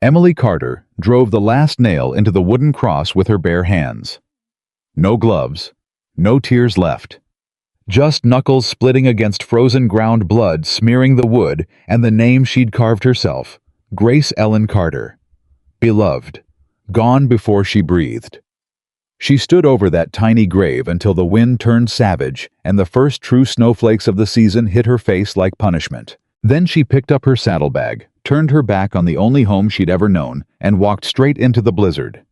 Emily Carter drove the last nail into the wooden cross with her bare hands. No gloves, no tears left. Just knuckles splitting against frozen ground, blood smearing the wood, and the name she'd carved herself, Grace Ellen Carter. Beloved, gone before she breathed. She stood over that tiny grave until the wind turned savage and the first true snowflakes of the season hit her face like punishment. Then she picked up her saddlebag, turned her back on the only home she'd ever known, and walked straight into the blizzard.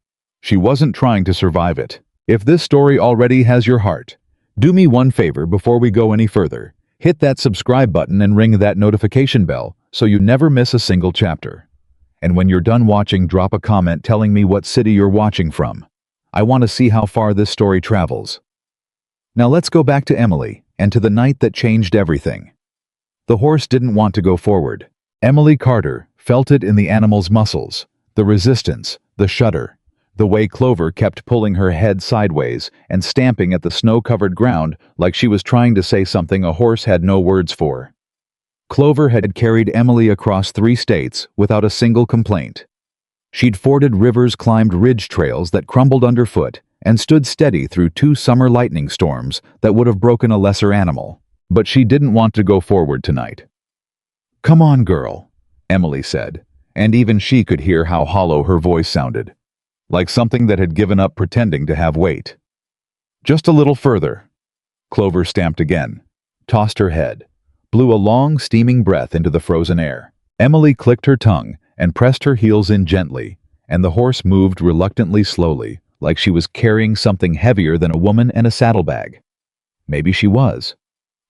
She wasn't trying to survive it. If this story already has your heart, do me one favor before we go any further. Hit that subscribe button and ring that notification bell so you never miss a single chapter. And when you're done watching, drop a comment telling me what city you're watching from. I want to see how far this story travels. Now let's go back to Emily and to the night that changed everything. The horse didn't want to go forward. Emily Carter felt it in the animal's muscles, the resistance, the shudder, the way Clover kept pulling her head sideways and stamping at the snow-covered ground like she was trying to say something a horse had no words for. Clover had carried Emily across 3 states without a single complaint. She'd forded rivers, climbed ridge trails that crumbled underfoot, and stood steady through 2 summer lightning storms that would have broken a lesser animal. But she didn't want to go forward tonight. "Come on, girl," Emily said, and even she could hear how hollow her voice sounded, like something that had given up pretending to have weight. "Just a little further." Clover stamped again, tossed her head, blew a long, steaming breath into the frozen air. Emily clicked her tongue and pressed her heels in gently, and the horse moved reluctantly, slowly, like she was carrying something heavier than a woman and a saddlebag. Maybe she was.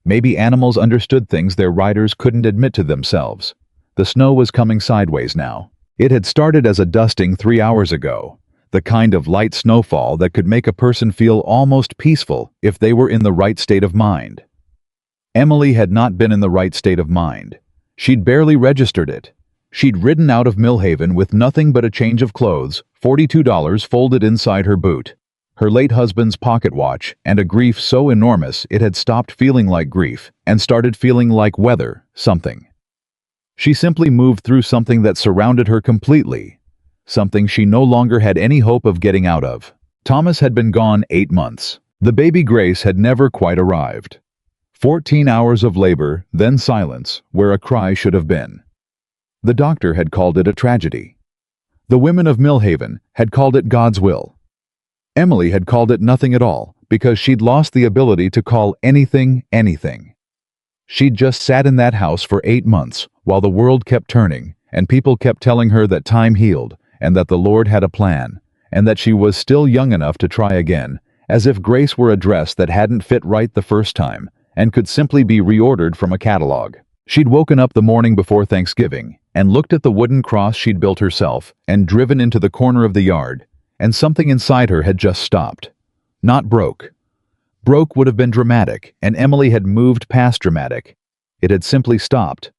Maybe animals understood things their riders couldn't admit to themselves. The snow was coming sideways now. It had started as a dusting 3 hours ago, the kind of light snowfall that could make a person feel almost peaceful if they were in the right state of mind. Emily had not been in the right state of mind. She'd barely registered it. She'd ridden out of Millhaven with nothing but a change of clothes, $42 folded inside her boot, her late husband's pocket watch, and a grief so enormous it had stopped feeling like grief and started feeling like weather, something. She simply moved through something that surrounded her completely, something she no longer had any hope of getting out of. Thomas had been gone 8 months. The baby Grace had never quite arrived. 14 hours of labor, then silence, where a cry should have been. The doctor had called it a tragedy. The women of Millhaven had called it God's will. Emily had called it nothing at all, because she'd lost the ability to call anything, anything. She'd just sat in that house for 8 months, while the world kept turning, and people kept telling her that time healed, and that the Lord had a plan, and that she was still young enough to try again, as if Grace were a dress that hadn't fit right the first time, and could simply be reordered from a catalog. She'd woken up the morning before Thanksgiving, and looked at the wooden cross she'd built herself, and driven into the corner of the yard, and something inside her had just stopped. Not broke. Broke would have been dramatic, and Emily had moved past dramatic. It had simply stopped.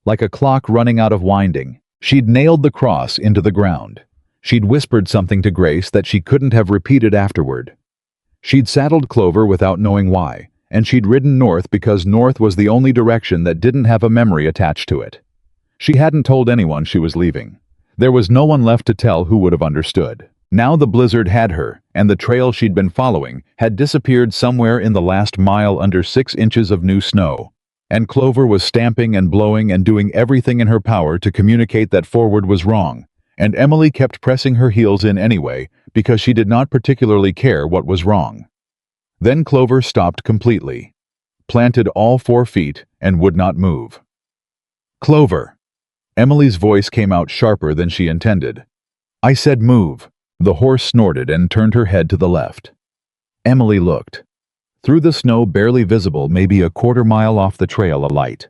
Like a clock running out of winding, she'd nailed the cross into the ground. She'd whispered something to Grace that she couldn't have repeated afterward. She'd saddled Clover without knowing why, and she'd ridden north because north was the only direction that didn't have a memory attached to it. She hadn't told anyone she was leaving. There was no one left to tell who would have understood. Now the blizzard had her, and the trail she'd been following had disappeared somewhere in the last mile under 6 inches of new snow. And Clover was stamping and blowing and doing everything in her power to communicate that forward was wrong. And Emily kept pressing her heels in anyway because she did not particularly care what was wrong. Then Clover stopped completely, planted all 4 feet, and would not move. "Clover!" Emily's voice came out sharper than she intended. "I said move." The horse snorted and turned her head to the left. Emily looked. Through the snow, barely visible, maybe a quarter mile off the trail, a light.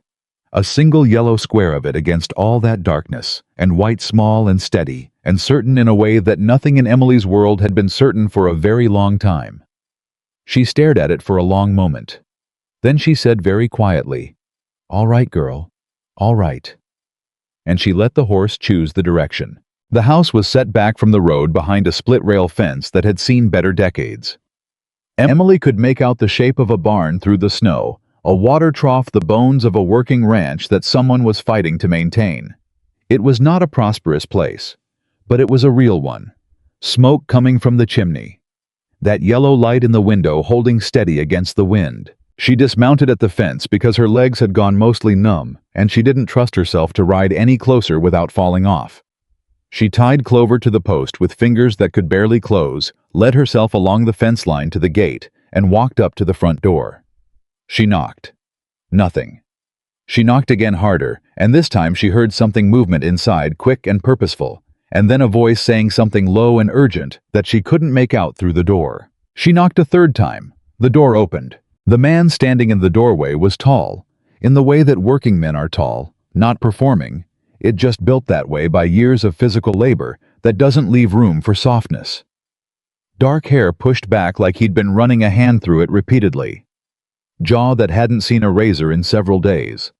A single yellow square of it against all that darkness, and white, small and steady, and certain in a way that nothing in Emily's world had been certain for a very long time. She stared at it for a long moment. Then she said very quietly, "All right, girl. All right." And she let the horse choose the direction. The house was set back from the road behind a split-rail fence that had seen better decades. Emily could make out the shape of a barn through the snow, a water trough, the bones of a working ranch that someone was fighting to maintain. It was not a prosperous place, but it was a real one. Smoke coming from the chimney. That yellow light in the window holding steady against the wind. She dismounted at the fence because her legs had gone mostly numb, and she didn't trust herself to ride any closer without falling off. She tied Clover to the post with fingers that could barely close, led herself along the fence line to the gate, and walked up to the front door. She knocked. Nothing. She knocked again harder, and this time she heard something movement inside, quick and purposeful, and then a voice saying something low and urgent that she couldn't make out through the door. She knocked a third time. The door opened. The man standing in the doorway was tall, in the way that working men are tall, not performing. It just built that way by years of physical labor that doesn't leave room for softness. Dark hair pushed back like he'd been running a hand through it repeatedly. Jaw that hadn't seen a razor in several days.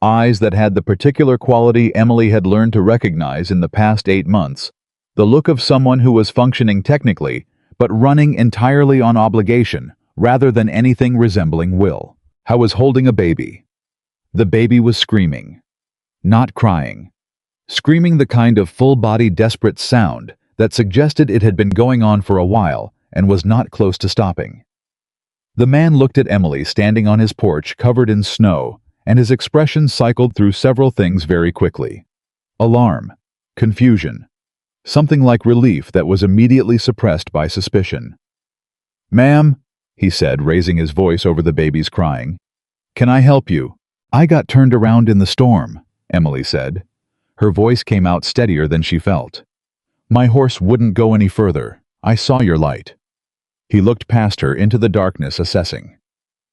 Eyes that had the particular quality Emily had learned to recognize in the past 8 months, the look of someone who was functioning technically, but running entirely on obligation rather than anything resembling will. How was holding a baby. The baby was screaming. Not crying. Screaming the kind of full-body desperate sound that suggested it had been going on for a while and was not close to stopping. The man looked at Emily standing on his porch covered in snow, and his expression cycled through several things very quickly. Alarm, confusion, something like relief that was immediately suppressed by suspicion. "Ma'am," he said, raising his voice over the baby's crying, "can I help you?" "I got turned around in the storm," Emily said. Her voice came out steadier than she felt. "My horse wouldn't go any further. I saw your light." He looked past her into the darkness, assessing.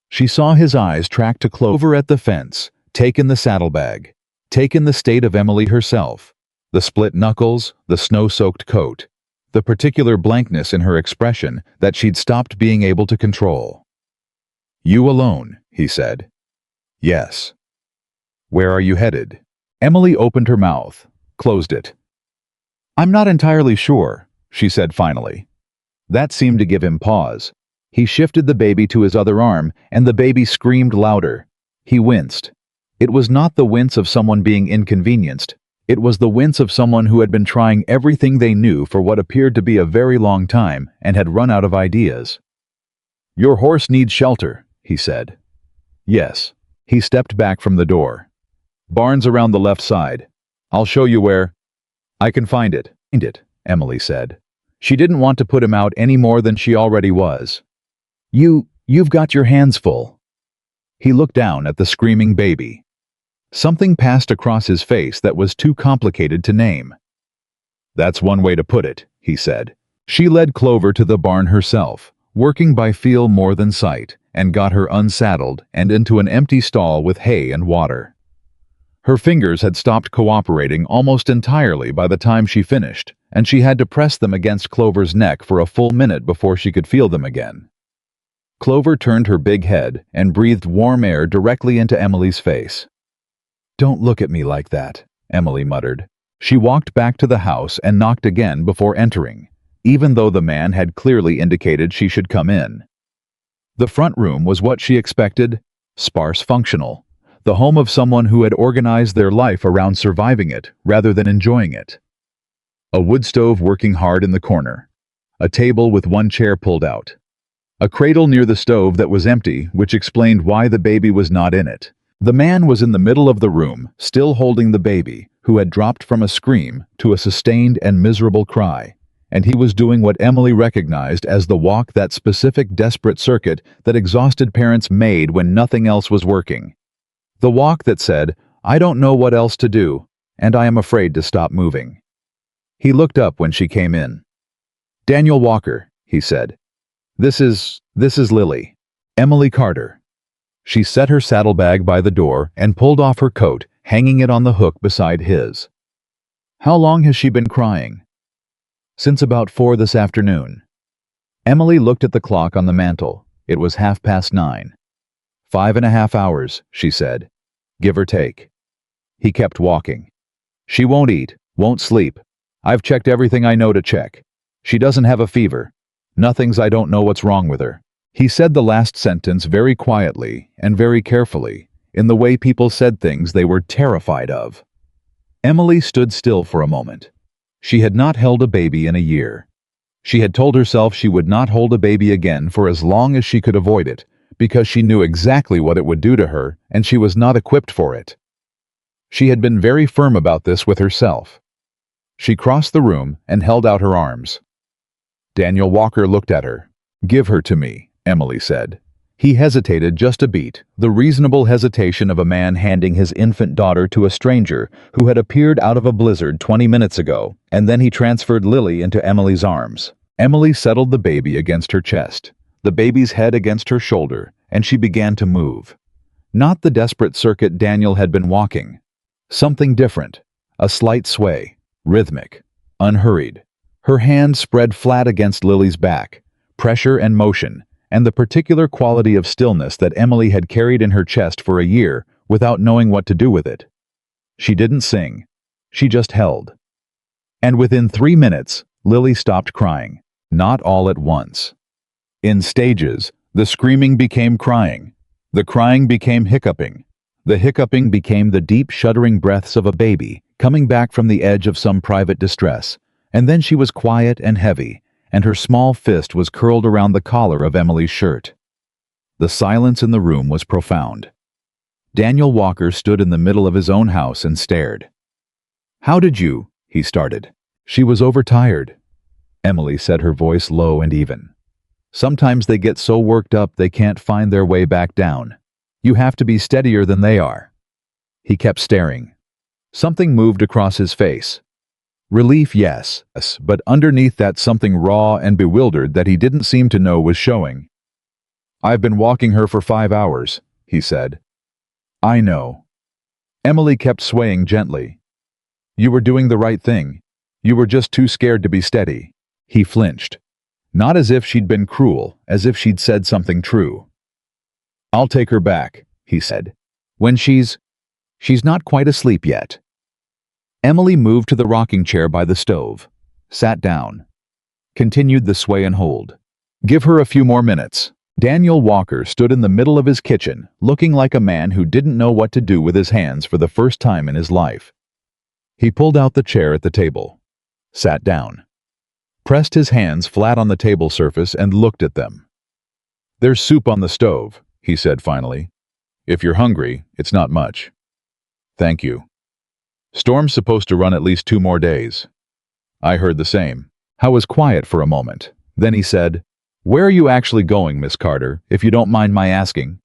She saw his eyes track to Clover at the fence, take in the saddlebag, take in the state of Emily herself, the split knuckles, the snow-soaked coat, the particular blankness in her expression that she'd stopped being able to control. "You alone," he said. "Yes." "Where are you headed?" Emily opened her mouth, closed it. "I'm not entirely sure," she said finally. That seemed to give him pause. He shifted the baby to his other arm, and the baby screamed louder. He winced. It was not the wince of someone being inconvenienced. It was the wince of someone who had been trying everything they knew for what appeared to be a very long time and had run out of ideas. "Your horse needs shelter," he said. "Yes." He stepped back from the door. "Barn's around the left side. I'll show you where." "I can find it," Emily said. She didn't want to put him out any more than she already was. You've got your hands full." He looked down at the screaming baby. Something passed across his face that was too complicated to name. "That's one way to put it," he said. She led Clover to the barn herself, working by feel more than sight, and got her unsaddled and into an empty stall with hay and water. Her fingers had stopped cooperating almost entirely by the time she finished, and she had to press them against Clover's neck for a full minute before she could feel them again. Clover turned her big head and breathed warm air directly into Emily's face. "Don't look at me like that," Emily muttered. She walked back to the house and knocked again before entering, even though the man had clearly indicated she should come in. The front room was what she expected: sparse, functional, the home of someone who had organized their life around surviving it rather than enjoying it. A wood stove working hard in the corner, a table with one chair pulled out, a cradle near the stove that was empty, which explained why the baby was not in it. The man was in the middle of the room, still holding the baby, who had dropped from a scream to a sustained and miserable cry, and he was doing what Emily recognized as the walk, that specific desperate circuit that exhausted parents made when nothing else was working. The walk that said, "I don't know what else to do, and I am afraid to stop moving." He looked up when she came in. "Daniel Walker," he said. This is Lily. Emily Carter." She set her saddlebag by the door and pulled off her coat, hanging it on the hook beside his. "How long has she been crying?" "Since about 4 this afternoon." Emily looked at the clock on the mantel. It was 9:30. 5.5 hours, she said. "Give or take." He kept walking. "She won't eat, won't sleep. I've checked everything I know to check. She doesn't have a fever. Nothing's I don't know what's wrong with her." He said the last sentence very quietly and very carefully, in the way people said things they were terrified of. Emily stood still for a moment. She had not held a baby in a year. She had told herself she would not hold a baby again for as long as she could avoid it, because she knew exactly what it would do to her, and she was not equipped for it. She had been very firm about this with herself. She crossed the room and held out her arms. Daniel Walker looked at her. "Give her to me," Emily said. He hesitated just a beat, the reasonable hesitation of a man handing his infant daughter to a stranger who had appeared out of a blizzard 20 minutes ago, and then he transferred Lily into Emily's arms. Emily settled the baby against her chest, the baby's head against her shoulder, and she began to move. Not the desperate circuit Daniel had been walking. Something different, a slight sway, rhythmic, unhurried. Her hand spread flat against Lily's back, pressure and motion, and the particular quality of stillness that Emily had carried in her chest for a year without knowing what to do with it. She didn't sing. She just held. And within 3 minutes, Lily stopped crying, not all at once. In stages, the screaming became crying. The crying became hiccuping. The hiccuping became the deep shuddering breaths of a baby coming back from the edge of some private distress, and then she was quiet and heavy, and her small fist was curled around the collar of Emily's shirt. The silence in the room was profound. Daniel Walker stood in the middle of his own house and stared. "How did you?" he started. "She was overtired," Emily said, her voice low and even. "Sometimes they get so worked up they can't find their way back down. You have to be steadier than they are." He kept staring. Something moved across his face. Relief, yes, but underneath that something raw and bewildered that he didn't seem to know was showing. "I've been walking her for 5 hours, he said. "I know." Emily kept swaying gently. "You were doing the right thing. You were just too scared to be steady." He flinched. Not as if she'd been cruel, as if she'd said something true. "I'll take her back," he said. "When she's not quite asleep yet." Emily moved to the rocking chair by the stove, sat down, continued the sway and hold. "Give her a few more minutes." Daniel Walker stood in the middle of his kitchen, looking like a man who didn't know what to do with his hands for the first time in his life. He pulled out the chair at the table, sat down, pressed his hands flat on the table surface and looked at them. "There's soup on the stove," he said finally. "If you're hungry, it's not much." "Thank you." "Storm's supposed to run at least 2 more days." "I heard the same." Howe was quiet for a moment. Then he said, "Where are you actually going, Miss Carter, if you don't mind my asking?"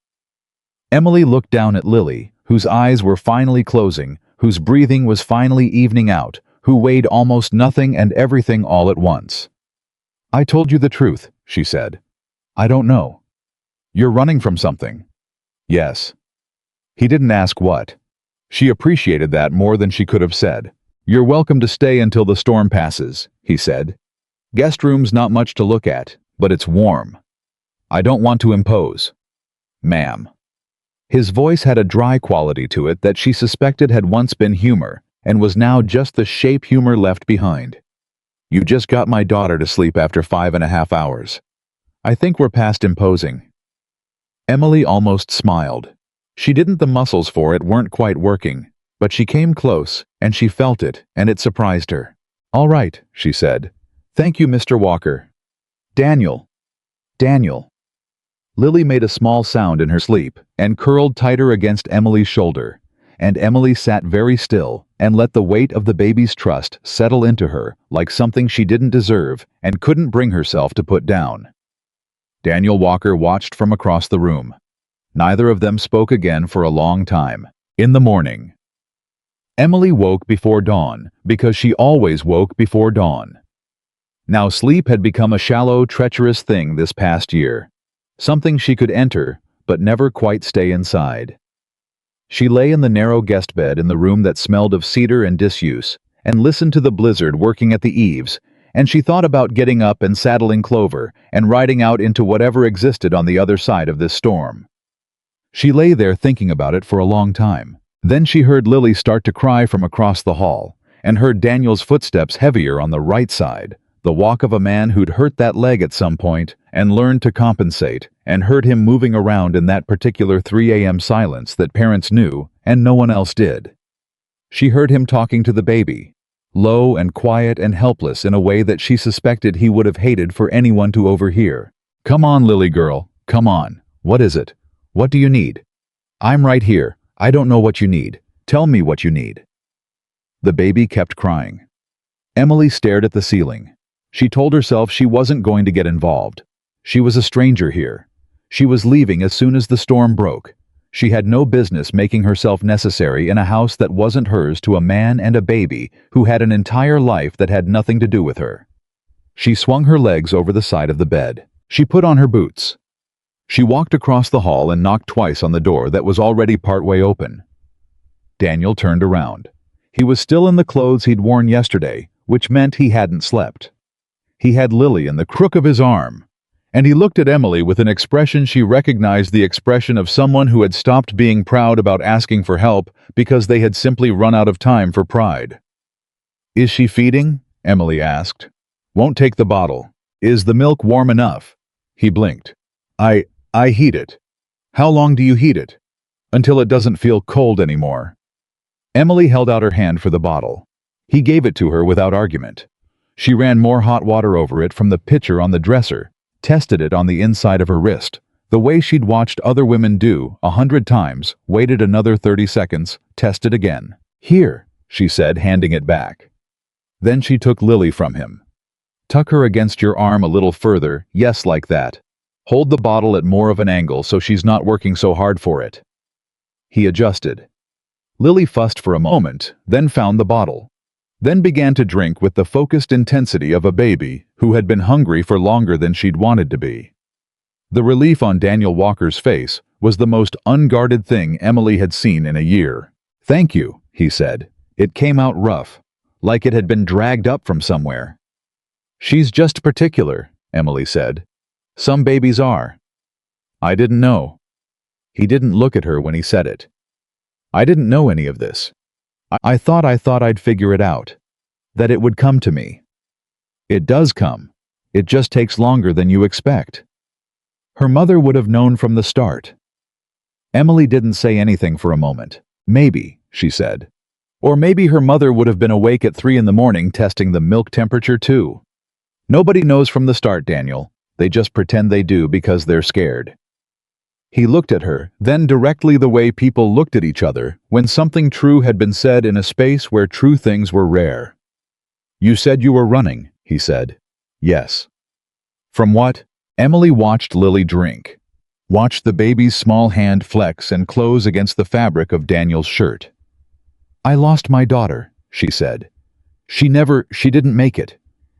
Emily looked down at Lily, whose eyes were finally closing, whose breathing was finally evening out, who weighed almost nothing and everything all at once. "I told you the truth," she said. "I don't know." "You're running from something." "Yes." He didn't ask what. She appreciated that more than she could have said. "You're welcome to stay until the storm passes," he said. "Guest room's not much to look at, but it's warm. I don't want to impose." "Ma'am." His voice had a dry quality to it that she suspected had once been humor, and was now just the shape humor left behind. "You just got my daughter to sleep after 5.5 hours. I think we're past imposing." Emily almost smiled. She didn't, the muscles for it weren't quite working, but she came close, and she felt it, and it surprised her. "All right," she said. "Thank you, Mr. Walker." "Daniel." "Daniel." Lily made a small sound in her sleep, and curled tighter against Emily's shoulder, and Emily sat very still, and let the weight of the baby's trust settle into her like something she didn't deserve and couldn't bring herself to put down. Daniel Walker watched from across the room. Neither of them spoke again for a long time. In the morning, Emily woke before dawn because she always woke before dawn. Now sleep had become a shallow, treacherous thing this past year, something she could enter but never quite stay inside. She lay in the narrow guest bed in the room that smelled of cedar and disuse, and listened to the blizzard working at the eaves, and she thought about getting up and saddling Clover and riding out into whatever existed on the other side of this storm. She lay there thinking about it for a long time. Then she heard Lily start to cry from across the hall, and heard Daniel's footsteps heavier on the right side, the walk of a man who'd hurt that leg at some point and learned to compensate, and heard him moving around in that particular 3 a.m. silence that parents knew and no one else did. She heard him talking to the baby, low and quiet and helpless in a way that she suspected he would have hated for anyone to overhear. "Come on, Lily girl, come on. What is it? What do you need? I'm right here. I don't know what you need. Tell me what you need." The baby kept crying. Emily stared at the ceiling. She told herself she wasn't going to get involved. She was a stranger here. She was leaving as soon as the storm broke. She had no business making herself necessary in a house that wasn't hers to a man and a baby who had an entire life that had nothing to do with her. She swung her legs over the side of the bed. She put on her boots. She walked across the hall and knocked twice on the door that was already partway open. Daniel turned around. He was still in the clothes he'd worn yesterday, which meant he hadn't slept. He had Lily in the crook of his arm, and he looked at Emily with an expression she recognized, the expression of someone who had stopped being proud about asking for help because they had simply run out of time for pride. "Is she feeding?" Emily asked. "Won't take the bottle. Is the milk warm enough?" He blinked. I heat it." "How long do you heat it?" "Until it doesn't feel cold anymore." Emily held out her hand for the bottle. He gave it to her without argument. She ran more hot water over it from the pitcher on the dresser, tested it on the inside of her wrist, the way she'd watched other women do 100 times, waited another 30 seconds, tested again. "Here," she said, handing it back. Then she took Lily from him. "Tuck her against your arm a little further, yes, like that. Hold the bottle at more of an angle so she's not working so hard for it." He adjusted. Lily fussed for a moment, then found the bottle, then began to drink with the focused intensity of a baby who had been hungry for longer than she'd wanted to be. The relief on Daniel Walker's face was the most unguarded thing Emily had seen in a year. "Thank you," he said. It came out rough, like it had been dragged up from somewhere. "She's just particular," Emily said. "Some babies are." "I didn't know." He didn't look at her when he said it. "I didn't know any of this. I thought I'd figure it out. That it would come to me." "It does come. It just takes longer than you expect." Her mother would have known from the start. Emily didn't say anything for a moment. "Maybe," she said. Or maybe her mother would have been awake at 3 in the morning testing the milk temperature too. "Nobody knows from the start, Daniel. They just pretend they do because they're scared." He looked at her, then directly the way people looked at each other when something true had been said in a space where true things were rare. "You said you were running," he said. "Yes." "From what?" Emily watched Lily drink, watched the baby's small hand flex and close against the fabric of Daniel's shirt. "I lost my daughter," she said. She didn't make it.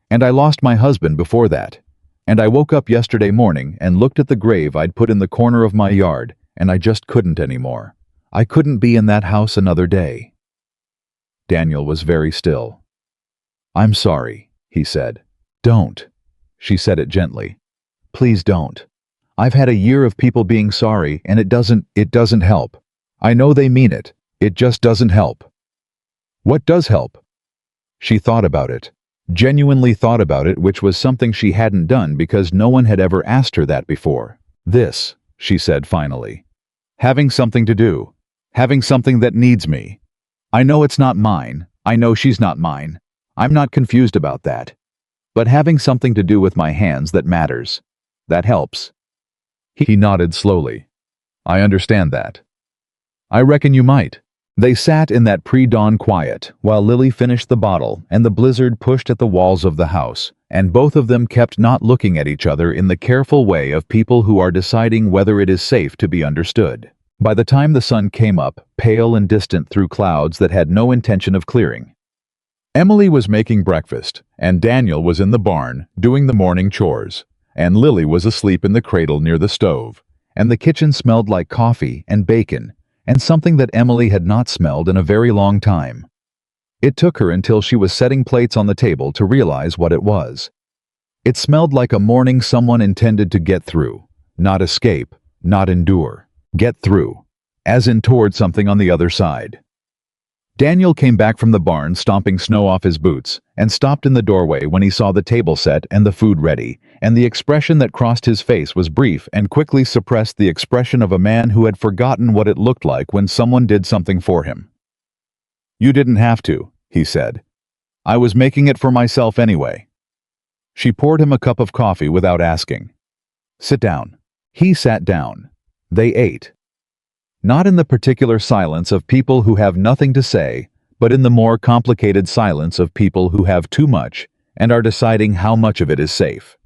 And I lost my husband before that. And I woke up yesterday morning and looked at the grave I'd put in the corner of my yard, and I just couldn't anymore. I couldn't be in that house another day." Daniel was very still. "I'm sorry," he said. "Don't." She said it gently. "Please don't. I've had a year of people being sorry, and it doesn't help. I know they mean it. It just doesn't help." "What does help?" She thought about it. Genuinely thought about it, which was something she hadn't done because no one had ever asked her that before. "This," she said finally. "Having something to do. Having something that needs me. I know it's not mine. I know she's not mine. I'm not confused about that. But having something to do with my hands that matters. That helps." He nodded slowly. "I understand that. I reckon you might." They sat in that pre-dawn quiet while Lily finished the bottle and the blizzard pushed at the walls of the house, and both of them kept not looking at each other in the careful way of people who are deciding whether it is safe to be understood. By the time the sun came up, pale and distant through clouds that had no intention of clearing, Emily was making breakfast, and Daniel was in the barn doing the morning chores, and Lily was asleep in the cradle near the stove, and the kitchen smelled like coffee and bacon, and something that Emily had not smelled in a very long time. It took her until she was setting plates on the table to realize what it was. It smelled like a morning someone intended to get through, not escape, not endure. Get through, as in toward something on the other side. Daniel came back from the barn stomping snow off his boots and stopped in the doorway when he saw the table set and the food ready, and the expression that crossed his face was brief and quickly suppressed the expression of a man who had forgotten what it looked like when someone did something for him. You didn't have to, he said. I was making it for myself anyway. She poured him a cup of coffee without asking. Sit down. He sat down. They ate. Not in the particular silence of people who have nothing to say, but in the more complicated silence of people who have too much and are deciding how much of it is safe.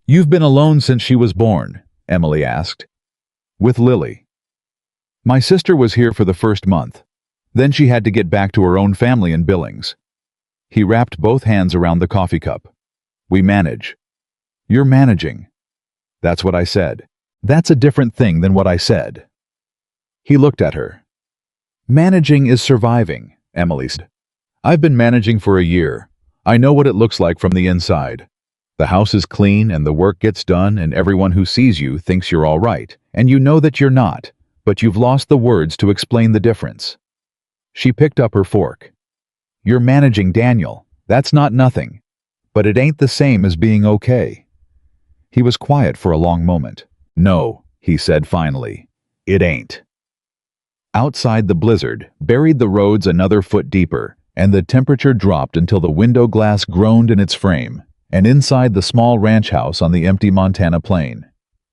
You've been alone since she was born, Emily asked. With Lily. My sister was here for the first month. Then she had to get back to her own family in Billings. He wrapped both hands around the coffee cup. We manage. You're managing. That's what I said. That's a different thing than what I said. He looked at her. Managing is surviving, Emily said. I've been managing for a year. I know what it looks like from the inside. The house is clean and the work gets done and everyone who sees you thinks you're all right, and you know that you're not, but you've lost the words to explain the difference. She picked up her fork. You're managing Daniel. That's not nothing. But it ain't the same as being okay. He was quiet for a long moment. No, he said finally. It ain't. Outside the blizzard buried the roads another foot deeper, and the temperature dropped until the window glass groaned in its frame, and inside the small ranch house on the empty Montana plain.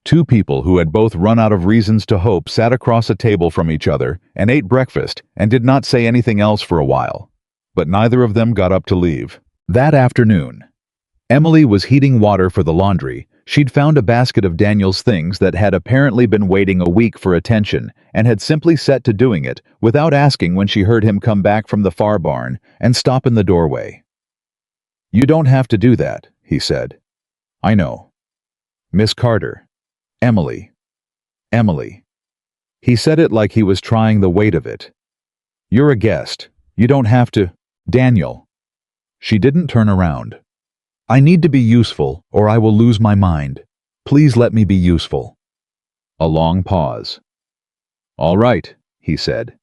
Two people who had both run out of reasons to hope sat across a table from each other and ate breakfast and did not say anything else for a while. But neither of them got up to leave. That afternoon, Emily was heating water for the laundry. She'd found a basket of Daniel's things that had apparently been waiting a week for attention and had simply set to doing it without asking when she heard him come back from the far barn and stop in the doorway. You don't have to do that, he said. I know. Miss Carter. Emily. Emily. He said it like he was trying the weight of it. You're a guest. You don't have to. Daniel. She didn't turn around. I need to be useful, or I will lose my mind. Please let me be useful. A long pause. All right, he said.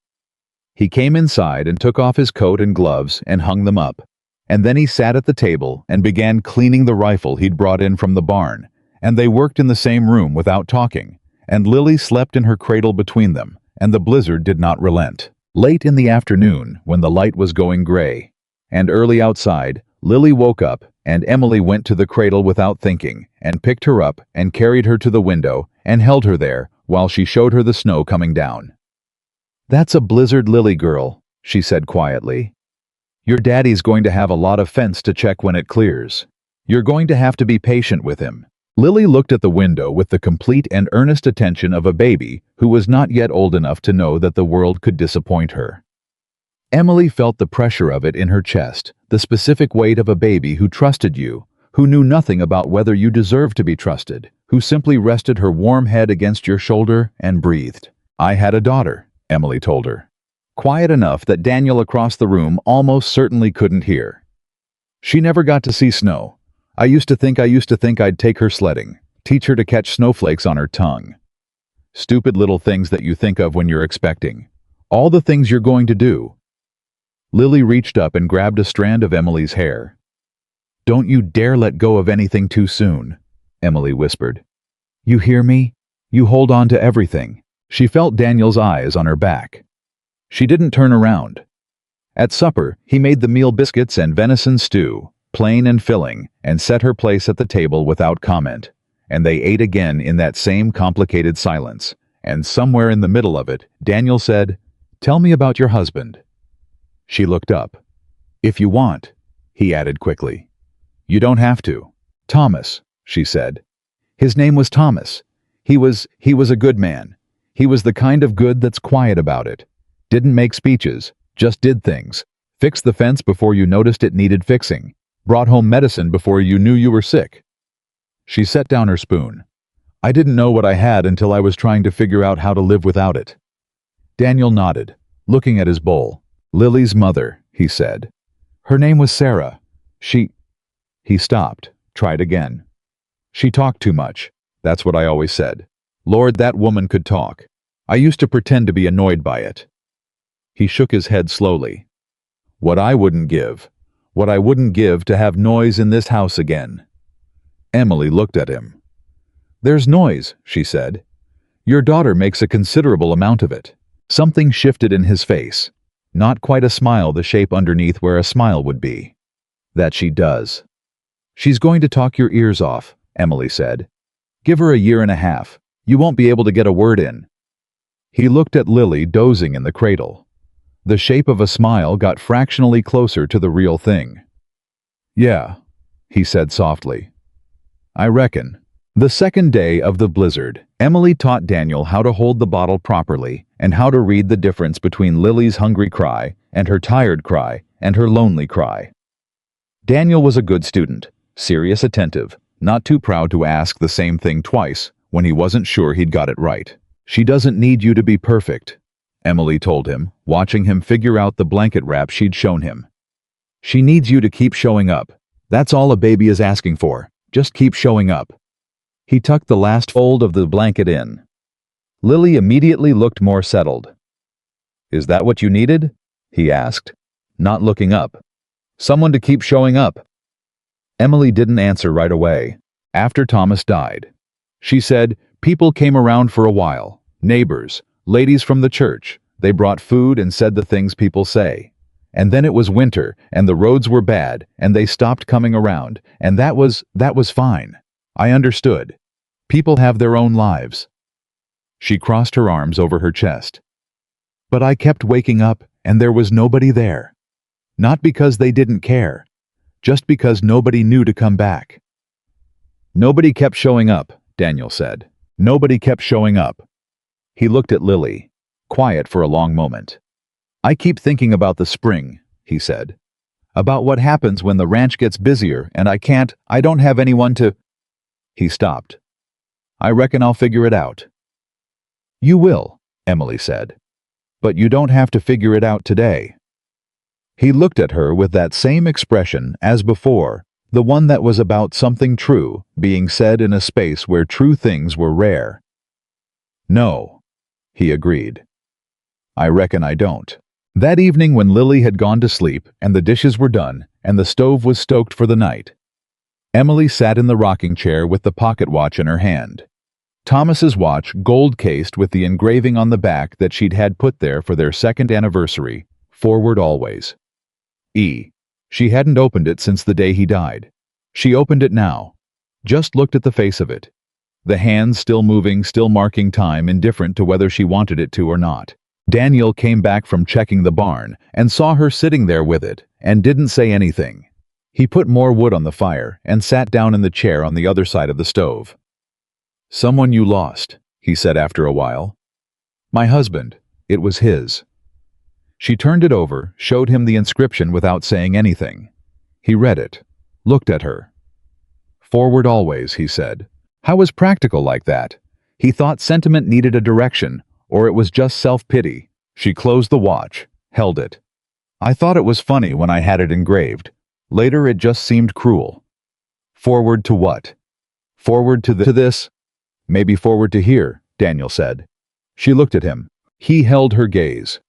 He came inside and took off his coat and gloves and hung them up, and then he sat at the table and began cleaning the rifle he'd brought in from the barn, and they worked in the same room without talking, and Lily slept in her cradle between them, and the blizzard did not relent. Late in the afternoon, when the light was going gray, and early outside, Lily woke up, and Emily went to the cradle without thinking, and picked her up and carried her to the window and held her there while she showed her the snow coming down. That's a blizzard, Lily girl, she said quietly. Your daddy's going to have a lot of fence to check when it clears. You're going to have to be patient with him. Lily looked at the window with the complete and earnest attention of a baby who was not yet old enough to know that the world could disappoint her. Emily felt the pressure of it in her chest, the specific weight of a baby who trusted you, who knew nothing about whether you deserved to be trusted, who simply rested her warm head against your shoulder and breathed. I had a daughter, Emily told her. Quiet enough that Daniel across the room almost certainly couldn't hear. She never got to see snow. I used to think I'd take her sledding, teach her to catch snowflakes on her tongue. Stupid little things that you think of when you're expecting. All the things you're going to do. Lily reached up and grabbed a strand of Emily's hair. Don't you dare let go of anything too soon, Emily whispered. You hear me? You hold on to everything. She felt Daniel's eyes on her back. She didn't turn around. At supper, he made the meal biscuits and venison stew, plain and filling, and set her place at the table without comment, and they ate again in that same complicated silence, and somewhere in the middle of it, Daniel said, Tell me about your husband. She looked up. If you want, he added quickly. You don't have to. Thomas, she said. His name was Thomas. He was a good man. He was the kind of good that's quiet about it. Didn't make speeches, just did things. Fixed the fence before you noticed it needed fixing. Brought home medicine before you knew you were sick. She set down her spoon. I didn't know what I had until I was trying to figure out how to live without it. Daniel nodded, looking at his bowl. Lily's mother, he said. Her name was Sarah. He stopped, tried again. She talked too much. That's what I always said. Lord, that woman could talk. I used to pretend to be annoyed by it. He shook his head slowly. What I wouldn't give to have noise in this house again. Emily looked at him. There's noise, she said. Your daughter makes a considerable amount of it. Something shifted in his face. Not quite a smile, the shape underneath where a smile would be. That she does. She's going to talk your ears off, Emily said. Give her a year and a half. You won't be able to get a word in. He looked at Lily dozing in the cradle. The shape of a smile got fractionally closer to the real thing. Yeah, he said softly. I reckon. The second day of the blizzard, Emily taught Daniel how to hold the bottle properly and how to read the difference between Lily's hungry cry and her tired cry and her lonely cry. Daniel was a good student, serious, attentive, not too proud to ask the same thing twice when he wasn't sure he'd got it right. She doesn't need you to be perfect, Emily told him, watching him figure out the blanket wrap she'd shown him. She needs you to keep showing up. That's all a baby is asking for. Just keep showing up. He tucked the last fold of the blanket in. Lily immediately looked more settled. Is that what you needed? He asked, not looking up. Someone to keep showing up. Emily didn't answer right away. After Thomas died, she said, people came around for a while. Neighbors, ladies from the church. They brought food and said the things people say. And then it was winter, and the roads were bad, and they stopped coming around, and that was fine. I understood. People have their own lives. She crossed her arms over her chest. But I kept waking up, and there was nobody there. Not because they didn't care, just because nobody knew to come back. Nobody kept showing up, Daniel said. Nobody kept showing up. He looked at Lily, quiet for a long moment. I keep thinking about the spring, he said. About what happens when the ranch gets busier and I don't have anyone to... He stopped. I reckon I'll figure it out. You will, Emily said. But you don't have to figure it out today. He looked at her with that same expression as before, the one that was about something true being said in a space where true things were rare. No, he agreed. I reckon I don't. That evening when Lily had gone to sleep and the dishes were done and the stove was stoked for the night, Emily sat in the rocking chair with the pocket watch in her hand. Thomas's watch, gold-cased with the engraving on the back that she'd had put there for their second anniversary, forward always. She hadn't opened it since the day he died. She opened it now, just looked at the face of it. The hands still moving, still marking time, indifferent to whether she wanted it to or not. Daniel came back from checking the barn and saw her sitting there with it and didn't say anything. He put more wood on the fire and sat down in the chair on the other side of the stove. Someone you lost, he said after a while. My husband. It was his. She turned it over, showed him the inscription without saying anything. He read it, looked at her. Forward always, he said. How was practical like that? He thought sentiment needed a direction, or it was just self-pity. She closed the watch, held it. I thought it was funny when I had it engraved. Later it just seemed cruel. Forward to what? Forward to this? Maybe forward to here, Daniel said. She looked at him. He held her gaze.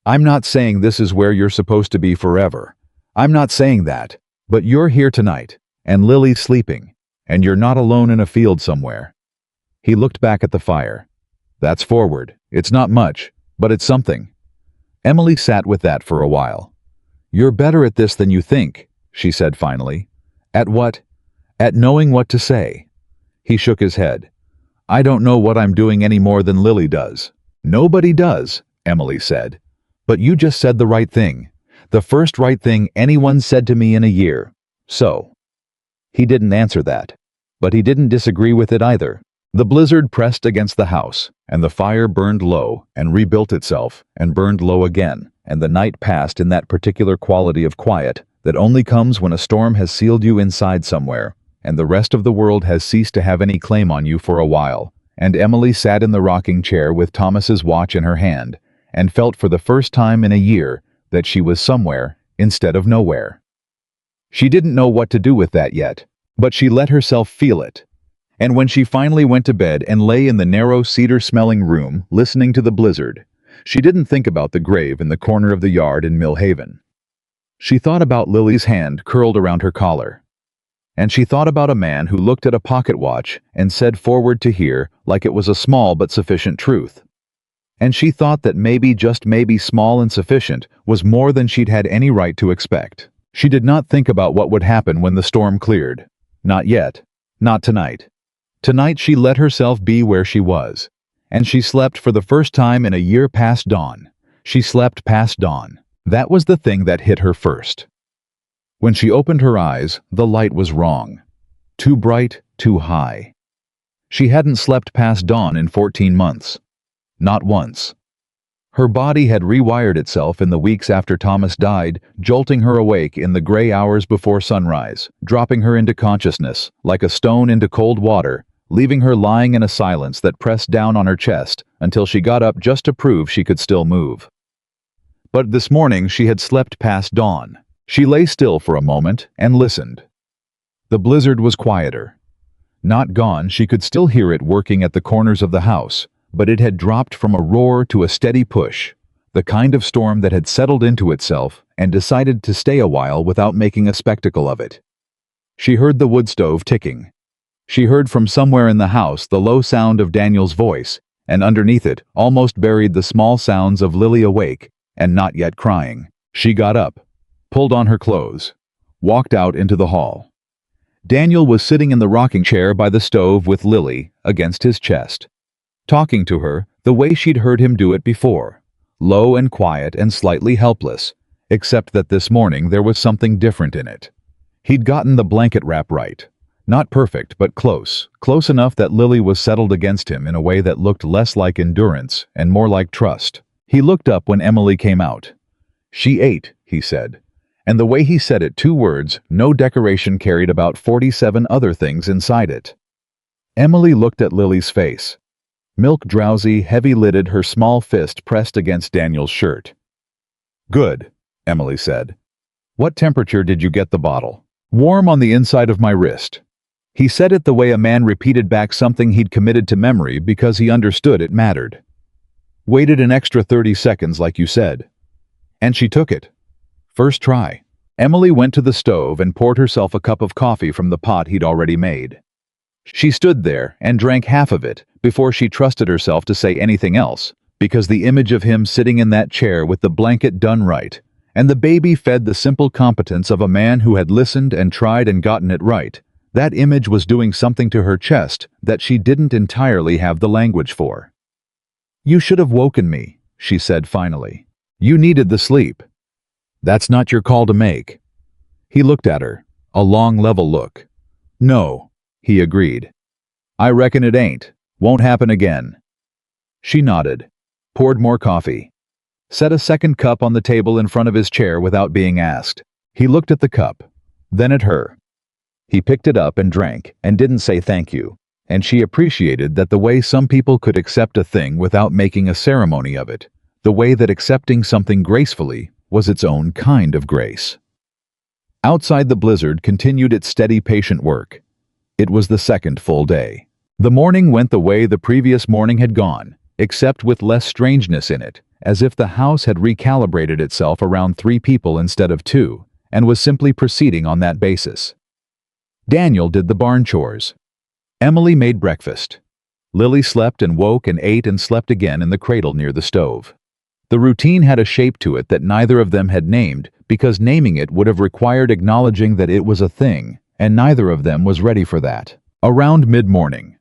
I'm not saying this is where you're supposed to be forever. I'm not saying that. But you're here tonight, and Lily's sleeping, and you're not alone in a field somewhere. He looked back at the fire. That's forward. It's not much, but it's something. Emily sat with that for a while. You're better at this than you think, she said finally. At what? At knowing what to say. He shook his head. I don't know what I'm doing any more than Lily does. Nobody does, Emily said. But you just said the right thing. The first right thing anyone said to me in a year. So. He didn't answer that. But he didn't disagree with it either. The blizzard pressed against the house, and the fire burned low and rebuilt itself and burned low again, and the night passed in that particular quality of quiet that only comes when a storm has sealed you inside somewhere, and the rest of the world has ceased to have any claim on you for a while, and Emily sat in the rocking chair with Thomas's watch in her hand, and felt for the first time in a year that she was somewhere instead of nowhere. She didn't know what to do with that yet, but she let herself feel it. And when she finally went to bed and lay in the narrow cedar-smelling room listening to the blizzard, she didn't think about the grave in the corner of the yard in Mill Haven. She thought about Lily's hand curled around her collar. And she thought about a man who looked at a pocket watch and said forward to here like it was a small but sufficient truth. And she thought that maybe, just maybe, small and sufficient was more than she'd had any right to expect. She did not think about what would happen when the storm cleared. Not yet. Not tonight. Tonight she let herself be where she was. And she slept for the first time in a year past dawn. She slept past dawn. That was the thing that hit her first. When she opened her eyes, the light was wrong. Too bright, too high. She hadn't slept past dawn in 14 months. Not once. Her body had rewired itself in the weeks after Thomas died, jolting her awake in the gray hours before sunrise, dropping her into consciousness, like a stone into cold water, leaving her lying in a silence that pressed down on her chest until she got up just to prove she could still move. But this morning she had slept past dawn. She lay still for a moment and listened. The blizzard was quieter. Not gone, she could still hear it working at the corners of the house, but it had dropped from a roar to a steady push, the kind of storm that had settled into itself and decided to stay a while without making a spectacle of it. She heard the wood stove ticking. She heard from somewhere in the house the low sound of Daniel's voice, and underneath it, almost buried, the small sounds of Lily awake and not yet crying. She got up, pulled on her clothes, walked out into the hall. Daniel was sitting in the rocking chair by the stove with Lily against his chest, talking to her the way she'd heard him do it before, low and quiet and slightly helpless, except that this morning there was something different in it. He'd gotten the blanket wrap right. Not perfect, but close enough that Lily was settled against him in a way that looked less like endurance and more like trust. He looked up when Emily came out. "She ate," he said. And the way he said it, 2 words, no decoration, carried about 47 other things inside it. Emily looked at Lily's face. Milk drowsy, heavy-lidded, her small fist pressed against Daniel's shirt. "Good," Emily said. "What temperature did you get the bottle?" "Warm on the inside of my wrist." He said it the way a man repeated back something he'd committed to memory because he understood it mattered. "Waited an extra 30 seconds like you said." And she took it. First try. Emily went to the stove and poured herself a cup of coffee from the pot he'd already made. She stood there and drank half of it before she trusted herself to say anything else, because the image of him sitting in that chair with the blanket done right, and the baby fed the simple competence of a man who had listened and tried and gotten it right, that image was doing something to her chest that she didn't entirely have the language for. "You should have woken me," she said finally. "You needed the sleep. That's not your call to make." He looked at her, a long, level look. "No," he agreed. "I reckon it ain't. Won't happen again." She nodded, poured more coffee, set a second cup on the table in front of his chair without being asked. He looked at the cup, then at her. He picked it up and drank and didn't say thank you, and she appreciated that the way some people could accept a thing without making a ceremony of it, the way that accepting something gracefully was its own kind of grace. Outside, the blizzard continued its steady, patient work. It was the second full day. The morning went the way the previous morning had gone, except with less strangeness in it, as if the house had recalibrated itself around 3 people instead of 2, and was simply proceeding on that basis. Daniel did the barn chores. Emily made breakfast. Lily slept and woke and ate and slept again in the cradle near the stove. The routine had a shape to it that neither of them had named, because naming it would have required acknowledging that it was a thing, and neither of them was ready for that. Around mid-morning,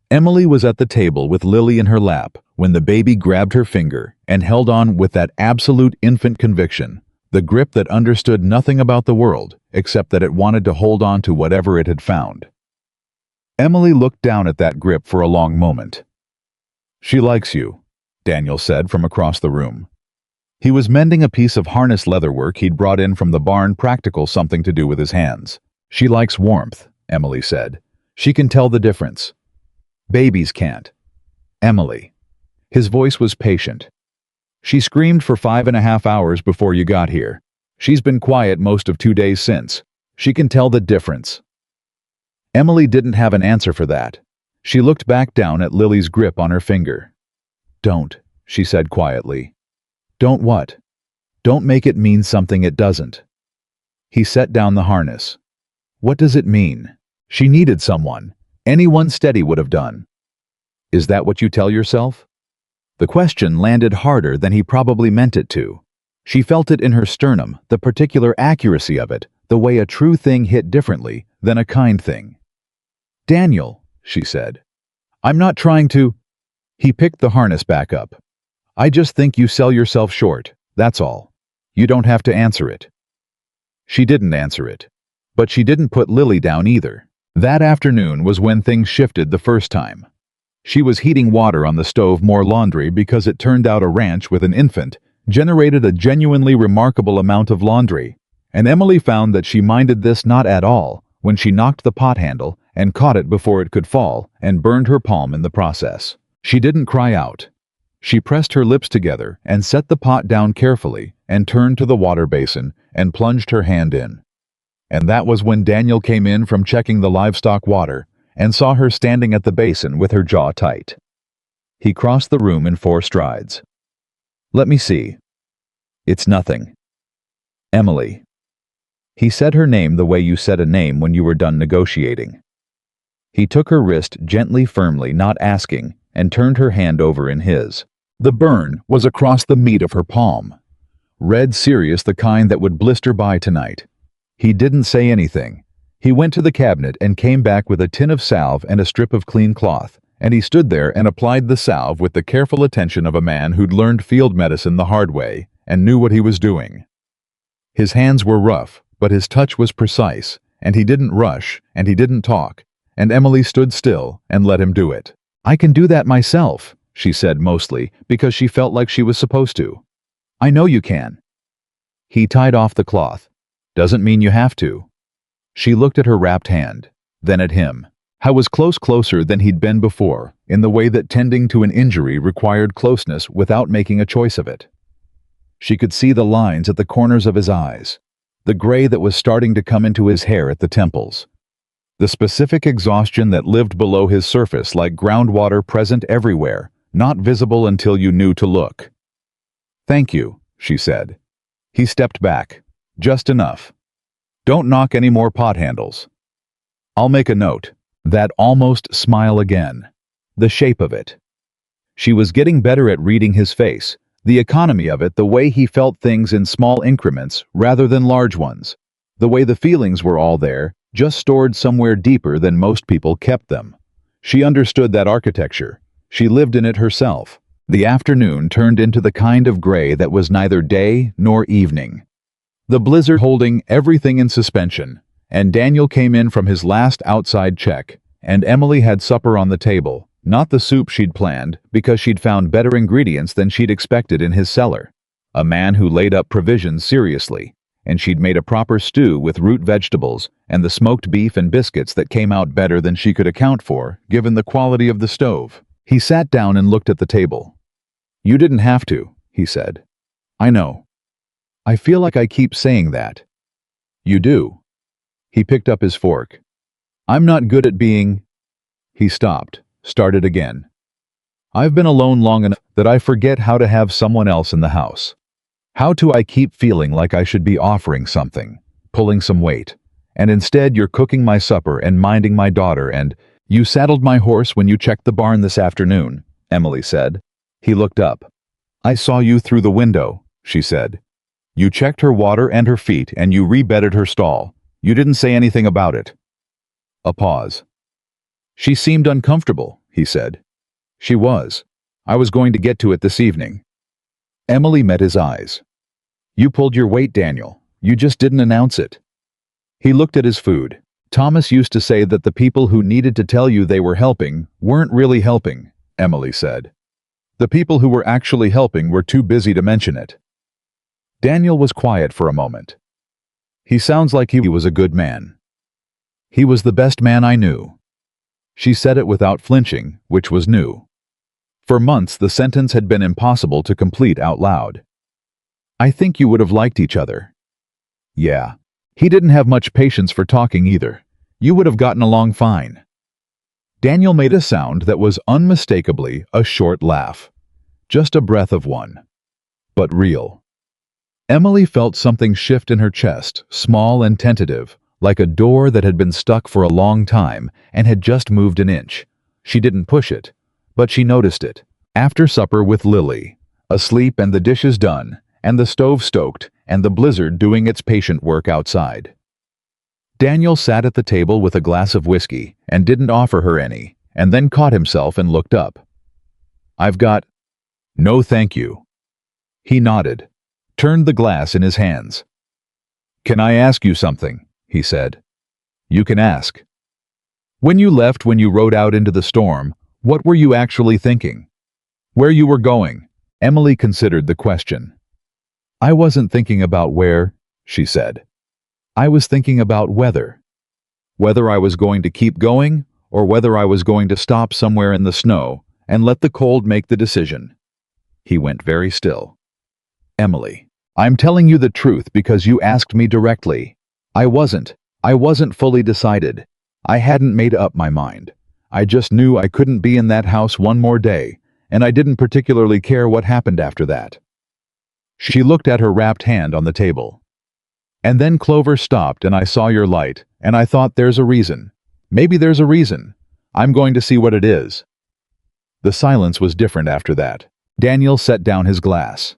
Emily was at the table with Lily in her lap when the baby grabbed her finger and held on with that absolute infant conviction, the grip that understood nothing about the world except that it wanted to hold on to whatever it had found. Emily looked down at that grip for a long moment. "She likes you," Daniel said from across the room. He was mending a piece of harness leatherwork he'd brought in from the barn, practical, something to do with his hands. "She likes warmth," Emily said. "She can tell the difference. Babies can't." "Emily." His voice was patient. "She screamed for 5.5 hours before you got here. She's been quiet most of 2 days since. She can tell the difference." Emily didn't have an answer for that. She looked back down at Lily's grip on her finger. "Don't," she said quietly. "Don't what?" "Don't make it mean something it doesn't." He set down the harness. "What does it mean?" "She needed someone. Anyone steady would have done." "Is that what you tell yourself?" The question landed harder than he probably meant it to. She felt it in her sternum, the particular accuracy of it, the way a true thing hit differently than a kind thing. "Daniel," she said, "I'm not trying to—" He picked the harness back up. "I just think you sell yourself short, that's all. You don't have to answer it." She didn't answer it. But she didn't put Lily down either. That afternoon was when things shifted the first time. She was heating water on the stove more laundry because it turned out a ranch with an infant generated a genuinely remarkable amount of laundry, and Emily found that she minded this not at all when she knocked the pot handle and caught it before it could fall and burned her palm in the process. She didn't cry out. She pressed her lips together and set the pot down carefully and turned to the water basin and plunged her hand in. And that was when Daniel came in from checking the livestock water and saw her standing at the basin with her jaw tight. He crossed the room in 4 strides. "Let me see." "It's nothing." "Emily." He said her name the way you said a name when you were done negotiating. He took her wrist gently, firmly, not asking, and turned her hand over in his. The burn was across the meat of her palm. Red, serious, the kind that would blister by tonight. He didn't say anything. He went to the cabinet and came back with a tin of salve and a strip of clean cloth, and he stood there and applied the salve with the careful attention of a man who'd learned field medicine the hard way and knew what he was doing. His hands were rough, but his touch was precise, and he didn't rush, and he didn't talk, and Emily stood still and let him do it. "I can do that myself," she said, mostly because she felt like she was supposed to. "I know you can." He tied off the cloth. "Doesn't mean you have to." She looked at her wrapped hand, then at him. How was closer than he'd been before, in the way that tending to an injury required closeness without making a choice of it. She could see the lines at the corners of his eyes, the gray that was starting to come into his hair at the temples, the specific exhaustion that lived below his surface like groundwater present everywhere, not visible until you knew to look. "Thank you," she said. He stepped back. "Just enough. Don't knock any more pot handles." "I'll make a note." That almost smile again. The shape of it. She was getting better at reading his face, the economy of it, the way he felt things in small increments rather than large ones, the way the feelings were all there, just stored somewhere deeper than most people kept them. She understood that architecture. She lived in it herself. The afternoon turned into the kind of gray that was neither day nor evening. The blizzard holding everything in suspension, and Daniel came in from his last outside check, and Emily had supper on the table, not the soup she'd planned because she'd found better ingredients than she'd expected in his cellar. A man who laid up provisions seriously, and she'd made a proper stew with root vegetables and the smoked beef and biscuits that came out better than she could account for, given the quality of the stove. He sat down and looked at the table. "You didn't have to," he said. "I know. I feel like I keep saying that." "You do." He picked up his fork. "I'm not good at being—" He stopped, started again. "I've been alone long enough that I forget how to have someone else in the house. How do I keep feeling like I should be offering something, pulling some weight, and instead you're cooking my supper and minding my daughter and— You saddled my horse when you checked the barn this afternoon," Emily said. He looked up. "I saw you through the window," she said. "You checked her water and her feet and you rebedded her stall. You didn't say anything about it." A pause. "She seemed uncomfortable," he said. "She was. I was going to get to it this evening." Emily met his eyes. "You pulled your weight, Daniel. You just didn't announce it." He looked at his food. "Thomas used to say that the people who needed to tell you they were helping weren't really helping," Emily said. "The people who were actually helping were too busy to mention it." Daniel was quiet for a moment. "He sounds like he was a good man." "He was the best man I knew." She said it without flinching, which was new. For months the sentence had been impossible to complete out loud. "I think you would have liked each other." "Yeah." He didn't have much patience for talking either. "You would have gotten along fine." Daniel made a sound that was unmistakably a short laugh. Just a breath of one. But real. Emily felt something shift in her chest, small and tentative, like a door that had been stuck for a long time and had just moved an inch. She didn't push it, but she noticed it. After supper with Lily, asleep and the dishes done, and the stove stoked, and the blizzard doing its patient work outside. Daniel sat at the table with a glass of whiskey and didn't offer her any, and then caught himself and looked up. "I've got—" "No, thank you." He nodded, turned the glass in his hands. "Can I ask you something?" he said. "You can ask." "When you left, when you rode out into the storm, what were you actually thinking? Where you were going?" Emily considered the question. "I wasn't thinking about where," she said. "I was thinking about whether. Whether I was going to keep going, or whether I was going to stop somewhere in the snow and let the cold make the decision." He went very still. "Emily, I'm telling you the truth because you asked me directly. I wasn't fully decided. I hadn't made up my mind. I just knew I couldn't be in that house one more day, and I didn't particularly care what happened after that." She looked at her wrapped hand on the table. "And then Clover stopped and I saw your light, and I thought there's a reason. Maybe there's a reason. I'm going to see what it is." The silence was different after that. Daniel set down his glass.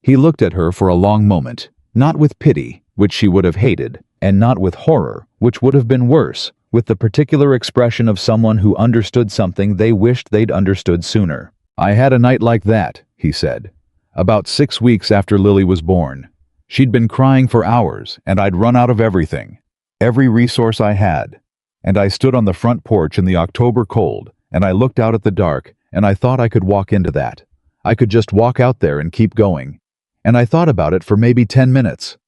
He looked at her for a long moment, not with pity, which she would have hated, and not with horror, which would have been worse, with the particular expression of someone who understood something they wished they'd understood sooner. "I had a night like that," he said, "about 6 weeks after Lily was born. She'd been crying for hours, and I'd run out of everything, every resource I had. And I stood on the front porch in the October cold, and I looked out at the dark, and I thought I could walk into that. I could just walk out there and keep going. And I thought about it for maybe 10 minutes.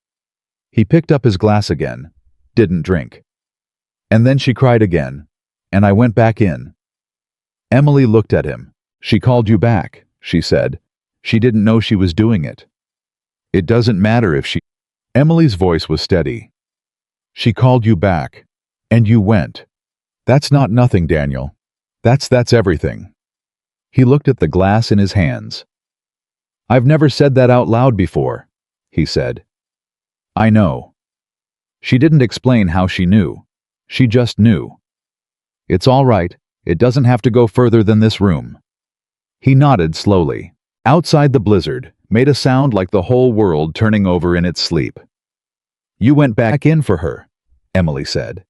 He picked up his glass again, didn't drink. And then she cried again, and I went back in." Emily looked at him. "She called you back," she said. "She didn't know she was doing it." "It doesn't matter if she—" Emily's voice was steady. "She called you back, and you went. That's not nothing, Daniel. That's everything." He looked at the glass in his hands. "I've never said that out loud before," he said. "I know." She didn't explain how she knew. She just knew. "It's all right. It doesn't have to go further than this room." He nodded slowly. Outside the blizzard made a sound like the whole world turning over in its sleep. "You went back in for her," Emily said.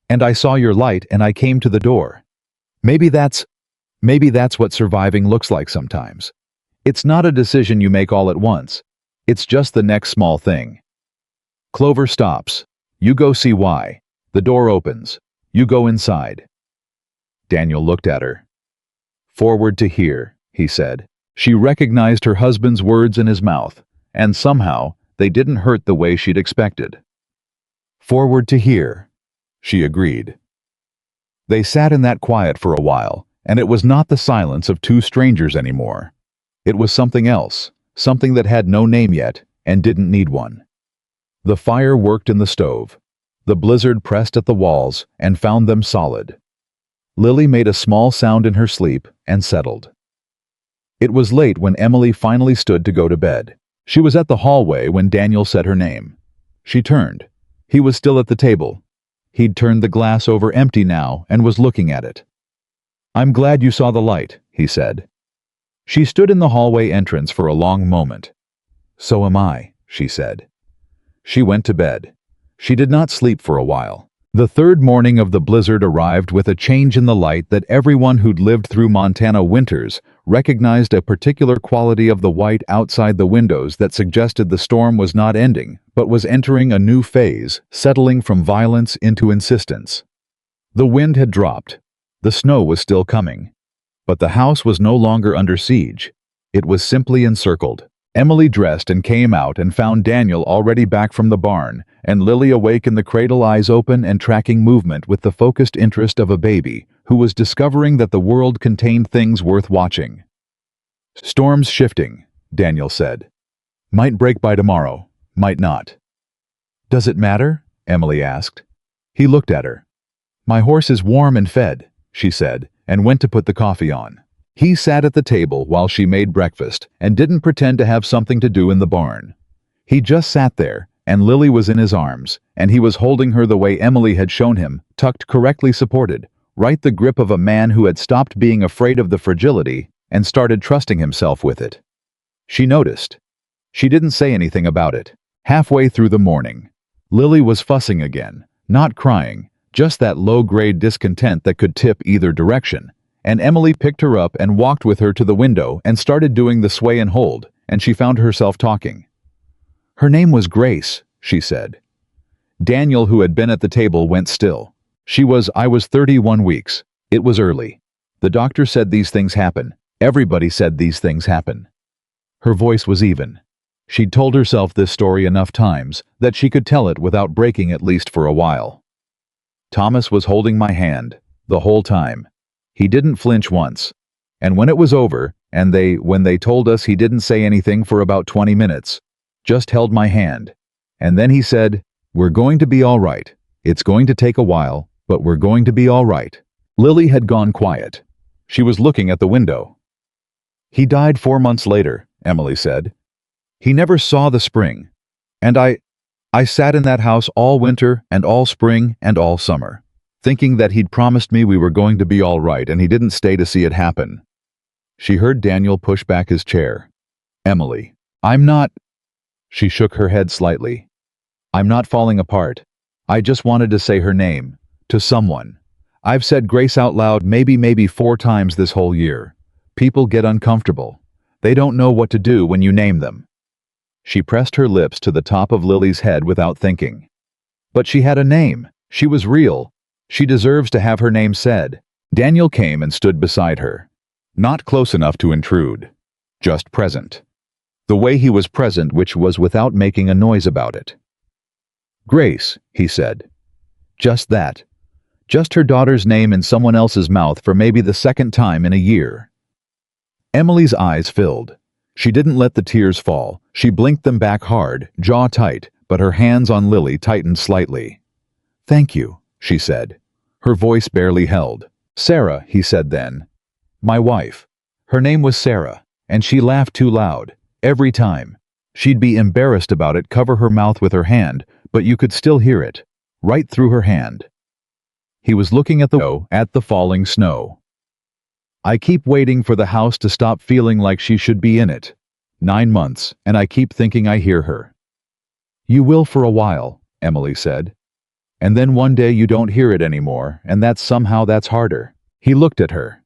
"And I saw your light and I came to the door. Maybe that's what surviving looks like sometimes. It's not a decision you make all at once. It's just the next small thing. Clover stops. You go see why. The door opens. You go inside." Daniel looked at her. "Forward to here," he said. She recognized her husband's words in his mouth, and somehow they didn't hurt the way she'd expected. "Forward to here," she agreed. They sat in that quiet for a while, and it was not the silence of two strangers anymore. It was something else, something that had no name yet and didn't need one. The fire worked in the stove. The blizzard pressed at the walls and found them solid. Lily made a small sound in her sleep and settled. It was late when Emily finally stood to go to bed. She was at the hallway when Daniel said her name. She turned. He was still at the table. He'd turned the glass over empty now and was looking at it. "I'm glad you saw the light," he said. She stood in the hallway entrance for a long moment. "So am I," she said. She went to bed. She did not sleep for a while. The third morning of the blizzard arrived with a change in the light that everyone who'd lived through Montana winters recognized, a particular quality of the white outside the windows that suggested the storm was not ending, but was entering a new phase, settling from violence into insistence. The wind had dropped. The snow was still coming. But the house was no longer under siege. It was simply encircled. Emily dressed and came out and found Daniel already back from the barn, and Lily awake in the cradle, eyes open and tracking movement with the focused interest of a baby who was discovering that the world contained things worth watching. "Storm's shifting," Daniel said. "Might break by tomorrow, might not." "Does it matter?" Emily asked. He looked at her. "My horse is warm and fed," she said, and went to put the coffee on. He sat at the table while she made breakfast and didn't pretend to have something to do in the barn. He just sat there, and Lily was in his arms, and he was holding her the way Emily had shown him, tucked, correctly supported, right, the grip of a man who had stopped being afraid of the fragility and started trusting himself with it. She noticed. She didn't say anything about it. Halfway through the morning, Lily was fussing again, not crying, just that low-grade discontent that could tip either direction, and Emily picked her up and walked with her to the window and started doing the sway and hold, and she found herself talking. Her name was Grace, she said. Daniel, who had been at the table, went still. I was 31 weeks. It was early. The doctor said these things happen. Everybody said these things happen. Her voice was even. She'd told herself this story enough times that she could tell it without breaking, at least for a while. Thomas was holding my hand the whole time. He didn't flinch once. And when it was over, and when they told us, he didn't say anything for about 20 minutes, just held my hand. And then he said, "We're going to be all right. It's going to take a while, but we're going to be all right." Lily had gone quiet. She was looking at the window. "He died 4 months later," Emily said. "He never saw the spring. And I sat in that house all winter and all spring and all summer, thinking that he'd promised me we were going to be all right, and he didn't stay to see it happen." She heard Daniel push back his chair. "Emily, I'm not—" She shook her head slightly. "I'm not falling apart. I just wanted to say her name, to someone. I've said Grace out loud maybe 4 times this whole year. People get uncomfortable. They don't know what to do when you name them." She pressed her lips to the top of Lily's head without thinking. But she had a name. She was real. She deserves to have her name said. Daniel came and stood beside her. Not close enough to intrude. Just present. The way he was present, which was without making a noise about it. "Grace," he said. Just that. Just her daughter's name in someone else's mouth for maybe the second time in a year. Emily's eyes filled. She didn't let the tears fall. She blinked them back hard, jaw tight, but her hands on Lily tightened slightly. "Thank you," she said. Her voice barely held. "Sarah," he said then. "My wife. Her name was Sarah, and she laughed too loud. Every time. She'd be embarrassed about it, cover her mouth with her hand, but you could still hear it. Right through her hand." He was looking at the falling snow. "I keep waiting for the house to stop feeling like she should be in it. 9 months, and I keep thinking I hear her." "You will for a while," Emily said. "And then one day you don't hear it anymore, and that's harder." He looked at her.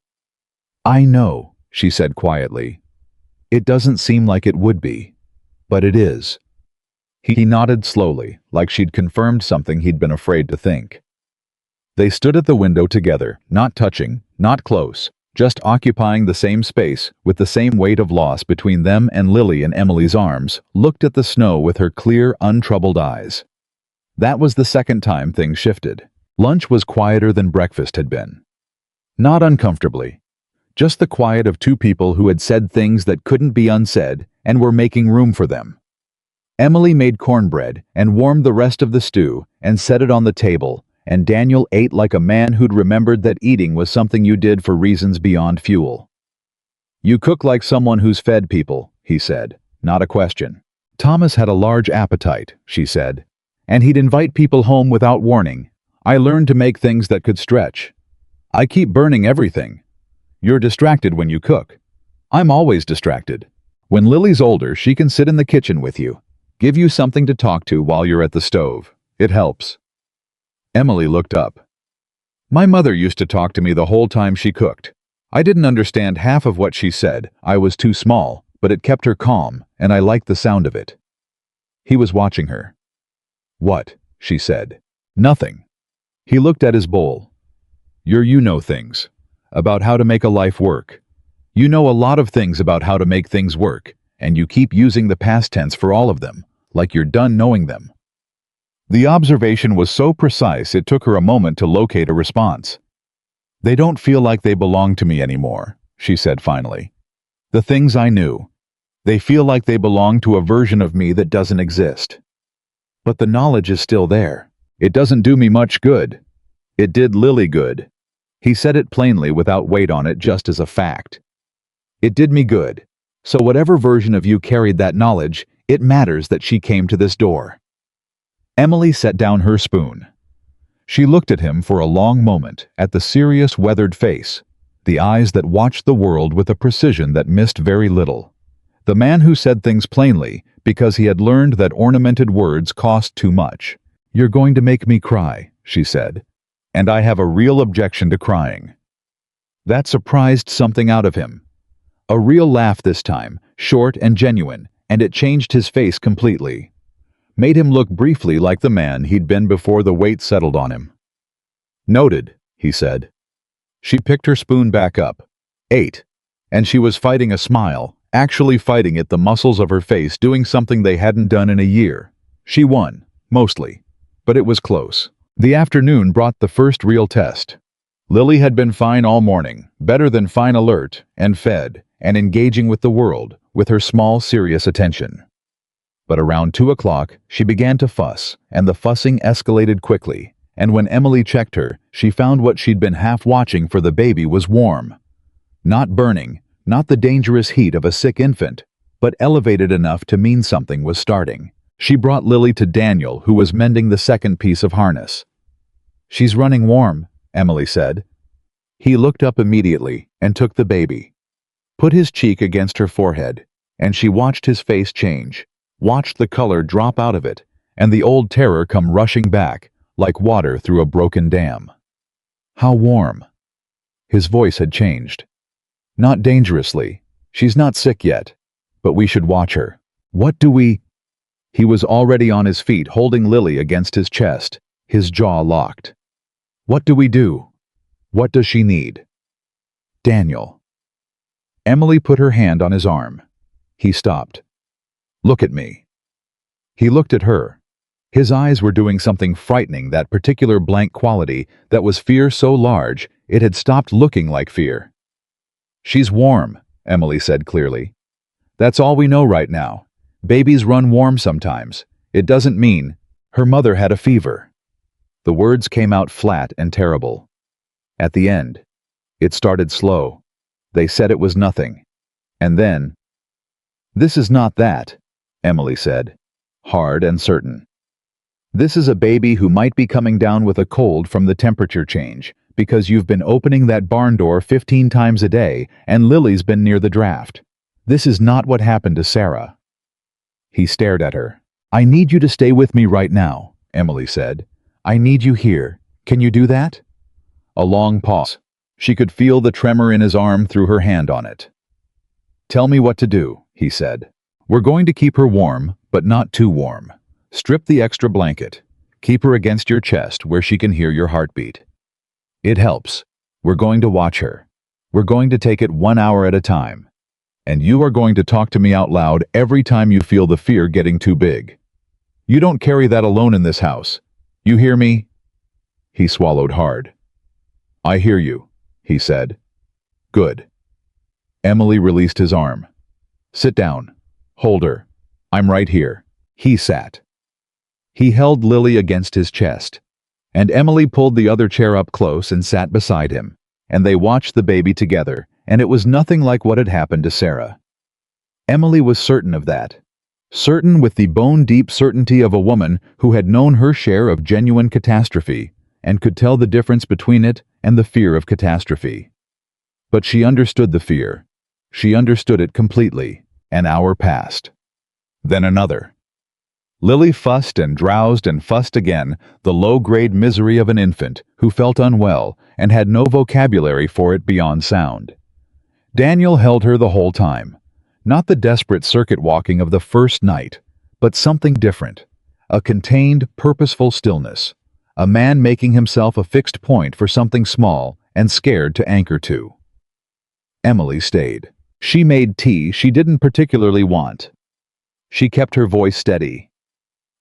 "I know," she said quietly. "It doesn't seem like it would be. But it is." He nodded slowly, like she'd confirmed something he'd been afraid to think. They stood at the window together, not touching, not close, just occupying the same space, with the same weight of loss between them, and Lily in Emily's arms looked at the snow with her clear, untroubled eyes. That was the second time things shifted. Lunch was quieter than breakfast had been. Not uncomfortably. Just the quiet of 2 people who had said things that couldn't be unsaid and were making room for them. Emily made cornbread and warmed the rest of the stew and set it on the table, and Daniel ate like a man who'd remembered that eating was something you did for reasons beyond fuel. "You cook like someone who's fed people," he said, not a question. "Thomas had a large appetite," she said, "and he'd invite people home without warning. I learned to make things that could stretch. I keep burning everything. You're distracted when you cook. I'm always distracted. When Lily's older, she can sit in the kitchen with you, give you something to talk to while you're at the stove. It helps." Emily looked up. "My mother used to talk to me the whole time she cooked. I didn't understand half of what she said. I was too small, but it kept her calm, and I liked the sound of it." He was watching her. "What?" she said. "Nothing." He looked at his bowl. You know things. About how to make a life work. You know a lot of things about how to make things work, and you keep using the past tense for all of them, like you're done knowing them." The observation was so precise it took her a moment to locate a response. "They don't feel like they belong to me anymore," she said finally. "The things I knew. They feel like they belong to a version of me that doesn't exist. But the knowledge is still there. It doesn't do me much good. It did Lily good." He said it plainly without weight on it, just as a fact. "It did me good. So whatever version of you carried that knowledge, it matters that she came to this door." Emily set down her spoon. She looked at him for a long moment, at the serious, weathered face. the eyes that watched the world with a precision that missed very little. The man who said things plainly because he had learned that ornamented words cost too much. "You're going to make me cry," she said, "and I have a real objection to crying." That surprised something out of him. A real laugh this time, short and genuine, and it changed his face completely. Made him look briefly like the man he'd been before the weight settled on him. "Noted," he said. She picked her spoon back up, ate, and she was fighting a smile, actually fighting it, the muscles of her face doing something they hadn't done in a year. She won, mostly, but it was close. The afternoon brought the first real test. Lily had been fine all morning, better than fine, alert and fed, and engaging with the world, with her small, serious attention. But around 2 o'clock, she began to fuss, and the fussing escalated quickly, and when Emily checked her, she found what she'd been half watching for the baby was warm. Not burning, not the dangerous heat of a sick infant, but elevated enough to mean something was starting. She brought Lily to Daniel, who was mending the second piece of harness. "She's running warm," Emily said. He looked up immediately and took the baby, put his cheek against her forehead, and she watched his face change, watched the color drop out of it, and the old terror come rushing back, like water through a broken dam. "How warm?" His voice had changed. "Not dangerously. She's not sick yet. But we should watch her. What do we—" He was already on his feet, holding Lily against his chest, his jaw locked. "What do we do? What does she need?" "Daniel." Emily put her hand on his arm. He stopped. "Look at me." He looked at her. His eyes were doing something frightening, that particular blank quality that was fear so large it had stopped looking like fear. "She's warm," Emily said clearly. "That's all we know right now. Babies run warm sometimes. It doesn't mean—" Her mother had a fever. The words came out flat and terrible. At the end, it started slow. They said it was nothing. And then, "This is not that," Emily said, hard and certain. "This is a baby who might be coming down with a cold from the temperature change, because you've been opening that barn door 15 times a day and Lily's been near the draft. This is not what happened to Sarah." He stared at her. "I need you to stay with me right now," Emily said. "I need you here. Can you do that?" A long pause. She could feel the tremor in his arm through her hand on it. "Tell me what to do," he said. "We're going to keep her warm, but not too warm. Strip the extra blanket. Keep her against your chest where she can hear your heartbeat. It helps. We're going to watch her. We're going to take it 1 hour at a time. And you are going to talk to me out loud every time you feel the fear getting too big. You don't carry that alone in this house. You hear me?" He swallowed hard. "I hear you," he said. "Good." Emily released his arm. "Sit down. Hold her. I'm right here." He sat. He held Lily against his chest, and Emily pulled the other chair up close and sat beside him, and they watched the baby together, and it was nothing like what had happened to Sarah. Emily was certain of that. Certain with the bone-deep certainty of a woman who had known her share of genuine catastrophe and could tell the difference between it and the fear of catastrophe. But she understood the fear. She understood it completely. An hour passed. Then another. Lily fussed and drowsed and fussed again, the low-grade misery of an infant who felt unwell and had no vocabulary for it beyond sound. Daniel held her the whole time. Not the desperate circuit walking of the first night, but something different. A contained, purposeful stillness. A man making himself a fixed point for something small and scared to anchor to. Emily stayed. She made tea she didn't particularly want. She kept her voice steady.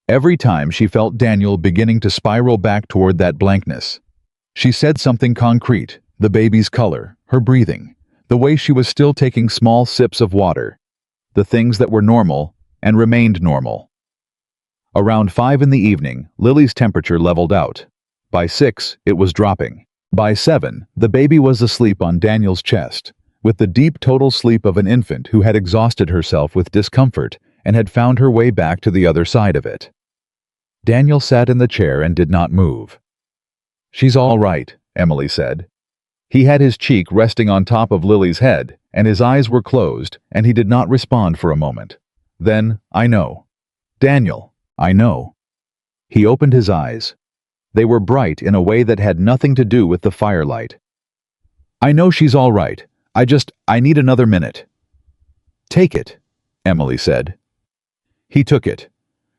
Every time she felt Daniel beginning to spiral back toward that blankness, she said something concrete, the baby's color, her breathing, the way she was still taking small sips of water, the things that were normal and remained normal. Around 5 in the evening, Lily's temperature leveled out. By 6, it was dropping. By 7, the baby was asleep on Daniel's chest, with the deep total sleep of an infant who had exhausted herself with discomfort and had found her way back to the other side of it. Daniel sat in the chair and did not move. "She's all right," Emily said. He had his cheek resting on top of Lily's head, and his eyes were closed, and he did not respond for a moment. Then, I know. Daniel, I know. He opened his eyes. They were bright in a way that had nothing to do with the firelight. I know she's all right. I need another minute. Take it, Emily said. He took it.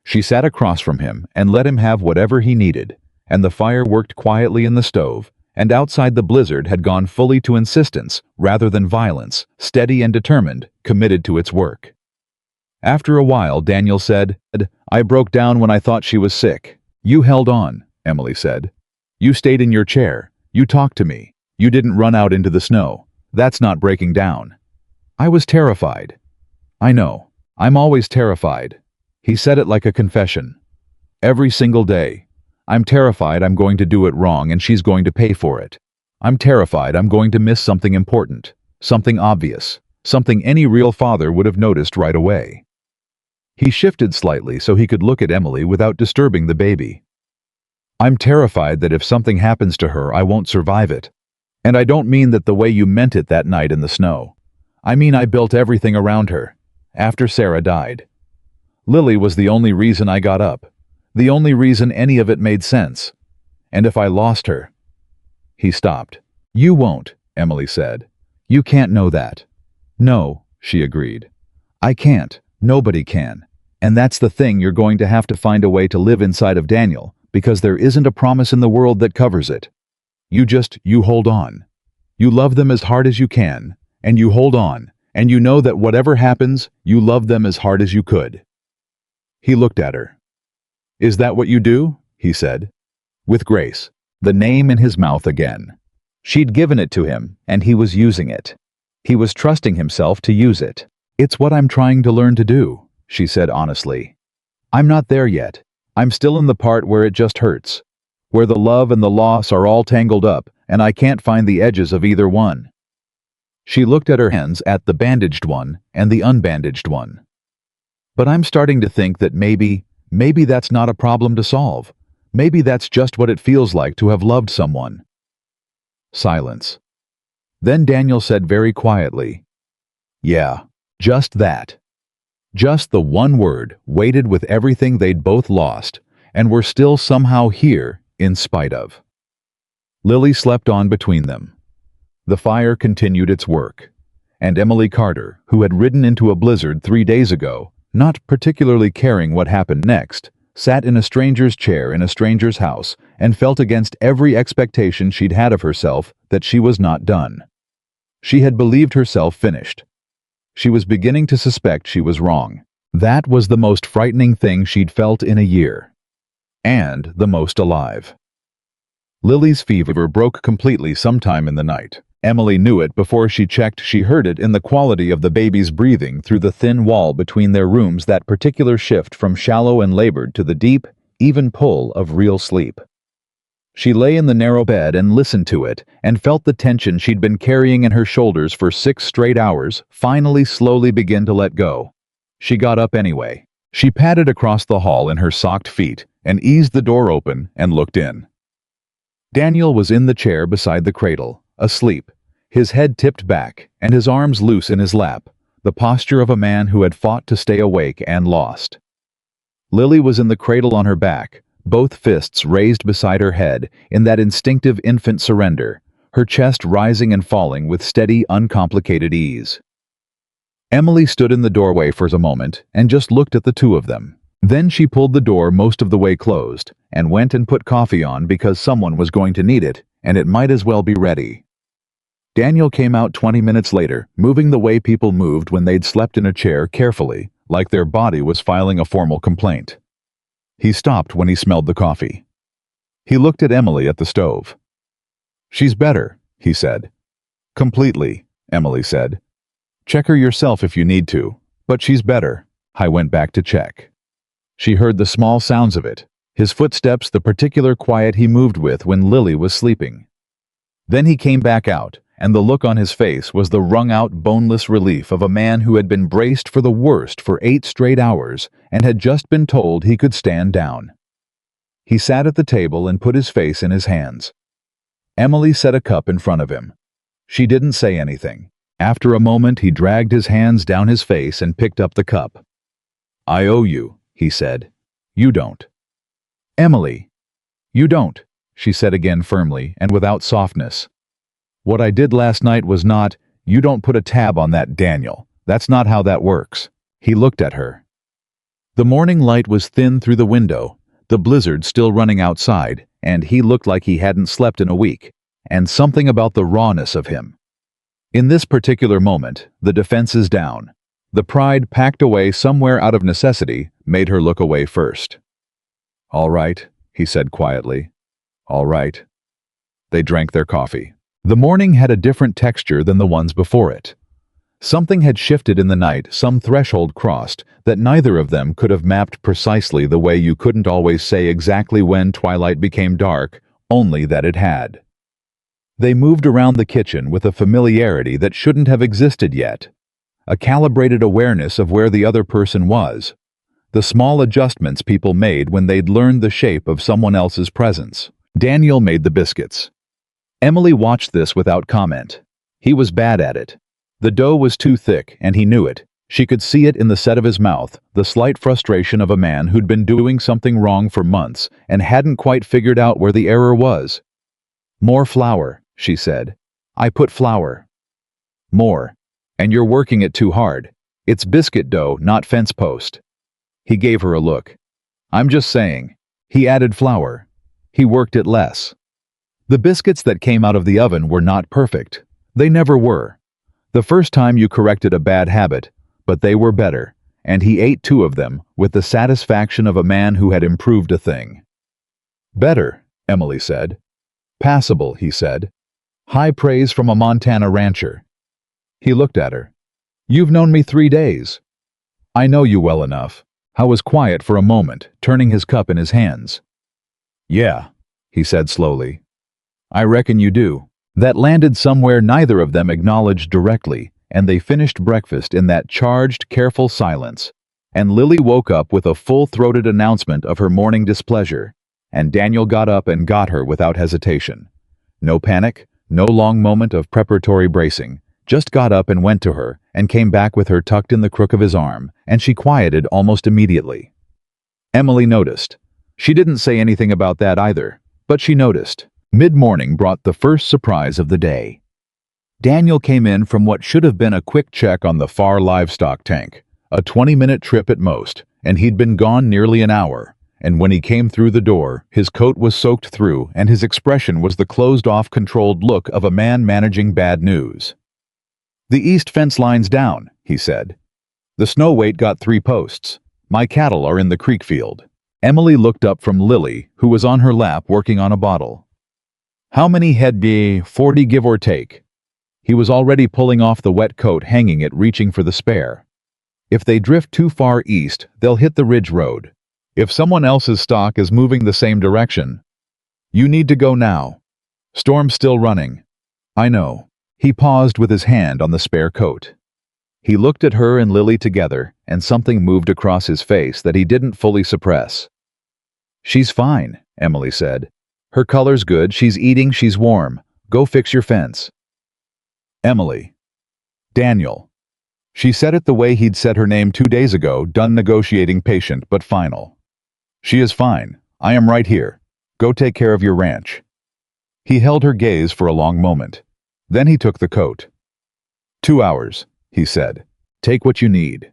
She sat across from him and let him have whatever he needed, and the fire worked quietly in the stove, and outside the blizzard had gone fully to insistence rather than violence, steady and determined, committed to its work. After a while, Daniel said, I broke down when I thought she was sick. You held on, Emily said. You stayed in your chair. You talked to me. You didn't run out into the snow. That's not breaking down. I was terrified. I know. I'm always terrified. He said it like a confession. Every single day. I'm terrified I'm going to do it wrong and she's going to pay for it. I'm terrified I'm going to miss something important, something obvious, something any real father would have noticed right away. He shifted slightly so he could look at Emily without disturbing the baby. I'm terrified that if something happens to her, I won't survive it. And I don't mean that the way you meant it that night in the snow. I mean I built everything around her, after Sarah died. Lily was the only reason I got up, the only reason any of it made sense. And if I lost her... He stopped. You won't, Emily said. You can't know that. No, she agreed. I can't. Nobody can. And that's the thing, you're going to have to find a way to live inside of Daniel, because there isn't a promise in the world that covers it. You hold on. You love them as hard as you can, and you hold on, and you know that whatever happens, you love them as hard as you could. He looked at her. Is that what you do? He said. With grace, the name in his mouth again. She'd given it to him, and he was using it. He was trusting himself to use it. It's what I'm trying to learn to do, she said honestly. I'm not there yet. I'm still in the part where it just hurts, where the love and the loss are all tangled up, and I can't find the edges of either one. She looked at her hands, at the bandaged one and the unbandaged one. But I'm starting to think that maybe that's not a problem to solve. Maybe that's just what it feels like to have loved someone. Silence. Then Daniel said very quietly, Yeah, just that. Just the one word, weighted with everything they'd both lost, and were still somehow here in spite of. Lily slept on between them. The fire continued its work, and Emily Carter, who had ridden into a blizzard 3 days ago, not particularly caring what happened next, sat in a stranger's chair in a stranger's house and felt against every expectation she'd had of herself that she was not done. She had believed herself finished. She was beginning to suspect she was wrong. That was the most frightening thing she'd felt in a year. And the most alive. Lily's fever broke completely sometime in the night. Emily knew it before she checked. She heard it in the quality of the baby's breathing through the thin wall between their rooms, that particular shift from shallow and labored to the deep, even pull of real sleep. She lay in the narrow bed and listened to it, and felt the tension she'd been carrying in her shoulders for 6 straight hours finally slowly begin to let go. She got up anyway. She padded across the hall in her socked feet and eased the door open and looked in. Daniel was in the chair beside the cradle, asleep, his head tipped back and his arms loose in his lap, the posture of a man who had fought to stay awake and lost. Lily was in the cradle on her back, both fists raised beside her head in that instinctive infant surrender, her chest rising and falling with steady, uncomplicated ease. Emily stood in the doorway for a moment and just looked at the two of them. Then she pulled the door most of the way closed and went and put coffee on because someone was going to need it, and it might as well be ready. Daniel came out 20 minutes later, moving the way people moved when they'd slept in a chair, carefully, like their body was filing a formal complaint. He stopped when he smelled the coffee. He looked at Emily at the stove. She's better, he said. Completely, Emily said. Check her yourself if you need to, but she's better. I went back to check. She heard the small sounds of it, his footsteps, the particular quiet he moved with when Lily was sleeping. Then he came back out, and the look on his face was the wrung-out, boneless relief of a man who had been braced for the worst for 8 straight hours and had just been told he could stand down. He sat at the table and put his face in his hands. Emily set a cup in front of him. She didn't say anything. After a moment, he dragged his hands down his face and picked up the cup. "I owe you," he said. "You don't." "Emily." "You don't," she said again firmly and without softness. "What I did last night was not— You don't put a tab on that, Daniel. That's not how that works." He looked at her. The morning light was thin through the window, the blizzard still running outside, and he looked like he hadn't slept in a week, and something about the rawness of him. In this particular moment, the defenses down, the pride packed away somewhere out of necessity, made her look away first. "All right," he said quietly. "All right." They drank their coffee. The morning had a different texture than the ones before it. Something had shifted in the night, some threshold crossed, that neither of them could have mapped precisely the way you couldn't always say exactly when twilight became dark, only that it had. They moved around the kitchen with a familiarity that shouldn't have existed yet, a calibrated awareness of where the other person was, the small adjustments people made when they'd learned the shape of someone else's presence. Daniel made the biscuits. Emily watched this without comment. He was bad at it. The dough was too thick, and he knew it. She could see it in the set of his mouth, the slight frustration of a man who'd been doing something wrong for months and hadn't quite figured out where the error was. "More flour," she said. "I put flour." "More. And you're working it too hard. It's biscuit dough, not fence post." He gave her a look. "I'm just saying." He added flour. He worked it less. The biscuits that came out of the oven were not perfect. They never were. The first time you corrected a bad habit, but they were better, and he ate 2 of them with the satisfaction of a man who had improved a thing. "Better," Emily said. "Passable," he said. "High praise from a Montana rancher." He looked at her. "You've known me 3 days." "I know you well enough." Howe was quiet for a moment, turning his cup in his hands. "Yeah," he said slowly. "I reckon you do." That landed somewhere neither of them acknowledged directly, and they finished breakfast in that charged, careful silence. And Lily woke up with a full-throated announcement of her morning displeasure, and Daniel got up and got her without hesitation. No panic, no long moment of preparatory bracing, just got up and went to her, and came back with her tucked in the crook of his arm, and she quieted almost immediately. Emily noticed. She didn't say anything about that either, but she noticed. Mid-morning brought the first surprise of the day. Daniel came in from what should have been a quick check on the far livestock tank, a 20-minute trip at most, and he'd been gone nearly an hour, and when he came through the door, his coat was soaked through and his expression was the closed-off, controlled look of a man managing bad news. "The east fence line's down," he said. "The snow weight got 3 posts. My cattle are in the creek field." Emily looked up from Lily, who was on her lap working on a bottle. "How many head be 40 give or take?" He was already pulling off the wet coat, hanging it, reaching for the spare. "If they drift too far east, they'll hit the ridge road. If someone else's stock is moving the same direction, you need to go now. Storm's still running." "I know." He paused with his hand on the spare coat. He looked at her and Lily together, and something moved across his face that he didn't fully suppress. "She's fine," Emily said. "Her color's good, she's eating, she's warm. Go fix your fence." "Emily." "Daniel." She said it the way he'd said her name 2 days ago, done negotiating, patient but final. "She is fine. I am right here. Go take care of your ranch." He held her gaze for a long moment. Then he took the coat. 2 hours, he said. "Take what you need."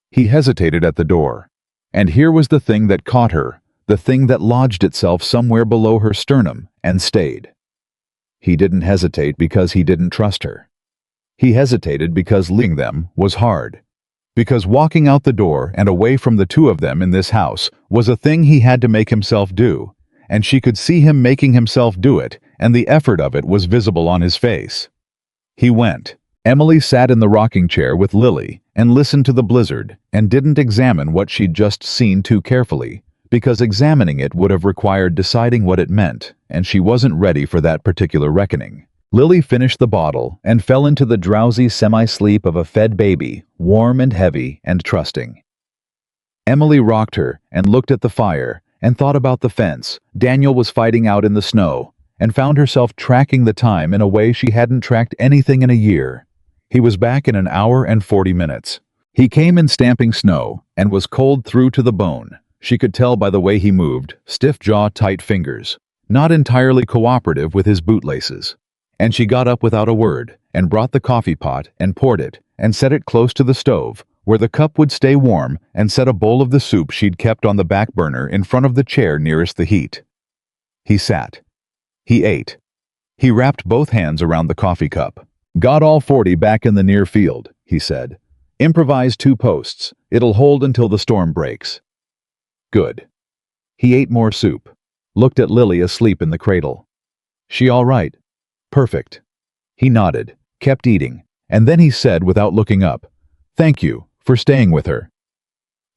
He hesitated at the door. And here was the thing that caught her, the thing that lodged itself somewhere below her sternum and stayed. He didn't hesitate because he didn't trust her. He hesitated because leaving them was hard. Because walking out the door and away from the 2 of them in this house was a thing he had to make himself do, and she could see him making himself do it, and the effort of it was visible on his face. He went. Emily sat in the rocking chair with Lily and listened to the blizzard and didn't examine what she'd just seen too carefully, because examining it would have required deciding what it meant, and she wasn't ready for that particular reckoning. Lily finished the bottle and fell into the drowsy semi-sleep of a fed baby, warm and heavy and trusting. Emily rocked her and looked at the fire and thought about the fence Daniel was fighting out in the snow, and found herself tracking the time in a way she hadn't tracked anything in a year. He was back in an hour and 40 minutes. He came in stamping snow and was cold through to the bone. She could tell by the way he moved, stiff jaw, tight fingers, not entirely cooperative with his bootlaces. And she got up without a word and brought the coffee pot and poured it and set it close to the stove, where the cup would stay warm, and set a bowl of the soup she'd kept on the back burner in front of the chair nearest the heat. He sat. He ate. He wrapped both hands around the coffee cup. "Got all 40 back in the near field," he said. "Improvise 2 posts. It'll hold until the storm breaks." "Good." He ate more soup. Looked at Lily asleep in the cradle. "She all right?" "Perfect." He nodded, kept eating, and then he said without looking up, "Thank you for staying with her."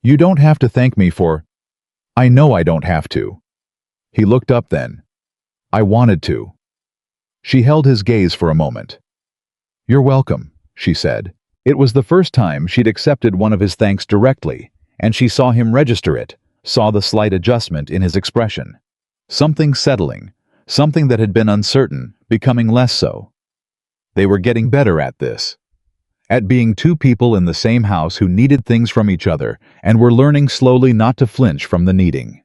"You don't have to thank me for—" "I know I don't have to." He looked up then. "I wanted to." She held his gaze for a moment. "You're welcome," she said. It was the first time she'd accepted one of his thanks directly, and she saw him register it, saw the slight adjustment in his expression. Something settling, something that had been uncertain, becoming less so. They were getting better at this. At being 2 people in the same house who needed things from each other and were learning slowly not to flinch from the needing.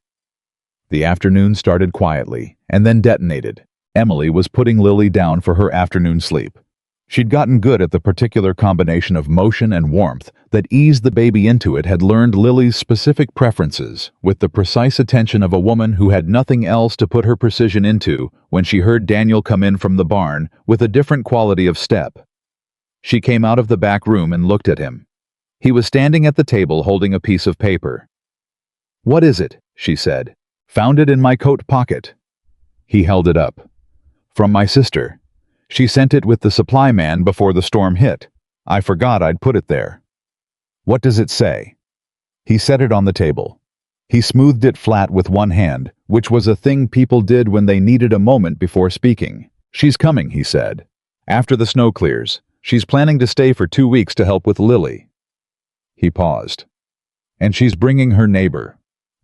The afternoon started quietly and then detonated. Emily was putting Lily down for her afternoon sleep. She'd gotten good at the particular combination of motion and warmth that eased the baby into it, had learned Lily's specific preferences with the precise attention of a woman who had nothing else to put her precision into when she heard Daniel come in from the barn with a different quality of step. She came out of the back room and looked at him. He was standing at the table holding a piece of paper. "What is it?" she said. "Found it in my coat pocket." He held it up. "From my sister. She sent it with the supply man before the storm hit. I forgot I'd put it there." "What does it say?" He set it on the table. He smoothed it flat with one hand, which was a thing people did when they needed a moment before speaking. "She's coming," he said. "After the snow clears. She's planning to stay for 2 weeks to help with Lily." He paused. "And she's bringing her neighbor,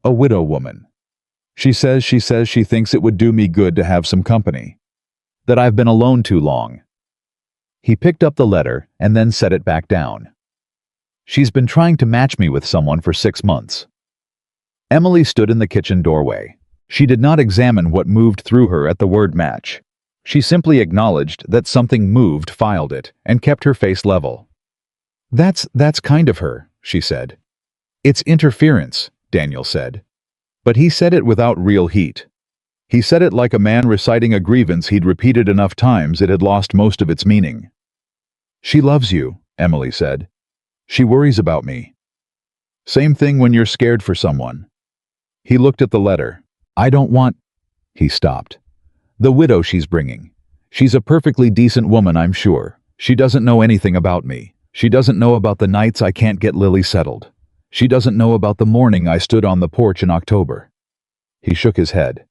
a widow woman. She says she thinks it would do me good to have some company. That I've been alone too long." He picked up the letter and then set it back down. "She's been trying to match me with someone for 6 months." Emily stood in the kitchen doorway. She did not examine what moved through her at the word match. She simply acknowledged that something moved, filed it, and kept her face level. That's kind of her," she said. "It's interference," Daniel said. But he said it without real heat. He said it like a man reciting a grievance he'd repeated enough times it had lost most of its meaning. "She loves you," Emily said. "She worries about me. Same thing when you're scared for someone." He looked at the letter. "I don't want—" He stopped. "The widow she's bringing. She's a perfectly decent woman, I'm sure. She doesn't know anything about me. She doesn't know about the nights I can't get Lily settled. She doesn't know about the morning I stood on the porch in October." He shook his head.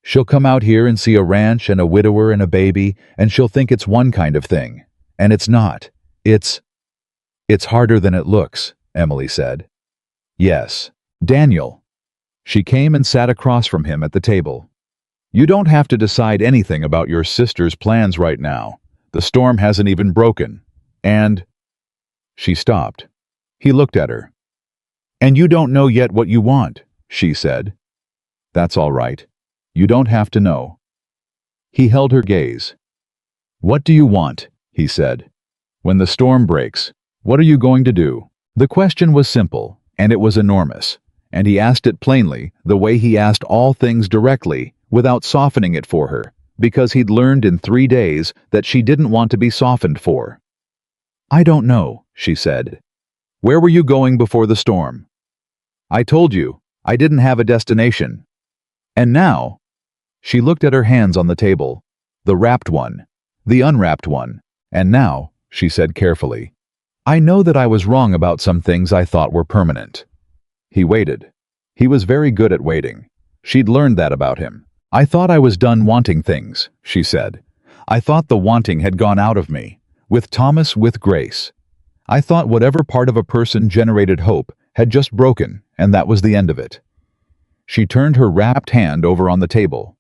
"She'll come out here and see a ranch and a widower and a baby, and she'll think it's one kind of thing. And it's not. It's harder than it looks," Emily said. "Yes. Daniel." She came and sat across from him at the table. "You don't have to decide anything about your sister's plans right now. The storm hasn't even broken. And—" She stopped. He looked at her. "And you don't know yet what you want," she said. "That's all right. You don't have to know." He held her gaze. "What do you want?" he said. "When the storm breaks, what are you going to do?" The question was simple, and it was enormous, and he asked it plainly, the way he asked all things directly, without softening it for her, because he'd learned in 3 days that she didn't want to be softened for. "I don't know," she said. "Where were you going before the storm?" "I told you, I didn't have a destination. And now—" She looked at her hands on the table, the wrapped one, the unwrapped one, "and now," she said carefully, "I know that I was wrong about some things I thought were permanent." He waited. He was very good at waiting. She'd learned that about him. "I thought I was done wanting things," she said. "I thought the wanting had gone out of me. With Thomas, with Grace. I thought whatever part of a person generated hope had just broken, and that was the end of it." She turned her wrapped hand over on the table.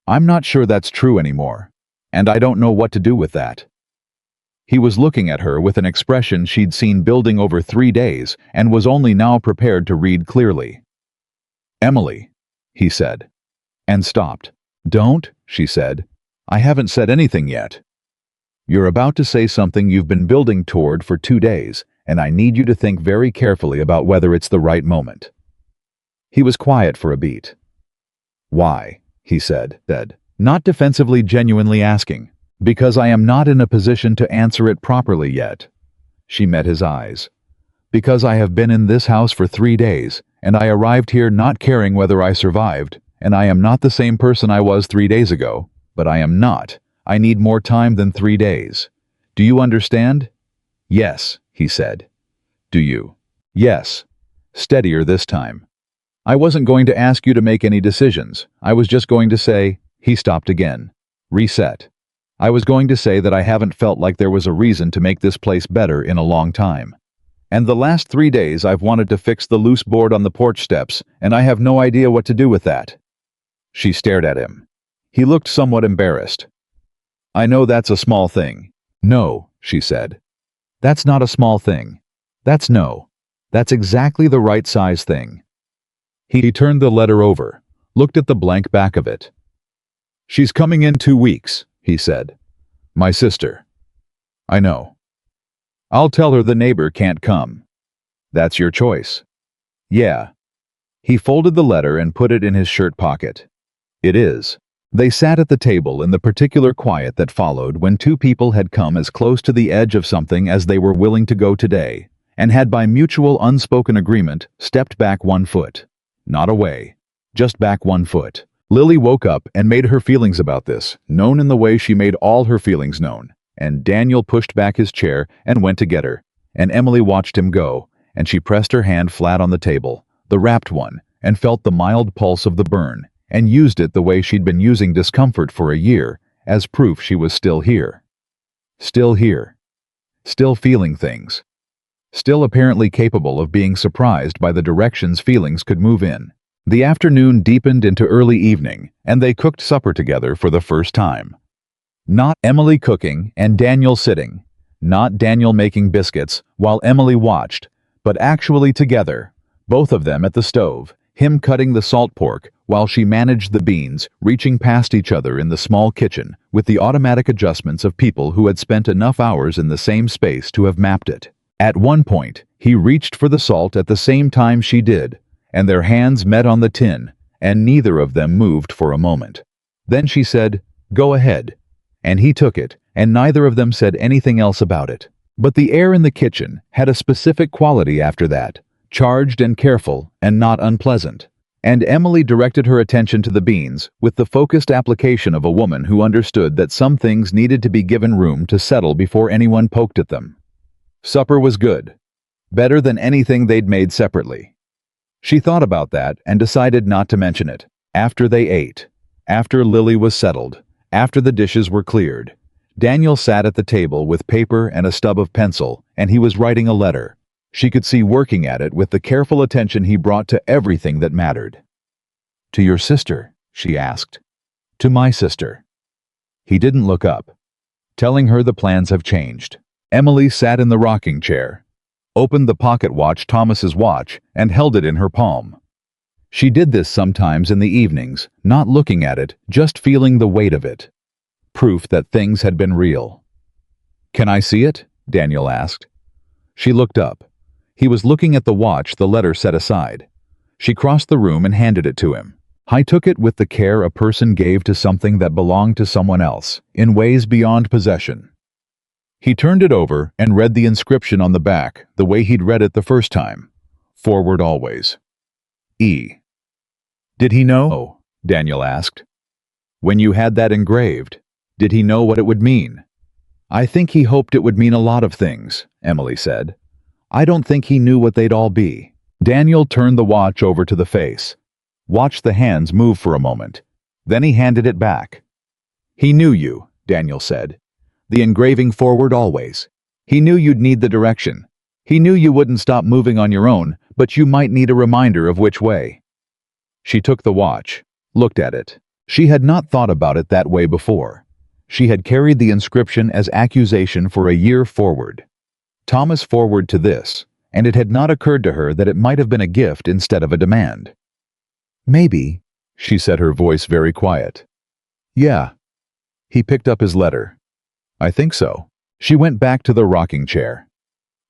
I'm not sure that's true anymore, and I don't know what to do with that. He was looking at her with an expression she'd seen building over 3 days and was only now prepared to read clearly. "Emily," he said, and stopped. "Don't," she said. "I haven't said anything yet. You're about to say something you've been building toward for 2 days, and I need you to think very carefully about whether it's the right moment." He was quiet for a beat. "Why?" he said, not defensively, genuinely asking. "Because I am not in a position to answer it properly yet." She met his eyes. "Because I have been in this house for 3 days, and I arrived here not caring whether I survived, and I am not the same person I was 3 days ago, but I am not. I need more time than 3 days. Do you understand?" "Yes," he said. "Do you?" "Yes." Steadier this time. "I wasn't going to ask you to make any decisions. I was just going to say—" He stopped again. Reset. "I was going to say that I haven't felt like there was a reason to make this place better in a long time. And the last 3 days I've wanted to fix the loose board on the porch steps, and I have no idea what to do with that." She stared at him. He looked somewhat embarrassed. "I know that's a small thing." "No," she said. "That's not a small thing. That's exactly the right size thing." He turned the letter over, looked at the blank back of it. "She's coming in 2 weeks, he said. "My sister." "I know." "I'll tell her the neighbor can't come." "That's your choice." "Yeah." He folded the letter and put it in his shirt pocket. "It is." They sat at the table in the particular quiet that followed when two people had come as close to the edge of something as they were willing to go today, and had by mutual unspoken agreement stepped back 1 foot. Not away, just back 1 foot. Lily woke up and made her feelings about this known in the way she made all her feelings known, and Daniel pushed back his chair and went to get her, and Emily watched him go, and she pressed her hand flat on the table, the wrapped one, and felt the mild pulse of the burn, and used it the way she'd been using discomfort for a year, as proof she was still here. Still here. Still feeling things. Still apparently capable of being surprised by the directions feelings could move in. The afternoon deepened into early evening, and they cooked supper together for the first time. Not Emily cooking and Daniel sitting. Not Daniel making biscuits while Emily watched, but actually together, both of them at the stove, him cutting the salt pork while she managed the beans, reaching past each other in the small kitchen with the automatic adjustments of people who had spent enough hours in the same space to have mapped it. At one point, he reached for the salt at the same time she did, and their hands met on the tin, and neither of them moved for a moment. Then she said, "Go ahead," and he took it, and neither of them said anything else about it. But the air in the kitchen had a specific quality after that, charged and careful and not unpleasant. And Emily directed her attention to the beans with the focused application of a woman who understood that some things needed to be given room to settle before anyone poked at them. Supper was good. Better than anything they'd made separately. She thought about that and decided not to mention it. After they ate, after Lily was settled, after the dishes were cleared, Daniel sat at the table with paper and a stub of pencil, and he was writing a letter. She could see working at it with the careful attention he brought to everything that mattered. "To your sister?" she asked. "To my sister." He didn't look up. Telling her the plans have changed. Emily sat in the rocking chair, opened the pocket watch, Thomas's watch, and held it in her palm. She did this sometimes in the evenings, not looking at it, just feeling the weight of it. Proof that things had been real. "Can I see it?" Daniel asked. She looked up. He was looking at the watch, the letter set aside. She crossed the room and handed it to him. I took it with the care a person gave to something that belonged to someone else, in ways beyond possession. He turned it over and read the inscription on the back, the way he'd read it the first time. Forward always. E. "Did he know?" Daniel asked. "When you had that engraved, did he know what it would mean?" "I think he hoped it would mean a lot of things," Emily said. "I don't think he knew what they'd all be." Daniel turned the watch over to the face. Watched the hands move for a moment. Then he handed it back. "He knew you," Daniel said. "The engraving forward always. He knew you'd need the direction. He knew you wouldn't stop moving on your own, but you might need a reminder of which way." She took the watch, looked at it. She had not thought about it that way before. She had carried the inscription as accusation for a year forward. Thomas forward to this, and it had not occurred to her that it might have been a gift instead of a demand. "Maybe," she said, her voice very quiet. "Yeah." He picked up his letter. "I think so." She went back to the rocking chair.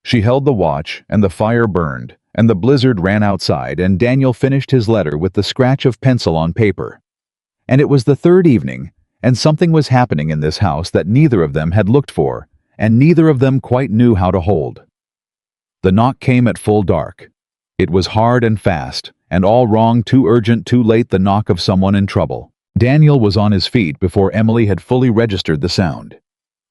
She held the watch, and the fire burned, and the blizzard ran outside, and Daniel finished his letter with the scratch of pencil on paper. And it was the third evening, and something was happening in this house that neither of them had looked for, and neither of them quite knew how to hold. The knock came at full dark. It was hard and fast, and all wrong, too urgent, too late, the knock of someone in trouble. Daniel was on his feet before Emily had fully registered the sound.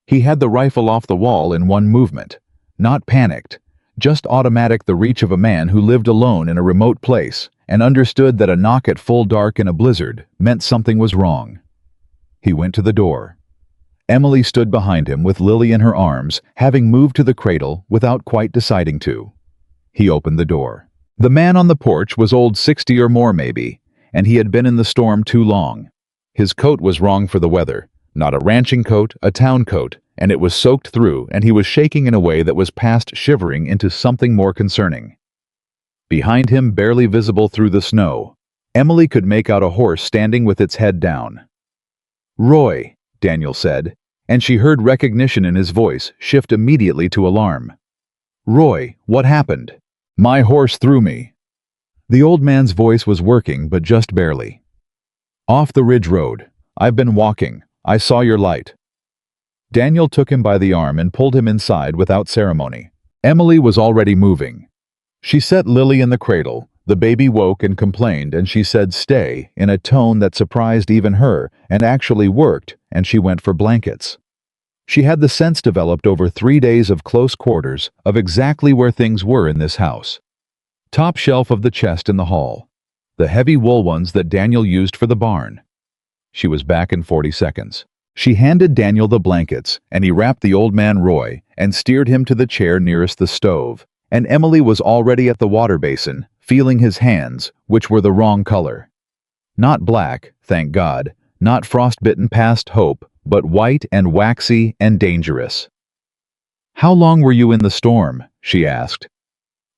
He had the rifle off the wall in one movement, not panicked, just automatic, the reach of a man who lived alone in a remote place and understood that a knock at full dark in a blizzard meant something was wrong. He went to the door. Emily stood behind him with Lily in her arms, having moved to the cradle without quite deciding to. He opened the door. The man on the porch was old, 60 or more maybe, and he had been in the storm too long. His coat was wrong for the weather, not a ranching coat, a town coat, and it was soaked through, and he was shaking in a way that was past shivering into something more concerning. Behind him, barely visible through the snow, Emily could make out a horse standing with its head down. "Roy," Daniel said, and she heard recognition in his voice shift immediately to alarm. "Roy, what happened?" "My horse threw me." The old man's voice was working, but just barely. "Off the ridge road. I've been walking. I saw your light." Daniel took him by the arm and pulled him inside without ceremony. Emily was already moving. She set Lily in the cradle. The baby woke and complained, and she said stay in a tone that surprised even her and actually worked, and she went for blankets. She had the sense developed over 3 days of close quarters of exactly where things were in this house. Top shelf of the chest in the hall. The heavy wool ones that Daniel used for the barn. She was back in 40 seconds. She handed Daniel the blankets, and he wrapped the old man Roy and steered him to the chair nearest the stove, and Emily was already at the water basin, feeling his hands, which were the wrong color. Not black, thank God, not frostbitten past hope, but white and waxy and dangerous. "How long were you in the storm?" she asked.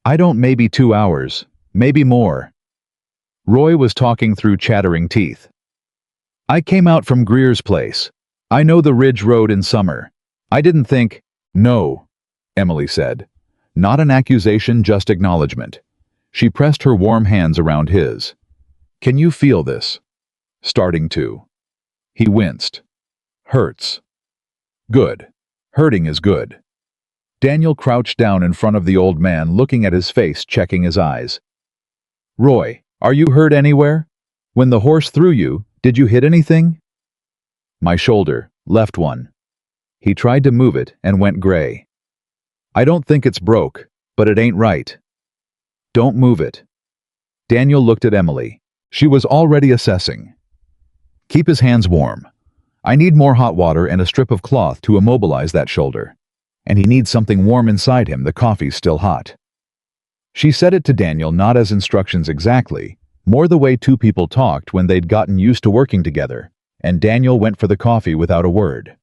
"I don't, maybe 2 hours, maybe more." Roy was talking through chattering teeth. "I came out from Greer's place. I know the ridge road in summer. I didn't think—" "No," Emily said. Not an accusation, just acknowledgement. She pressed her warm hands around his. "Can you feel this?" "Starting to." He winced. "Hurts." "Good. Hurting is good." Daniel crouched down in front of the old man, looking at his face, checking his eyes. "Roy, are you hurt anywhere? When the horse threw you, did you hit anything?" "My shoulder, left one." He tried to move it and went gray. "I don't think it's broke, but it ain't right." "Don't move it." Daniel looked at Emily. She was already assessing. "Keep his hands warm. I need more hot water and a strip of cloth to immobilize that shoulder. And he needs something warm inside him, the coffee's still hot." She said it to Daniel not as instructions exactly, more the way two people talked when they'd gotten used to working together, and Daniel went for the coffee without a word.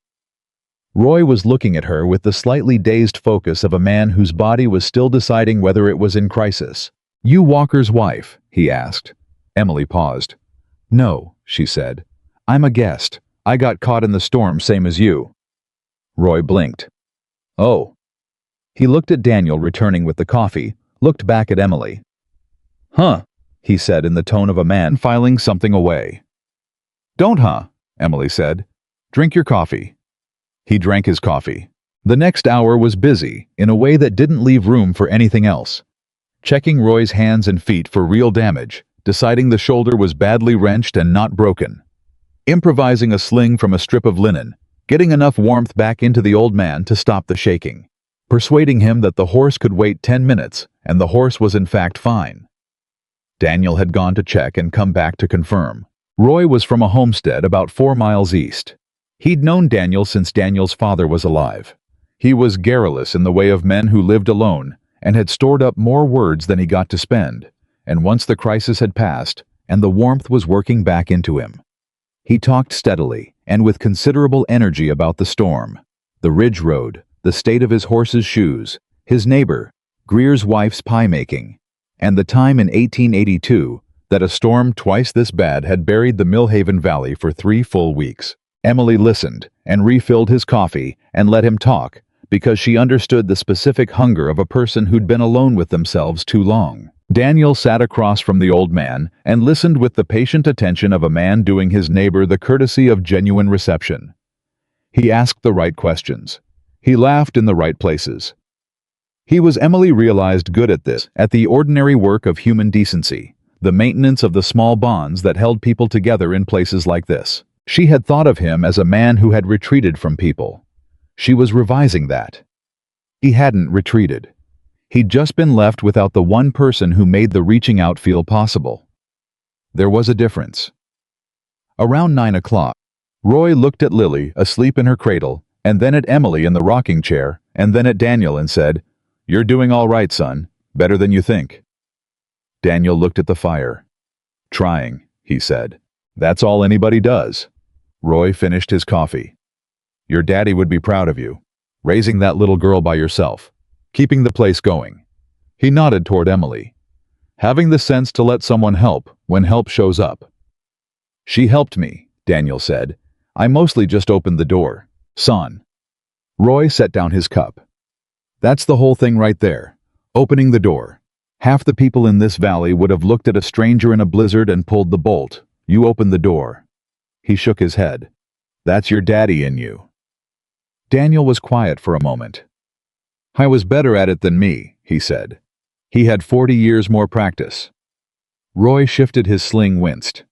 Roy was looking at her with the slightly dazed focus of a man whose body was still deciding whether it was in crisis. "You Walker's wife?" he asked. Emily paused. "No," she said. "I'm a guest. I got caught in the storm same as you." Roy blinked. "Oh." He looked at Daniel returning with the coffee, looked back at Emily. "Huh," he said in the tone of a man filing something away. "Don't huh," Emily said. "Drink your coffee." He drank his coffee. The next hour was busy, in a way that didn't leave room for anything else. Checking Roy's hands and feet for real damage, deciding the shoulder was badly wrenched and not broken. Improvising a sling from a strip of linen, getting enough warmth back into the old man to stop the shaking. Persuading him that the horse could wait 10 minutes, and the horse was in fact fine. Daniel had gone to check and come back to confirm. Roy was from a homestead about 4 miles east. He'd known Daniel since Daniel's father was alive. He was garrulous in the way of men who lived alone and had stored up more words than he got to spend, and once the crisis had passed and the warmth was working back into him. He talked steadily and with considerable energy about the storm, the ridge road, the state of his horse's shoes, his neighbor, Greer's wife's pie-making, and the time in 1882 that a storm twice this bad had buried the Millhaven Valley for 3 full weeks. Emily listened and refilled his coffee and let him talk because she understood the specific hunger of a person who'd been alone with themselves too long. Daniel sat across from the old man and listened with the patient attention of a man doing his neighbor the courtesy of genuine reception. He asked the right questions. He laughed in the right places. Emily realized good at this, at the ordinary work of human decency, the maintenance of the small bonds that held people together in places like this. She had thought of him as a man who had retreated from people. She was revising that. He hadn't retreated. He'd just been left without the one person who made the reaching out feel possible. There was a difference. Around 9 o'clock, Roy looked at Lily, asleep in her cradle, and then at Emily in the rocking chair, and then at Daniel and said, "You're doing all right, son. Better than you think." Daniel looked at the fire. "Trying," he said. "That's all anybody does." Roy finished his coffee. "Your daddy would be proud of you, raising that little girl by yourself, keeping the place going." He nodded toward Emily. "Having the sense to let someone help when help shows up." "She helped me," Daniel said. "I mostly just opened the door, son." Roy set down his cup. "That's the whole thing right there. Opening the door. Half the people in this valley would have looked at a stranger in a blizzard and pulled the bolt. You opened the door." He shook his head. "That's your daddy in you." Daniel was quiet for a moment. "I was better at it than me," he said. He had 40 years more practice. Roy shifted his sling, winced.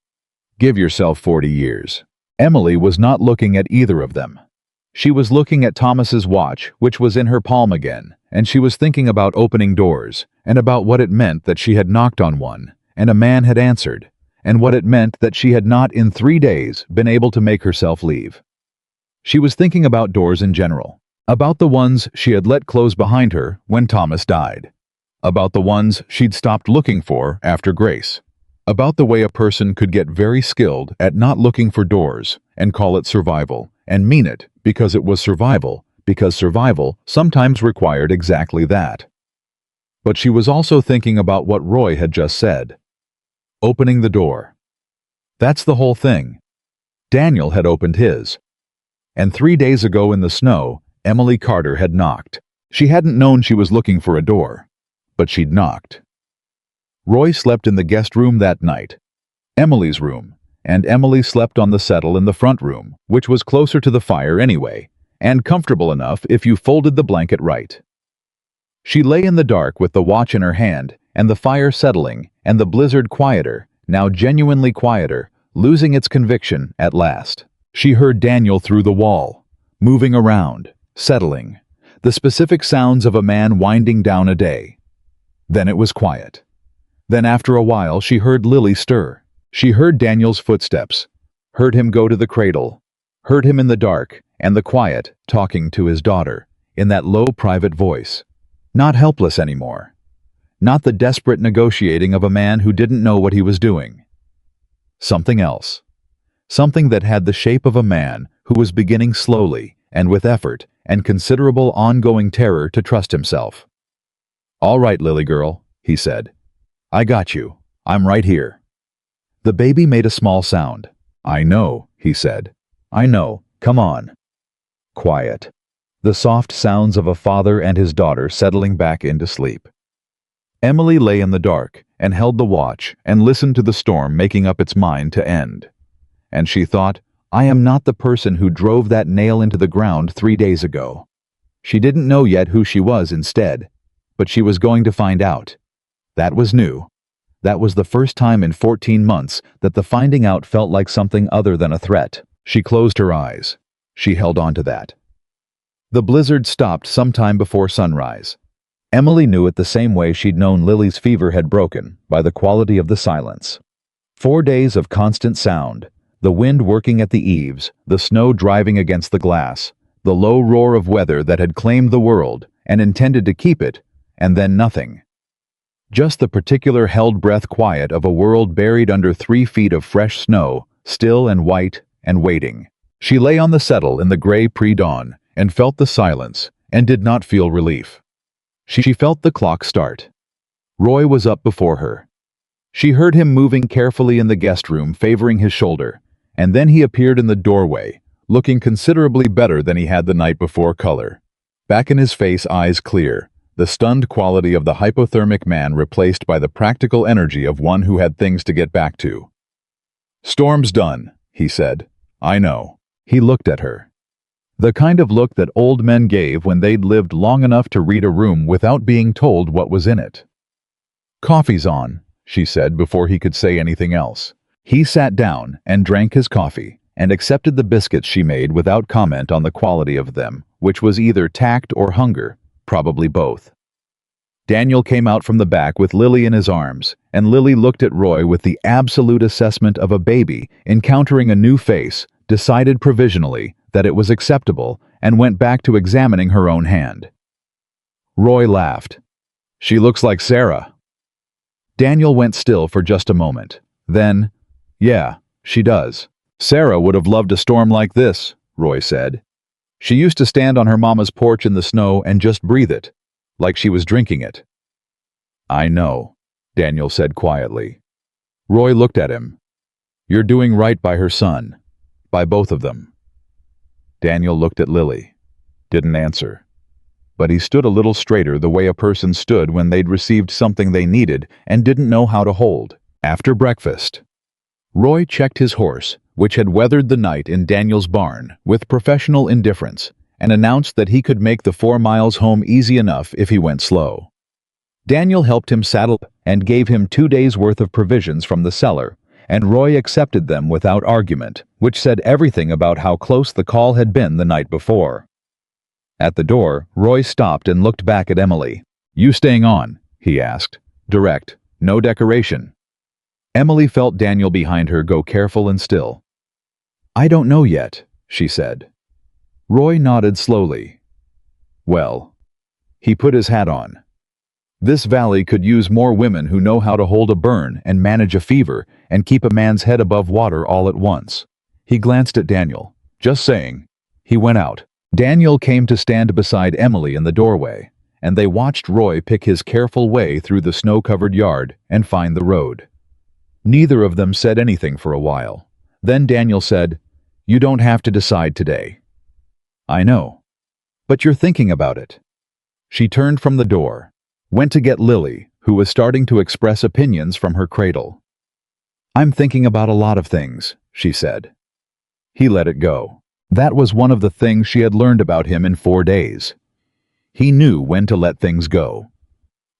"Give yourself 40 years. Emily was not looking at either of them. She was looking at Thomas's watch, which was in her palm again, and she was thinking about opening doors, and about what it meant that she had knocked on one, and a man had answered, and what it meant that she had not in 3 days been able to make herself leave. She was thinking about doors in general, about the ones she had let close behind her when Thomas died, about the ones she'd stopped looking for after Grace, about the way a person could get very skilled at not looking for doors and call it survival, and mean it because it was survival, because survival sometimes required exactly that. But she was also thinking about what Roy had just said. Opening the door. That's the whole thing. Daniel had opened his. And 3 days ago in the snow, Emily Carter had knocked. She hadn't known she was looking for a door, but she'd knocked. Roy slept in the guest room that night, Emily's room, and Emily slept on the settle in the front room, which was closer to the fire anyway, and comfortable enough if you folded the blanket right. She lay in the dark with the watch in her hand, and the fire settling, and the blizzard quieter, now genuinely quieter, losing its conviction at last. She heard Daniel through the wall, moving around, settling, the specific sounds of a man winding down a day. Then it was quiet. Then after a while she heard Lily stir. She heard Daniel's footsteps, heard him go to the cradle, heard him in the dark and the quiet talking to his daughter, in that low private voice. Not helpless anymore. Not the desperate negotiating of a man who didn't know what he was doing. Something else. Something that had the shape of a man who was beginning slowly and with effort and considerable ongoing terror to trust himself. "All right, Lily girl," he said. "I got you. I'm right here." The baby made a small sound. "I know," he said. "I know. Come on." Quiet. The soft sounds of a father and his daughter settling back into sleep. Emily lay in the dark and held the watch and listened to the storm making up its mind to end. And she thought, I am not the person who drove that nail into the ground 3 days ago. She didn't know yet who she was instead, but she was going to find out. That was new. That was the first time in 14 months that the finding out felt like something other than a threat. She closed her eyes. She held on to that. The blizzard stopped sometime before sunrise. Emily knew it the same way she'd known Lily's fever had broken, by the quality of the silence. 4 days of constant sound, the wind working at the eaves, the snow driving against the glass, the low roar of weather that had claimed the world and intended to keep it, and then nothing. Just the particular held breath quiet of a world buried under 3 feet of fresh snow, still and white and waiting. She lay on the settle in the gray pre-dawn and felt the silence and did not feel relief. She felt the clock start. Roy was up before her. She heard him moving carefully in the guest room, favoring his shoulder, and then he appeared in the doorway, looking considerably better than he had the night before. Color back in his face, eyes clear, the stunned quality of the hypothermic man replaced by the practical energy of one who had things to get back to. "Storm's done," he said. "I know." He looked at her. The kind of look that old men gave when they'd lived long enough to read a room without being told what was in it. "Coffee's on," she said before he could say anything else. He sat down and drank his coffee and accepted the biscuits she made without comment on the quality of them, which was either tact or hunger, probably both. Daniel came out from the back with Lily in his arms, and Lily looked at Roy with the absolute assessment of a baby encountering a new face, decided provisionally that it was acceptable, and went back to examining her own hand. Roy laughed. "She looks like Sarah." Daniel went still for just a moment. Then, "Yeah, she does. Sarah would have loved a storm like this," Roy said. "She used to stand on her mama's porch in the snow and just breathe it, like she was drinking it." "I know," Daniel said quietly. Roy looked at him. "You're doing right by her son. By both of them." Daniel looked at Lily. Didn't answer. But he stood a little straighter, the way a person stood when they'd received something they needed and didn't know how to hold. After breakfast, Roy checked his horse, which had weathered the night in Daniel's barn, with professional indifference, and announced that he could make the 4 miles home easy enough if he went slow. Daniel helped him saddle and gave him 2 days' worth of provisions from the cellar, and Roy accepted them without argument, which said everything about how close the call had been the night before. At the door, Roy stopped and looked back at Emily. "You staying on?" he asked. Direct, no decoration. Emily felt Daniel behind her go careful and still. "I don't know yet," she said. Roy nodded slowly. "Well." He put his hat on. "This valley could use more women who know how to hold a burn and manage a fever and keep a man's head above water all at once." He glanced at Daniel. "Just saying." He went out. Daniel came to stand beside Emily in the doorway, and they watched Roy pick his careful way through the snow-covered yard and find the road. Neither of them said anything for a while. Then Daniel said, "You don't have to decide today." "I know. But you're thinking about it." She turned from the door, went to get Lily, who was starting to express opinions from her cradle. "I'm thinking about a lot of things," she said. He let it go. That was one of the things she had learned about him in 4 days. He knew when to let things go.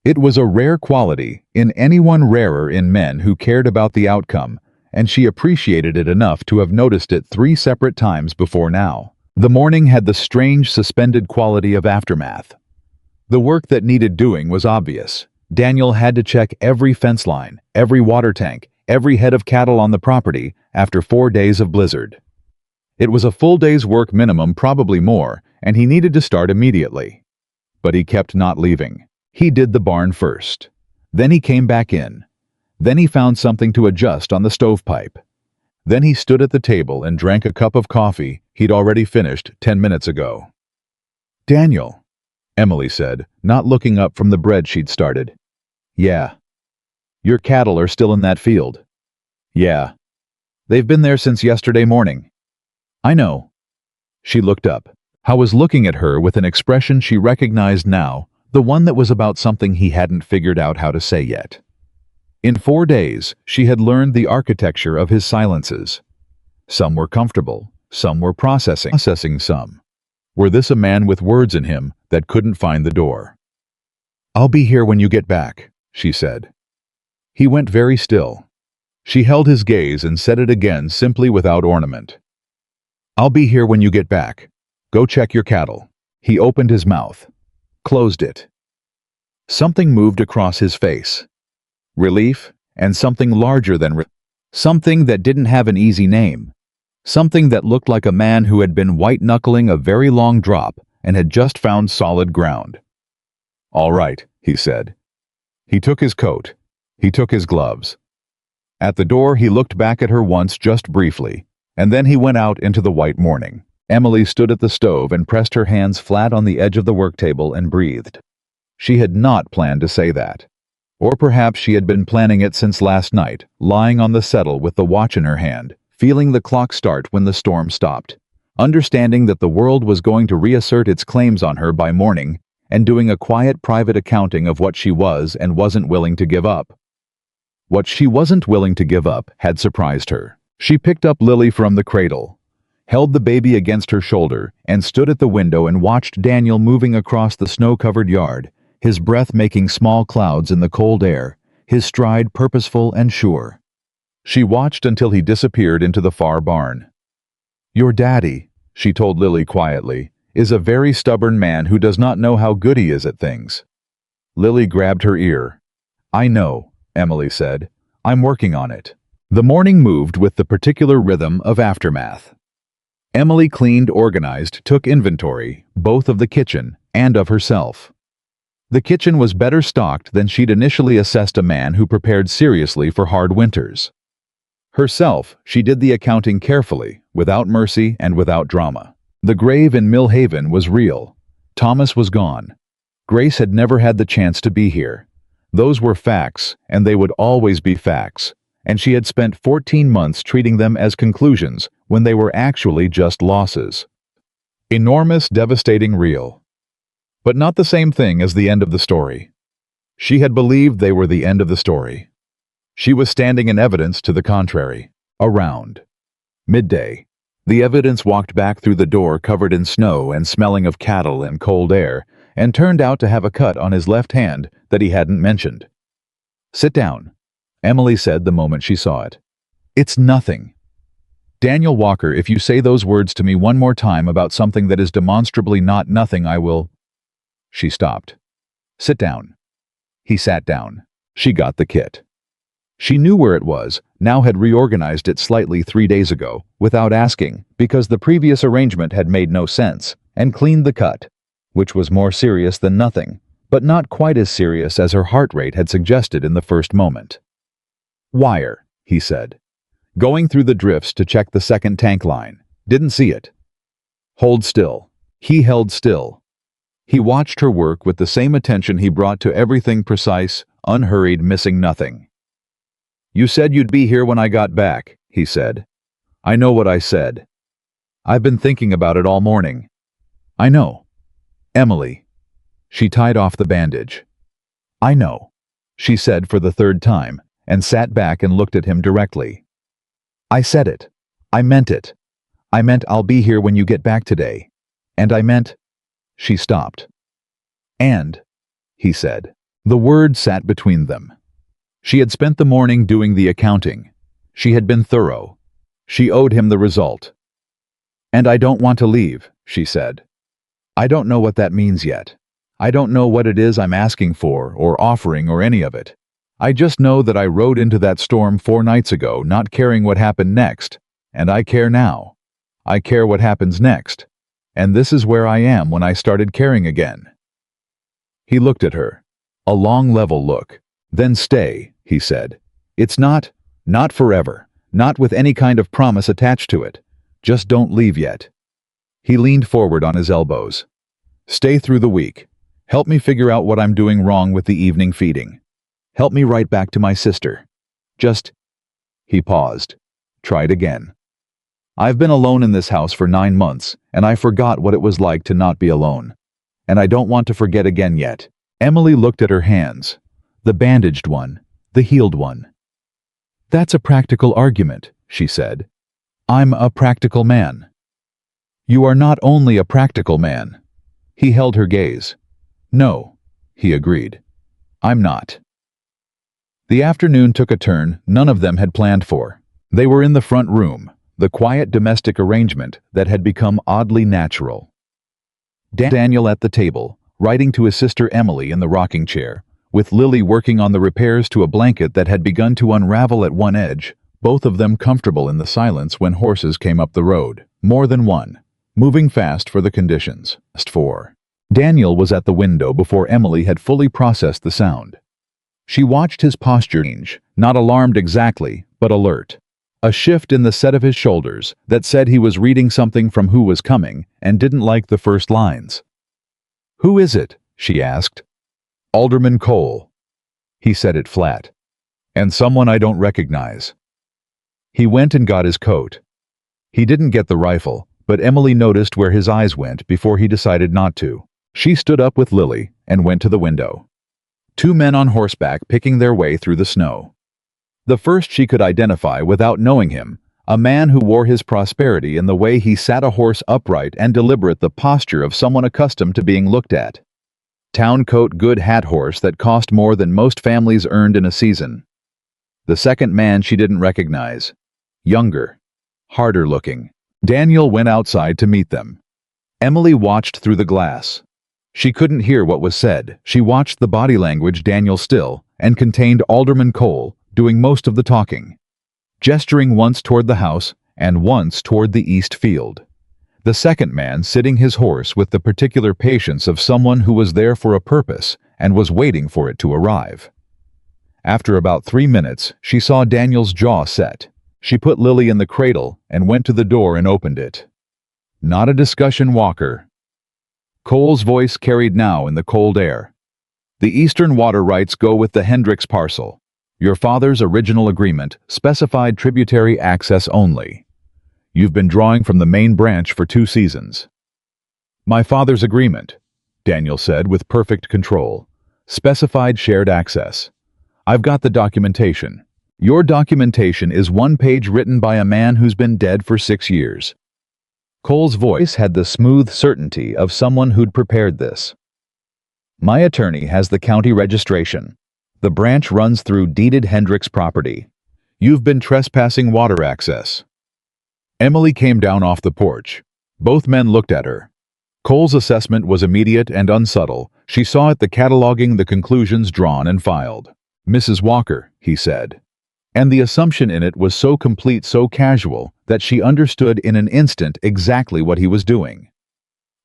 It was a rare quality, in anyone rarer in men who cared about the outcome, and she appreciated it enough to have noticed it 3 separate times before now. The morning had the strange suspended quality of aftermath. The work that needed doing was obvious. Daniel had to check every fence line, every water tank, every head of cattle on the property after 4 days of blizzard. It was a full day's work minimum, probably more, and he needed to start immediately. But he kept not leaving. He did the barn first. Then he came back in. Then he found something to adjust on the stovepipe. Then he stood at the table and drank a cup of coffee he'd already finished 10 minutes ago. "Daniel," Emily said, not looking up from the bread she'd started. "Yeah." "Your cattle are still in that field?" "Yeah. They've been there since yesterday morning." "I know." She looked up. Howe was looking at her with an expression she recognized now, the one that was about something he hadn't figured out how to say yet. In 4 days, she had learned the architecture of his silences. Some were comfortable, some were processing some. Were this a man with words in him that couldn't find the door? "I'll be here when you get back," she said. He went very still. She held his gaze and said it again, simply without ornament. "I'll be here when you get back. Go check your cattle." He opened his mouth, closed it. Something moved across his face. Relief, and something larger than something that didn't have an easy name. Something that looked like a man who had been white-knuckling a very long drop and had just found solid ground. "All right," he said. He took his coat. He took his gloves. At the door, he looked back at her once, just briefly, And then he went out into the white morning. Emily stood at the stove and pressed her hands flat on the edge of the work table and breathed. She had not planned to say that. Or perhaps she had been planning it since last night, lying on the settle with the watch in her hand, feeling the clock start when the storm stopped, understanding that the world was going to reassert its claims on her by morning, and doing a quiet private accounting of what she was and wasn't willing to give up. What she wasn't willing to give up had surprised her. She picked up Lily from the cradle, held the baby against her shoulder, and stood at the window and watched Daniel moving across the snow-covered yard, his breath making small clouds in the cold air, his stride purposeful and sure. She watched until he disappeared into the far barn. "Your daddy," she told Lily quietly, "is a very stubborn man who does not know how good he is at things." Lily grabbed her ear. "I know," Emily said. "I'm working on it." The morning moved with the particular rhythm of aftermath. Emily cleaned, organized, took inventory, both of the kitchen and of herself. The kitchen was better stocked than she'd initially assessed a man who prepared seriously for hard winters. Herself, she did the accounting carefully, without mercy and without drama. The grave in Mill Haven was real. Thomas was gone. Grace had never had the chance to be here. Those were facts, and they would always be facts, and she had spent 14 months treating them as conclusions when they were actually just losses. Enormous, devastating, real. But not the same thing as the end of the story. She had believed they were the end of the story. She was standing in evidence to the contrary. Around midday, the evidence walked back through the door covered in snow and smelling of cattle and cold air, and turned out to have a cut on his left hand that he hadn't mentioned. "Sit down," Emily said the moment she saw it. "It's nothing. Daniel Walker, if you say those words to me one more time about something that is demonstrably not nothing, I will—" She stopped. "Sit down." He sat down. She got the kit. She knew where it was, now had reorganized it slightly 3 days ago, without asking, because the previous arrangement had made no sense, and cleaned the cut, which was more serious than nothing, but not quite as serious as her heart rate had suggested in the first moment. "Wire," he said. "Going through the drifts to check the second tank line. Didn't see it." "Hold still." He held still. He watched her work with the same attention he brought to everything precise, unhurried, missing nothing. "You said you'd be here when I got back," he said. "I know what I said. I've been thinking about it all morning." "I know." "Emily." She tied off the bandage. "I know," she said for the third time, and sat back and looked at him directly. "I said it. I meant it. I meant I'll be here when you get back today. And I meant—" She stopped. "And," he said. The word sat between them. She had spent the morning doing the accounting. She had been thorough. She owed him the result. "And I don't want to leave," she said. "I don't know what that means yet. I don't know what it is I'm asking for or offering or any of it. I just know that I rode into that storm 4 nights ago not caring what happened next, and I care now. I care what happens next. And this is where I am when I started caring again." He looked at her. A long, level look. "Then stay," he said. "It's not forever, not with any kind of promise attached to it. Just don't leave yet." He leaned forward on his elbows. "Stay through the week. Help me figure out what I'm doing wrong with the evening feeding. Help me write back to my sister. Just—" He paused. Tried again. "I've been alone in this house for 9 months, and I forgot what it was like to not be alone. And I don't want to forget again yet." Emily looked at her hands. The bandaged one, the healed one. "That's a practical argument," she said. "I'm a practical man." "You are not only a practical man." He held her gaze. "No," he agreed. "I'm not." The afternoon took a turn none of them had planned for. They were in the front room, the quiet domestic arrangement that had become oddly natural. Daniel at the table, writing to his sister Emily in the rocking chair, with Lily working on the repairs to a blanket that had begun to unravel at one edge, both of them comfortable in the silence when horses came up the road, more than one, moving fast for the conditions. Daniel was at the window before Emily had fully processed the sound. She watched his posture change, not alarmed exactly, but alert. A shift in the set of his shoulders that said he was reading something from Who Was Coming and didn't like the first lines. "Who is it?" she asked. "Alderman Cole." He said it flat. "And someone I don't recognize." He went and got his coat. He didn't get the rifle, but Emily noticed where his eyes went before he decided not to. She stood up with Lily and went to the window. Two men on horseback picking their way through the snow. The first she could identify without knowing him, a man who wore his prosperity in the way he sat a horse upright and deliberate, the posture of someone accustomed to being looked at. Town coat, good hat horse that cost more than most families earned in a season. The second man she didn't recognize. Younger. Harder looking. Daniel went outside to meet them. Emily watched through the glass. She couldn't hear what was said. She watched the body language Daniel still and contained Alderman Cole doing most of the talking, gesturing once toward the house and once toward the east field. The second man sitting his horse with the particular patience of someone who was there for a purpose and was waiting for it to arrive. After about 3 minutes, she saw Daniel's jaw set. She put Lily in the cradle and went to the door and opened it. "Not a discussion, Walker." Cole's voice carried now in the cold air. "The eastern water rights go with the Hendricks parcel. Your father's original agreement specified tributary access only. You've been drawing from the main branch for 2 seasons. "My father's agreement," Daniel said with perfect control, "specified shared access. I've got the documentation. Your documentation is 1 page written by a man who's been dead for 6 years. Cole's voice had the smooth certainty of someone who'd prepared this. "My attorney has the county registration. The branch runs through deeded Hendricks property. You've been trespassing water access." Emily came down off the porch. Both men looked at her. Cole's assessment was immediate and unsubtle. She saw it, the cataloging, the conclusions drawn and filed. "Mrs. Walker," he said. And the assumption in it was so complete, so casual, that she understood in an instant exactly what he was doing.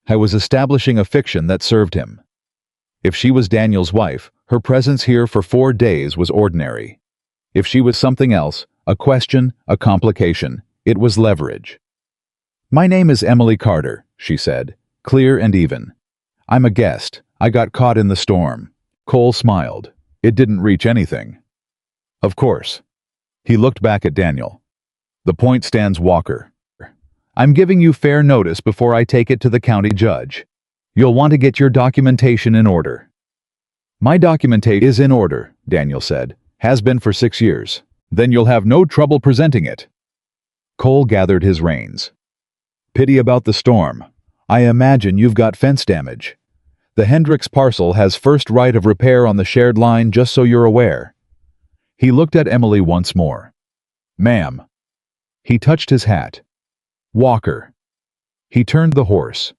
I was establishing a fiction that served him. If she was Daniel's wife, her presence here for 4 days was ordinary. If she was something else, a question, a complication, it was leverage. "My name is Emily Carter," she said, clear and even. "I'm a guest. I got caught in the storm." Cole smiled. It didn't reach anything. "Of course." He looked back at Daniel. "The point stands, Walker. I'm giving you fair notice before I take it to the county judge. You'll want to get your documentation in order." "My documentation is in order," Daniel said. "Has been for 6 years. Then you'll have no trouble presenting it." Cole gathered his reins. "Pity about the storm. I imagine you've got fence damage. The Hendricks parcel has first right of repair on the shared line, just so you're aware." He looked at Emily once more. "Ma'am." He touched his hat. "Walker." He turned the horse.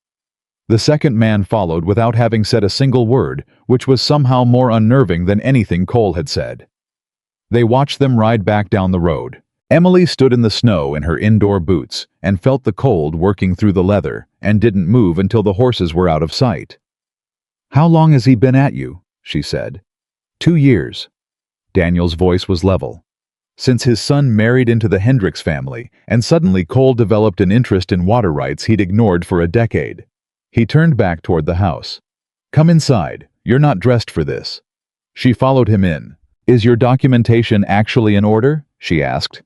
The second man followed without having said a single word, which was somehow more unnerving than anything Cole had said. They watched them ride back down the road. Emily stood in the snow in her indoor boots and felt the cold working through the leather and didn't move until the horses were out of sight. "How long has he been at you?" she said. 2 years. Daniel's voice was level. Since his son married into the Hendricks family, and suddenly Cole developed an interest in water rights he'd ignored for a decade. He turned back toward the house. "Come inside. You're not dressed for this." She followed him in. "Is your documentation actually in order?" she asked.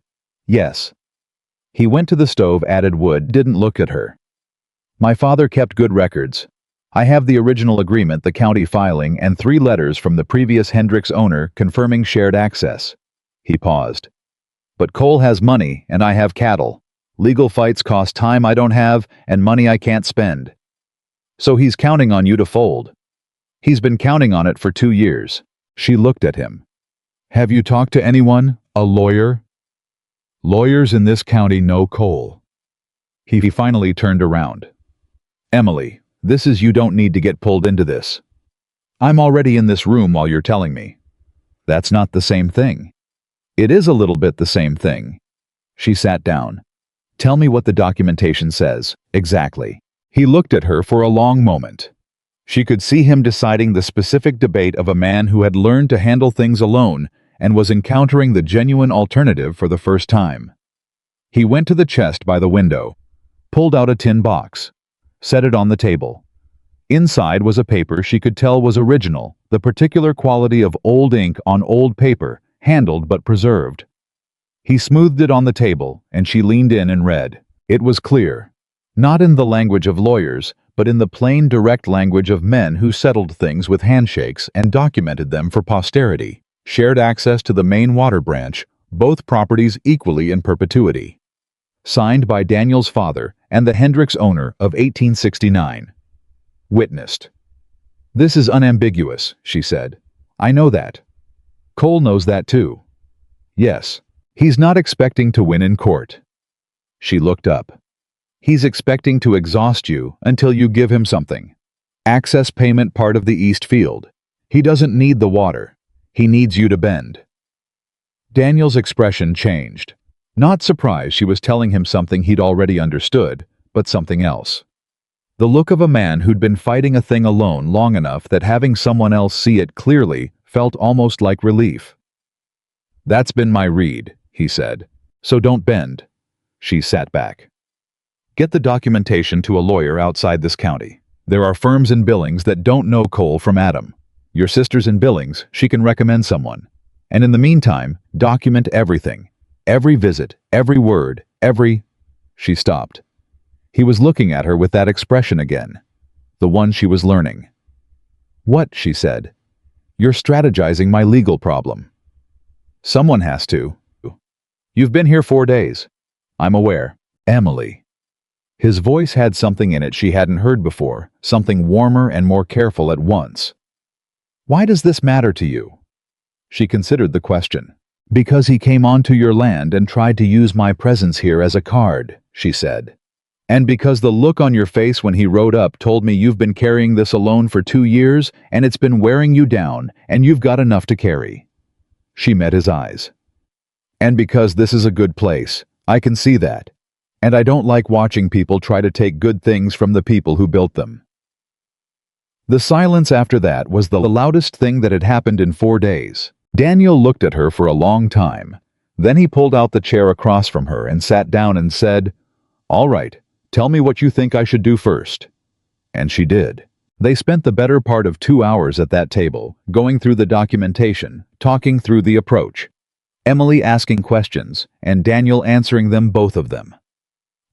"Yes." He went to the stove, added wood, didn't look at her. "My father kept good records. I have the original agreement, the county filing, and 3 letters from the previous Hendricks owner confirming shared access." He paused. "But Cole has money, and I have cattle. Legal fights cost time I don't have, and money I can't spend. So he's counting on you to fold." "He's been counting on it for 2 years. She looked at him. "Have you talked to anyone? A lawyer?" "Lawyers in this county know Cole." He finally turned around. "Emily, this is, you don't need to get pulled into this. I'm already in this room while you're telling me." "That's not the same thing." "It is a little bit the same thing." She sat down. "Tell me what the documentation says, exactly." He looked at her for a long moment. She could see him deciding the specific debate of a man who had learned to handle things alone and was encountering the genuine alternative for the first time. He went to the chest by the window, pulled out a tin box, set it on the table. Inside was a paper she could tell was original, the particular quality of old ink on old paper, handled but preserved. He smoothed it on the table, and she leaned in and read. It was clear. Not in the language of lawyers, but in the plain, direct language of men who settled things with handshakes and documented them for posterity. Shared access to the main water branch, both properties equally in perpetuity. Signed by Daniel's father and the Hendricks owner of 1869. Witnessed. This is unambiguous, she said. I know that. Cole knows that too. Yes. He's not expecting to win in court. She looked up. He's expecting to exhaust you until you give him something. Access payment part of the East Field. He doesn't need the water. He needs you to bend. Daniel's expression changed. Not surprised she was telling him something he'd already understood, but something else. The look of a man who'd been fighting a thing alone long enough that having someone else see it clearly felt almost like relief. That's been my read, he said. So don't bend. She sat back. Get the documentation to a lawyer outside this county. There are firms in Billings that don't know Cole from Adam. Your sister's in Billings, she can recommend someone. And in the meantime, document everything. Every visit, every word, every... She stopped. He was looking at her with that expression again. The one she was learning. What, she said. You're strategizing my legal problem. Someone has to. You've been here 4 days. I'm aware. Emily. His voice had something in it she hadn't heard before, something warmer and more careful at once. Why does this matter to you? She considered the question. Because he came onto your land and tried to use my presence here as a card, she said. And because the look on your face when he rode up told me you've been carrying this alone for 2 years and it's been wearing you down and you've got enough to carry. She met his eyes. And because this is a good place, I can see that. And I don't like watching people try to take good things from the people who built them. The silence after that was the loudest thing that had happened in 4 days. Daniel looked at her for a long time. Then he pulled out the chair across from her and sat down and said, All right, tell me what you think I should do first. And she did. They spent the better part of 2 hours at that table, going through the documentation, talking through the approach. Emily asking questions, and Daniel answering them, both of them.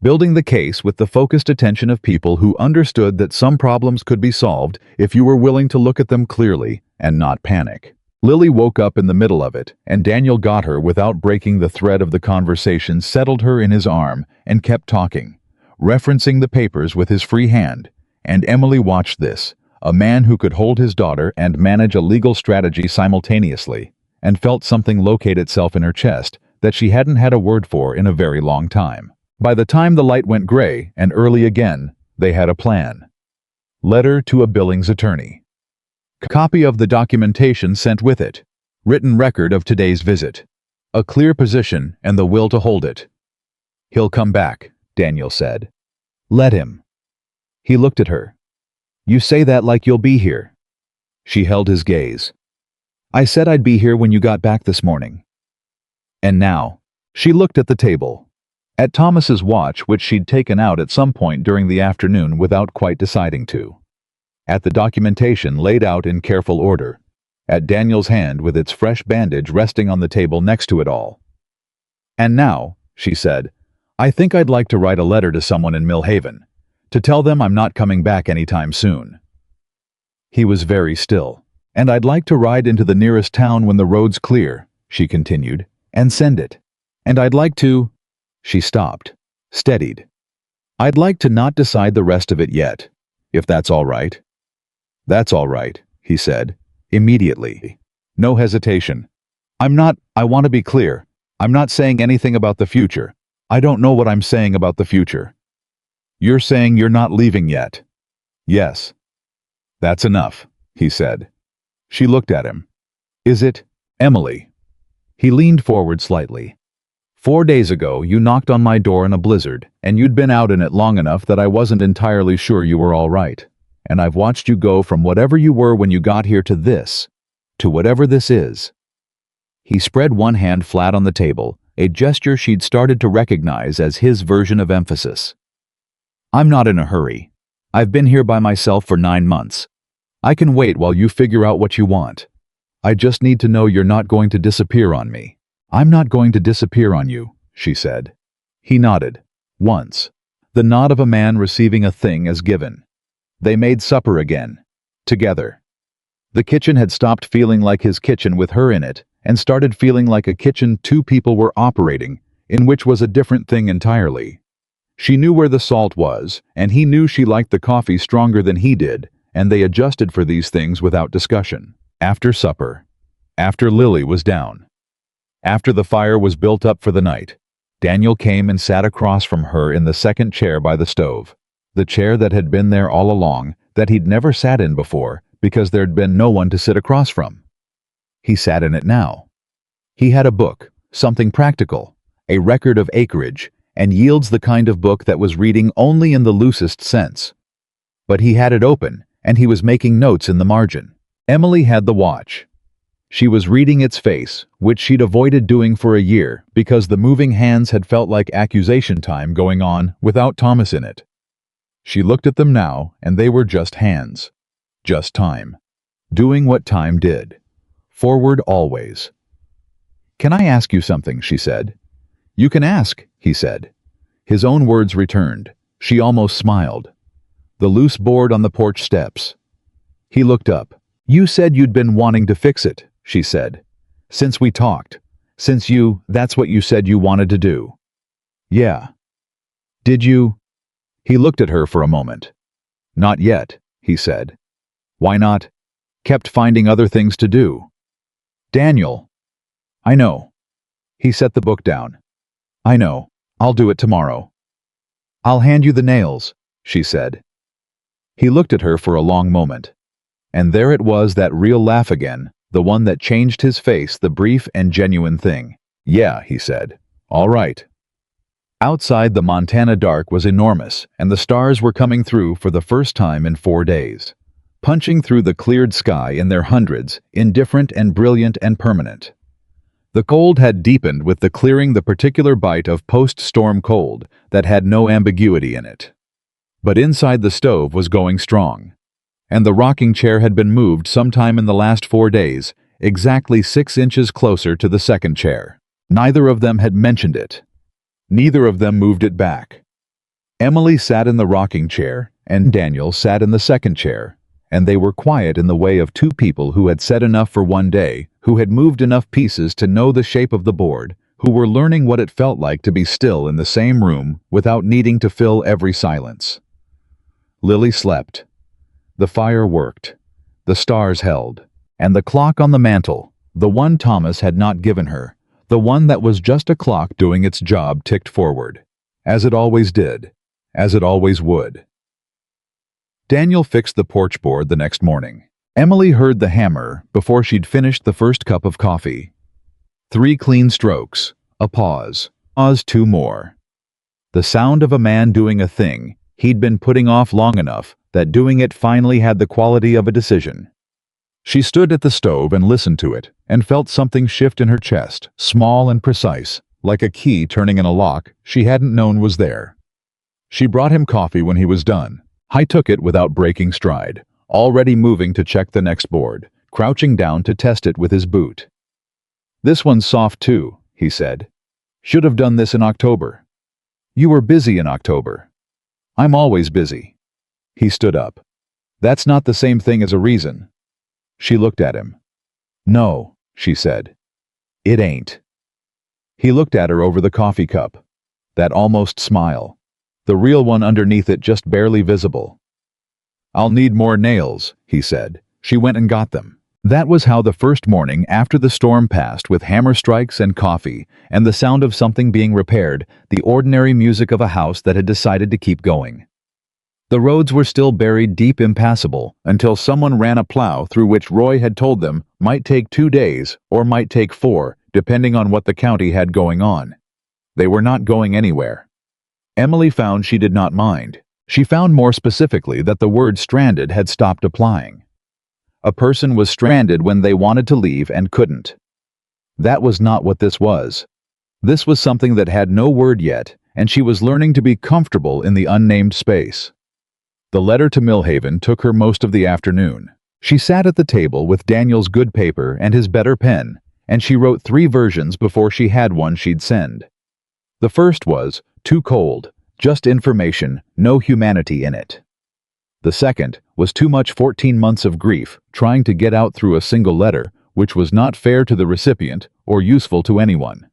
Building the case with the focused attention of people who understood that some problems could be solved if you were willing to look at them clearly and not panic. Lily woke up in the middle of it, and Daniel got her without breaking the thread of the conversation, settled her in his arm, and kept talking, referencing the papers with his free hand. And Emily watched this, a man who could hold his daughter and manage a legal strategy simultaneously, and felt something locate itself in her chest that she hadn't had a word for in a very long time. By the time the light went gray and early again, they had a plan. Letter to a Billings attorney. Copy of the documentation sent with it. Written record of today's visit. A clear position and the will to hold it. He'll come back, Daniel said. Let him. He looked at her. You say that like you'll be here. She held his gaze. I said I'd be here when you got back this morning. And now, she looked at the table. At Thomas's watch, which she'd taken out at some point during the afternoon without quite deciding to. At the documentation laid out in careful order. At Daniel's hand with its fresh bandage resting on the table next to it all. And now, she said, I think I'd like to write a letter to someone in Millhaven, to tell them I'm not coming back anytime soon. He was very still. And I'd like to ride into the nearest town when the road's clear, she continued, and send it. And I'd like to... She stopped, steadied. I'd like to not decide the rest of it yet, if that's all right. That's all right, he said, immediately. No hesitation. I want to be clear. I'm not saying anything about the future. I don't know what I'm saying about the future. You're saying you're not leaving yet. Yes. That's enough, he said. She looked at him. Is it, Emily? He leaned forward slightly. 4 days ago, you knocked on my door in a blizzard, and you'd been out in it long enough that I wasn't entirely sure you were all right. And I've watched you go from whatever you were when you got here to this, to whatever this is. He spread one hand flat on the table, a gesture she'd started to recognize as his version of emphasis. "I'm not in a hurry. I've been here by myself for 9 months. I can wait while you figure out what you want. I just need to know you're not going to disappear on me." "I'm not going to disappear on you," she said. He nodded. Once. The nod of a man receiving a thing as given. They made supper again. Together. The kitchen had stopped feeling like his kitchen with her in it, and started feeling like a kitchen two people were operating, in which was a different thing entirely. She knew where the salt was, and he knew she liked the coffee stronger than he did, and they adjusted for these things without discussion. After supper. After Lily was down. After the fire was built up for the night, Daniel came and sat across from her in the second chair by the stove. The chair that had been there all along, that he'd never sat in before, because there'd been no one to sit across from. He sat in it now. He had a book, something practical, a record of acreage, and yields, the kind of book that was reading only in the loosest sense. But he had it open, and he was making notes in the margin. Emily had the watch. She was reading its face, which she'd avoided doing for a year because the moving hands had felt like accusation time going on without Thomas in it. She looked at them now, and they were just hands. Just time. Doing what time did. Forward always. "Can I ask you something?" she said. "You can ask," he said. His own words returned. She almost smiled. The loose board on the porch steps. He looked up. "You said you'd been wanting to fix it," she said. "Since we talked. That's what you said you wanted to do." "Yeah." "Did you?" He looked at her for a moment. "Not yet," he said. "Why not?" "Kept finding other things to do." "Daniel." "I know." He set the book down. "I know. I'll do it tomorrow." "I'll hand you the nails," she said. He looked at her for a long moment. And there it was, that real laugh again, the one that changed his face, the brief and genuine thing. "Yeah," he said. "All right." Outside, the Montana dark was enormous, and the stars were coming through for the first time in 4 days. Punching through the cleared sky in their hundreds, indifferent and brilliant and permanent. The cold had deepened with the clearing, the particular bite of post-storm cold that had no ambiguity in it. But inside, the stove was going strong. And the rocking chair had been moved sometime in the last 4 days, exactly 6 inches closer to the second chair. Neither of them had mentioned it. Neither of them moved it back. Emily sat in the rocking chair, and Daniel sat in the second chair, and they were quiet in the way of two people who had said enough for one day, who had moved enough pieces to know the shape of the board, who were learning what it felt like to be still in the same room without needing to fill every silence. Lily slept. The fire worked. The stars held. And the clock on the mantel, the one Thomas had not given her, the one that was just a clock doing its job, ticked forward. As it always did. As it always would. Daniel fixed the porch board the next morning. Emily heard the hammer before she'd finished the first cup of coffee. 3 clean strokes. A pause. Pause, 2 more. The sound of a man doing a thing he'd been putting off long enough that doing it finally had the quality of a decision. She stood at the stove and listened to it, and felt something shift in her chest, small and precise, like a key turning in a lock she hadn't known was there. She brought him coffee when he was done. He took it without breaking stride, already moving to check the next board, crouching down to test it with his boot. "This one's soft too," he said. "Should have done this in October." "You were busy in October." "I'm always busy." He stood up. "That's not the same thing as a reason." She looked at him. "No," she said. "It ain't." He looked at her over the coffee cup. That almost smile. The real one underneath it just barely visible. "I'll need more nails," he said. She went and got them. That was how the first morning after the storm passed, with hammer strikes and coffee, and the sound of something being repaired, the ordinary music of a house that had decided to keep going. The roads were still buried deep, impassable, until someone ran a plow through which Roy had told them might take 2 days or might take 4, depending on what the county had going on. They were not going anywhere. Emily found she did not mind. She found more specifically that the word stranded had stopped applying. A person was stranded when they wanted to leave and couldn't. That was not what this was. This was something that had no word yet, and she was learning to be comfortable in the unnamed space. The letter to Millhaven took her most of the afternoon. She sat at the table with Daniel's good paper and his better pen, and she wrote 3 versions before she had one she'd send. The first was, too cold, just information, no humanity in it. The second was too much 14 months of grief, trying to get out through a single letter, which was not fair to the recipient or useful to anyone.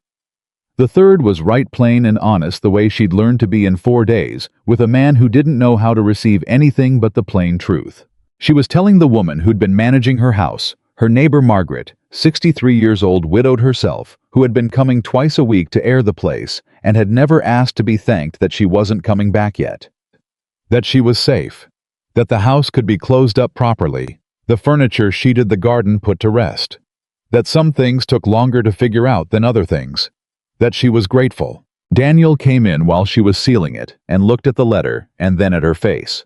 The third was right plain and honest the way she'd learned to be in 4 days, with a man who didn't know how to receive anything but the plain truth. She was telling the woman who'd been managing her house, her neighbor Margaret, 63 years old, widowed herself, who had been coming twice a week to air the place and had never asked to be thanked that she wasn't coming back yet. That she was safe. That the house could be closed up properly, the furniture sheeted, the garden put to rest. That some things took longer to figure out than other things. That she was grateful. Daniel came in while she was sealing it and looked at the letter and then at her face.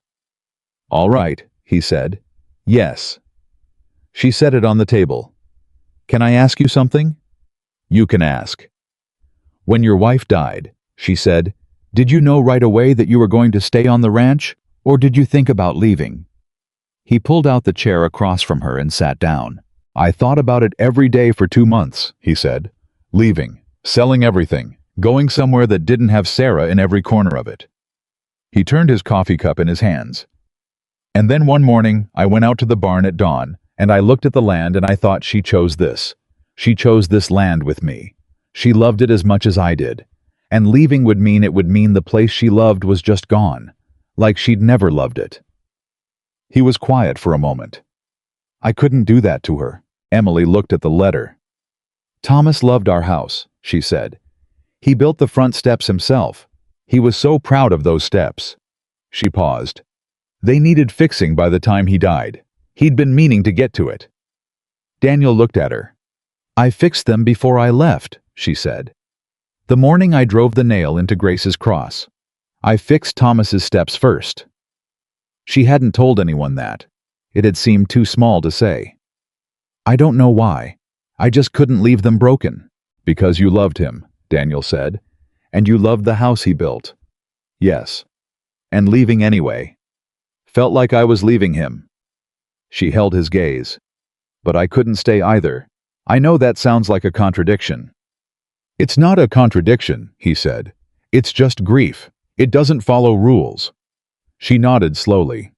"All right," he said. "Yes." She set it on the table. "Can I ask you something?" "You can ask." "When your wife died," she said, "did you know right away that you were going to stay on the ranch, or did you think about leaving?" He pulled out the chair across from her and sat down. "I thought about it every day for 2 months," he said. "Leaving, selling everything, going somewhere that didn't have Sarah in every corner of it." He turned his coffee cup in his hands. "And then one morning, I went out to the barn at dawn, and I looked at the land and I thought she chose this. She chose this land with me. She loved it as much as I did. And leaving would mean the place she loved was just gone. Like she'd never loved it." He was quiet for a moment. "I couldn't do that to her." Emily looked at the letter. "Thomas loved our house," she said. "He built the front steps himself. He was so proud of those steps." She paused. "They needed fixing by the time he died. He'd been meaning to get to it." Daniel looked at her. "I fixed them before I left," she said. "The morning I drove the nail into Grace's cross. I fixed Thomas's steps first." She hadn't told anyone that. It had seemed too small to say. "I don't know why. I just couldn't leave them broken." "Because you loved him," Daniel said. "And you loved the house he built." "Yes. And leaving anyway. Felt like I was leaving him." She held his gaze. "But I couldn't stay either. I know that sounds like a contradiction." "It's not a contradiction," he said. "It's just grief. It doesn't follow rules." She nodded slowly.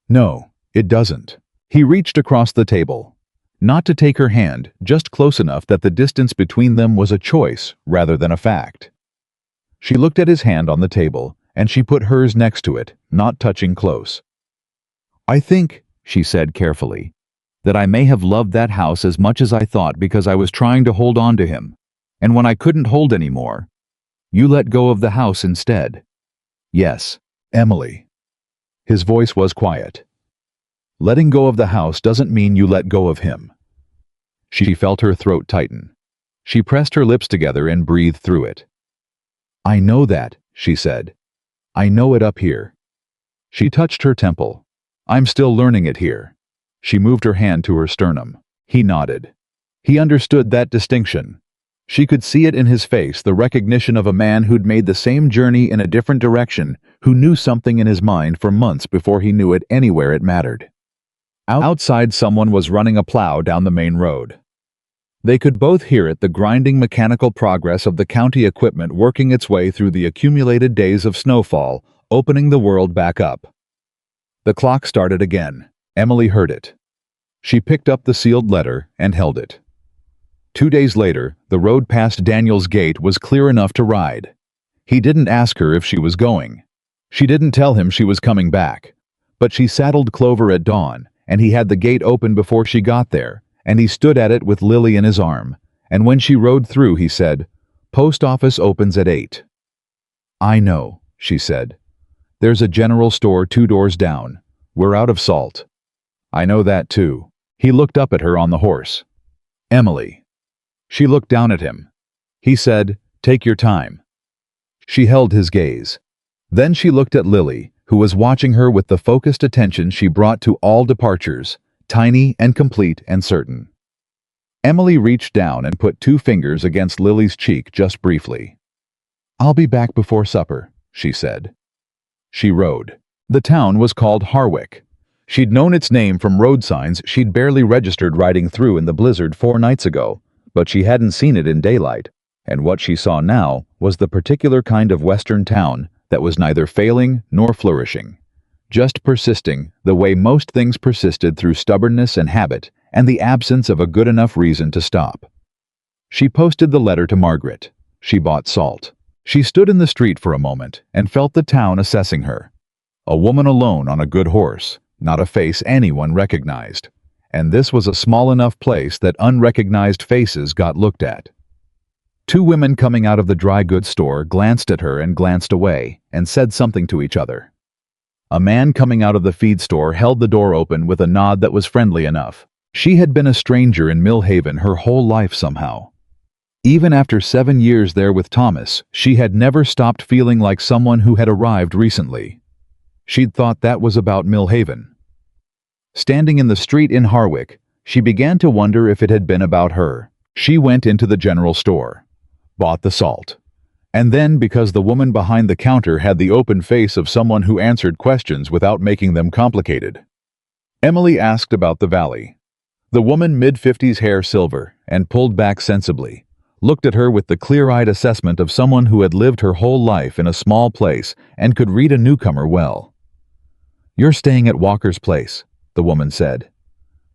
"No, it doesn't." He reached across the table. Not to take her hand, just close enough that the distance between them was a choice rather than a fact. She looked at his hand on the table, and she put hers next to it, not touching close. "I think," she said carefully, "that I may have loved that house as much as I thought because I was trying to hold on to him. And when I couldn't hold anymore, you let go of the house instead." "Yes, Emily." His voice was quiet. "Letting go of the house doesn't mean you let go of him." She felt her throat tighten. She pressed her lips together and breathed through it. "I know that," she said. "I know it up here." She touched her temple. "I'm still learning it here." She moved her hand to her sternum. He nodded. He understood that distinction. She could see it in his face, the recognition of a man who'd made the same journey in a different direction, who knew something in his mind for months before he knew it anywhere it mattered. Outside, someone was running a plow down the main road. They could both hear it, the grinding mechanical progress of the county equipment working its way through the accumulated days of snowfall, opening the world back up. The clock started again. Emily heard it. She picked up the sealed letter and held it. 2 days later, the road past Daniel's gate was clear enough to ride. He didn't ask her if she was going. She didn't tell him she was coming back. But she saddled Clover at dawn, and he had the gate open before she got there, and he stood at it with Lily in his arm, and when she rode through he said, "Post office opens at 8. "I know," she said. "There's a general store 2 doors down. We're out of salt." "I know that too." He looked up at her on the horse. "Emily." She looked down at him. He said, "Take your time." She held his gaze. Then she looked at Lily, who was watching her with the focused attention she brought to all departures, tiny and complete and certain. Emily reached down and put 2 fingers against Lily's cheek just briefly. "I'll be back before supper," she said. She rode. The town was called Harwick. She'd known its name from road signs she'd barely registered riding through in the blizzard 4 nights ago, but she hadn't seen it in daylight, and what she saw now was the particular kind of western town that was neither failing nor flourishing, just persisting the way most things persisted through stubbornness and habit and the absence of a good enough reason to stop. She posted the letter to Margaret. She bought salt. She stood in the street for a moment and felt the town assessing her. A woman alone on a good horse, not a face anyone recognized. And this was a small enough place that unrecognized faces got looked at. 2 women coming out of the dry goods store glanced at her and glanced away and said something to each other. A man coming out of the feed store held the door open with a nod that was friendly enough. She had been a stranger in Millhaven her whole life somehow. Even after 7 years there with Thomas, she had never stopped feeling like someone who had arrived recently. She'd thought that was about Millhaven. Standing in the street in Harwick, she began to wonder if it had been about her. She went into the general store, bought the salt, and then, because the woman behind the counter had the open face of someone who answered questions without making them complicated, Emily asked about the valley. The woman, mid-50s, hair silver, and pulled back sensibly, looked at her with the clear-eyed assessment of someone who had lived her whole life in a small place and could read a newcomer well. "You're staying at Walker's place," the woman said.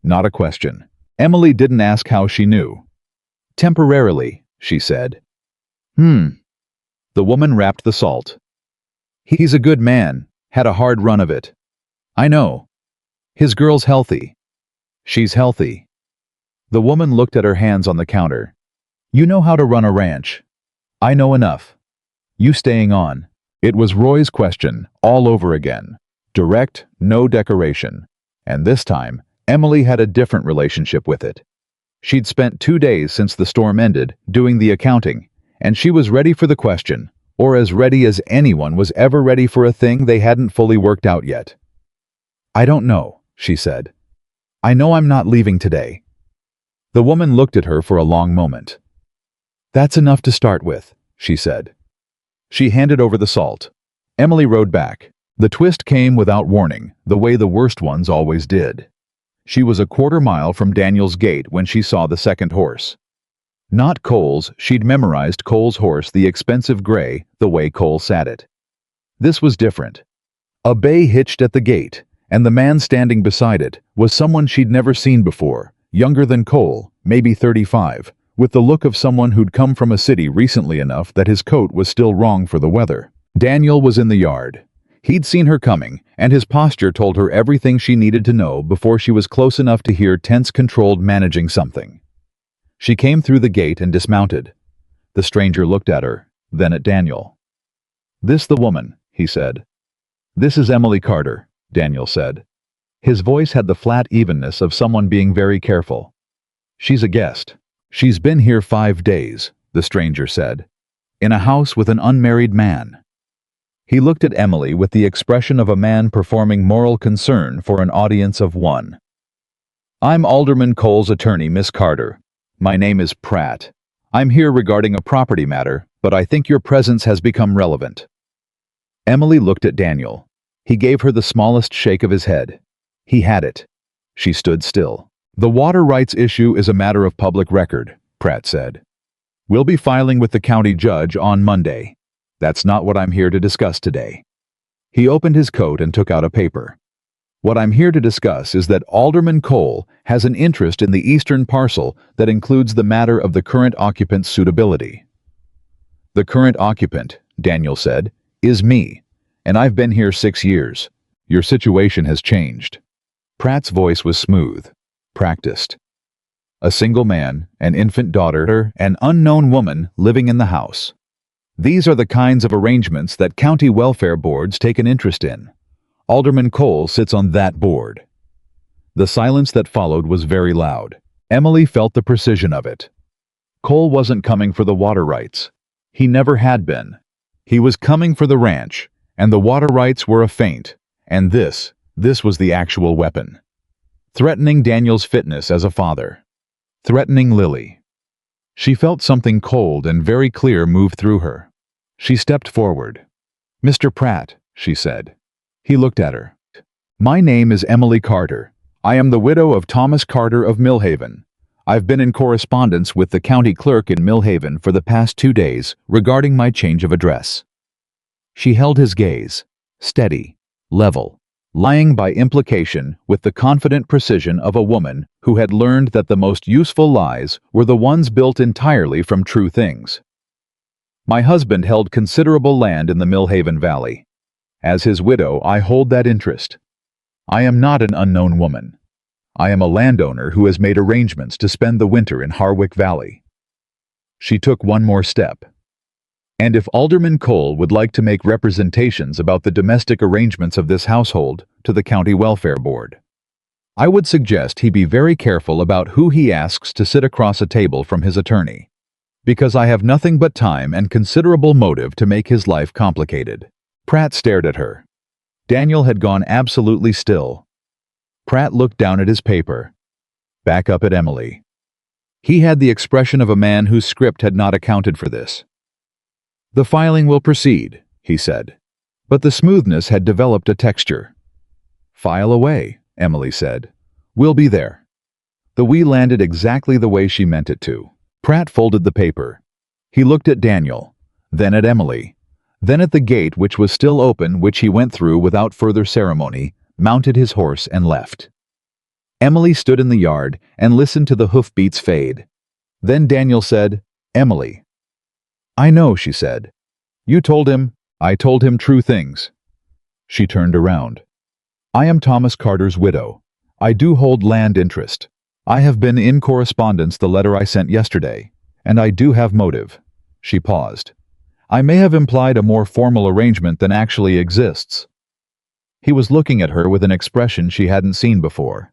Not a question. Emily didn't ask how she knew. "Temporarily," she said. The woman wrapped the salt. "He's a good man, had a hard run of it. I know. His girl's healthy. She's healthy." The woman looked at her hands on the counter. "You know how to run a ranch." "I know enough. You staying on?" It was Roy's question, all over again. Direct, no decoration. And this time, Emily had a different relationship with it. She'd spent 2 days since the storm ended, doing the accounting, and she was ready for the question, or as ready as anyone was ever ready for a thing they hadn't fully worked out yet. "I don't know," she said. "I know I'm not leaving today." The woman looked at her for a long moment. "That's enough to start with," she said. She handed over the salt. Emily rode back. The twist came without warning, the way the worst ones always did. She was a quarter-mile from Daniel's gate when she saw the second horse. Not Cole's, she'd memorized Cole's horse, the expensive gray, the way Cole sat it. This was different. A bay hitched at the gate, and the man standing beside it was someone she'd never seen before, younger than Cole, maybe 35, with the look of someone who'd come from a city recently enough that his coat was still wrong for the weather. Daniel was in the yard. He'd seen her coming, and his posture told her everything she needed to know before she was close enough to hear tense, controlled managing something. She came through the gate and dismounted. The stranger looked at her, then at Daniel. "This the woman," he said. "This is Emily Carter," Daniel said. His voice had the flat evenness of someone being very careful. "She's a guest. She's been here 5 days," the stranger said. "In a house with an unmarried man." He looked at Emily with the expression of a man performing moral concern for an audience of one. "I'm Alderman Cole's attorney, Miss Carter. My name is Pratt. I'm here regarding a property matter, but I think your presence has become relevant." Emily looked at Daniel. He gave her the smallest shake of his head. He had it. She stood still. "The water rights issue is a matter of public record," Pratt said. "We'll be filing with the county judge on Monday. That's not what I'm here to discuss today." He opened his coat and took out a paper. "What I'm here to discuss is that Alderman Cole has an interest in the eastern parcel that includes the matter of the current occupant's suitability." "The current occupant," Daniel said, "is me, and I've been here 6 years. Your situation has changed." Pratt's voice was smooth, practiced. "A single man, an infant daughter, an unknown woman living in the house. These are the kinds of arrangements that county welfare boards take an interest in. Alderman Cole sits on that board." The silence that followed was very loud. Emily felt the precision of it. Cole wasn't coming for the water rights. He never had been. He was coming for the ranch, and the water rights were a feint, and this was the actual weapon. Threatening Daniel's fitness as a father. threatening Lily. She felt something cold and very clear move through her. She stepped forward. "Mr. Pratt," she said. He looked at her. "My name is Emily Carter. I am the widow of Thomas Carter of Millhaven. I've been in correspondence with the county clerk in Millhaven for the past 2 days regarding my change of address." She held his gaze, steady, level, lying by implication with the confident precision of a woman who had learned that the most useful lies were the ones built entirely from true things. "My husband held considerable land in the Millhaven Valley. As his widow, I hold that interest. I am not an unknown woman. I am a landowner who has made arrangements to spend the winter in Harwick Valley." She took one more step. "And if Alderman Cole would like to make representations about the domestic arrangements of this household to the County Welfare Board, I would suggest he be very careful about who he asks to sit across a table from his attorney, because I have nothing but time and considerable motive to make his life complicated." Pratt stared at her. Daniel had gone absolutely still. Pratt looked down at his paper, back up at Emily. He had the expression of a man whose script had not accounted for this. "The filing will proceed," he said, but the smoothness had developed a texture. "File away," Emily said. "We'll be there." The "we" landed exactly the way she meant it to. Pratt folded the paper. He looked at Daniel, then at Emily, then at the gate which was still open, which he went through without further ceremony, mounted his horse and left. Emily stood in the yard and listened to the hoofbeats fade. Then Daniel said, "Emily." "I know," she said. "You told him." "I told him true things." She turned around. "I am Thomas Carter's widow. I do hold land interest. I have been in correspondence the letter I sent yesterday, and I do have motive." She paused. "I may have implied a more formal arrangement than actually exists." He was looking at her with an expression she hadn't seen before.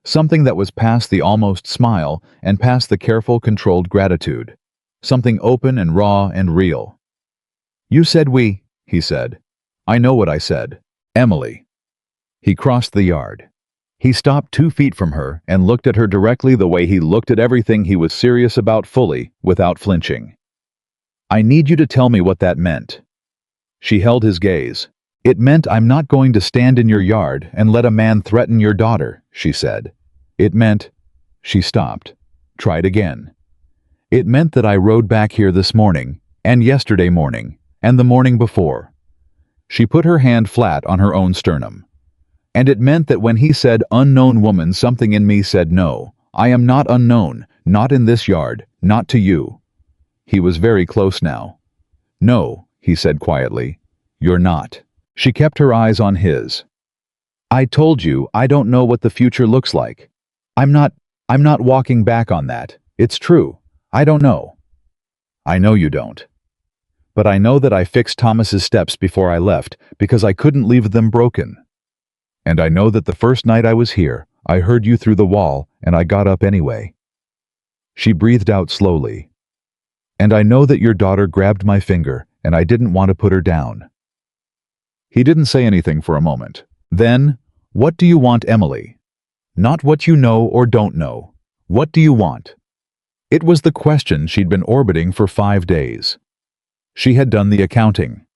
Something that was past the almost smile and past the careful, controlled gratitude. Something open and raw and real. "You said we," he said. "I know what I said. Emily." He crossed the yard. He stopped 2 feet from her and looked at her directly the way he looked at everything he was serious about fully, without flinching. "I need you to tell me what that meant." She held his gaze. "It meant I'm not going to stand in your yard and let a man threaten your daughter," she said. "It meant—" She stopped. Tried again. "It meant that I rode back here this morning, and yesterday morning, and the morning before." She put her hand flat on her own sternum. "And it meant that when he said unknown woman, something in me said no, I am not unknown, not in this yard, not to you." He was very close now. "No," he said quietly, "you're not." She kept her eyes on his. "I told you I don't know what the future looks like. I'm not walking back on that. It's true. I don't know." "I know you don't. But I know that I fixed Thomas's steps before I left because I couldn't leave them broken. And I know that the first night I was here, I heard you through the wall and I got up anyway." She breathed out slowly. "And I know that your daughter grabbed my finger and I didn't want to put her down." He didn't say anything for a moment. Then, "What do you want, Emily? Not what you know or don't know. What do you want?" It was the question she'd been orbiting for 5 days. She had done the accounting.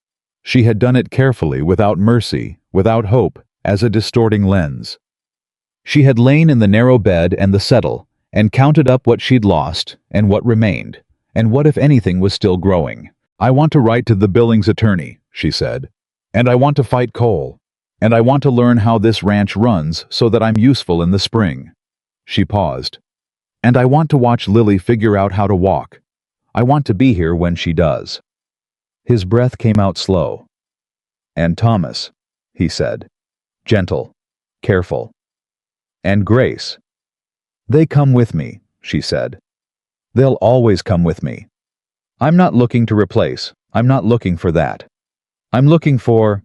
She had done it carefully, without mercy, without hope, as a distorting lens. She had lain in the narrow bed and the settle, and counted up what she'd lost, and what remained, and what, if anything, was still growing. "I want to write to the Billings attorney," she said. "And I want to fight Cole. And I want to learn how this ranch runs so that I'm useful in the spring." She paused. "And I want to watch Lily figure out how to walk. I want to be here when she does." His breath came out slow. "And Thomas," he said. "Gentle, careful. And Grace." "They come with me," she said. "They'll always come with me. I'm not looking to replace. I'm not looking for that. I'm looking for—"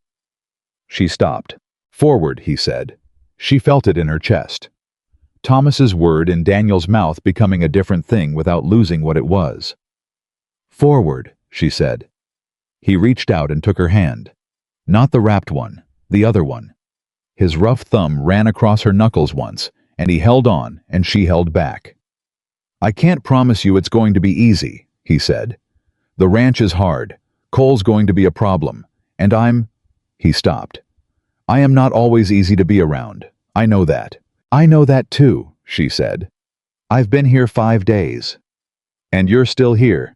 She stopped. "Forward," he said. She felt it in her chest. Thomas's word in Daniel's mouth becoming a different thing without losing what it was. "Forward," she said. He reached out and took her hand. Not the wrapped one, the other one. His rough thumb ran across her knuckles once, and he held on and she held back. I can't promise you it's going to be easy, he said. The ranch is hard. Coal's going to be a problem. And he stopped. I am not always easy to be around. I know that. I know that too, she said. I've been here 5 days. And you're still here.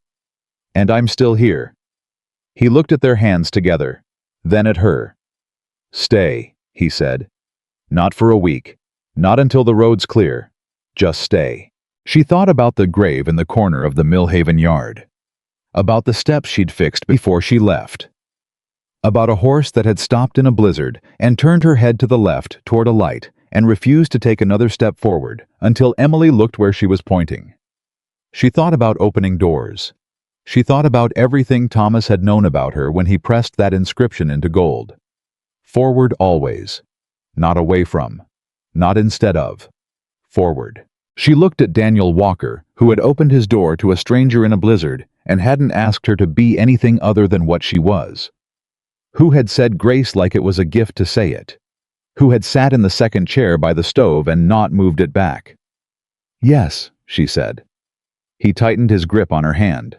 And I'm still here. He looked at their hands together, then at her. Stay, he said. Not for a week. Not until the road's clear. Just stay. She thought about the grave in the corner of the Millhaven yard. About the steps she'd fixed before she left. About a horse that had stopped in a blizzard and turned her head to the left toward a light and refused to take another step forward until Emily looked where she was pointing. She thought about opening doors. She thought about everything Thomas had known about her when he pressed that inscription into gold. Forward always. Not away from. Not instead of. Forward. She looked at Daniel Walker, who had opened his door to a stranger in a blizzard and hadn't asked her to be anything other than what she was. Who had said grace like it was a gift to say it. Who had sat in the second chair by the stove and not moved it back. Yes, she said. He tightened his grip on her hand.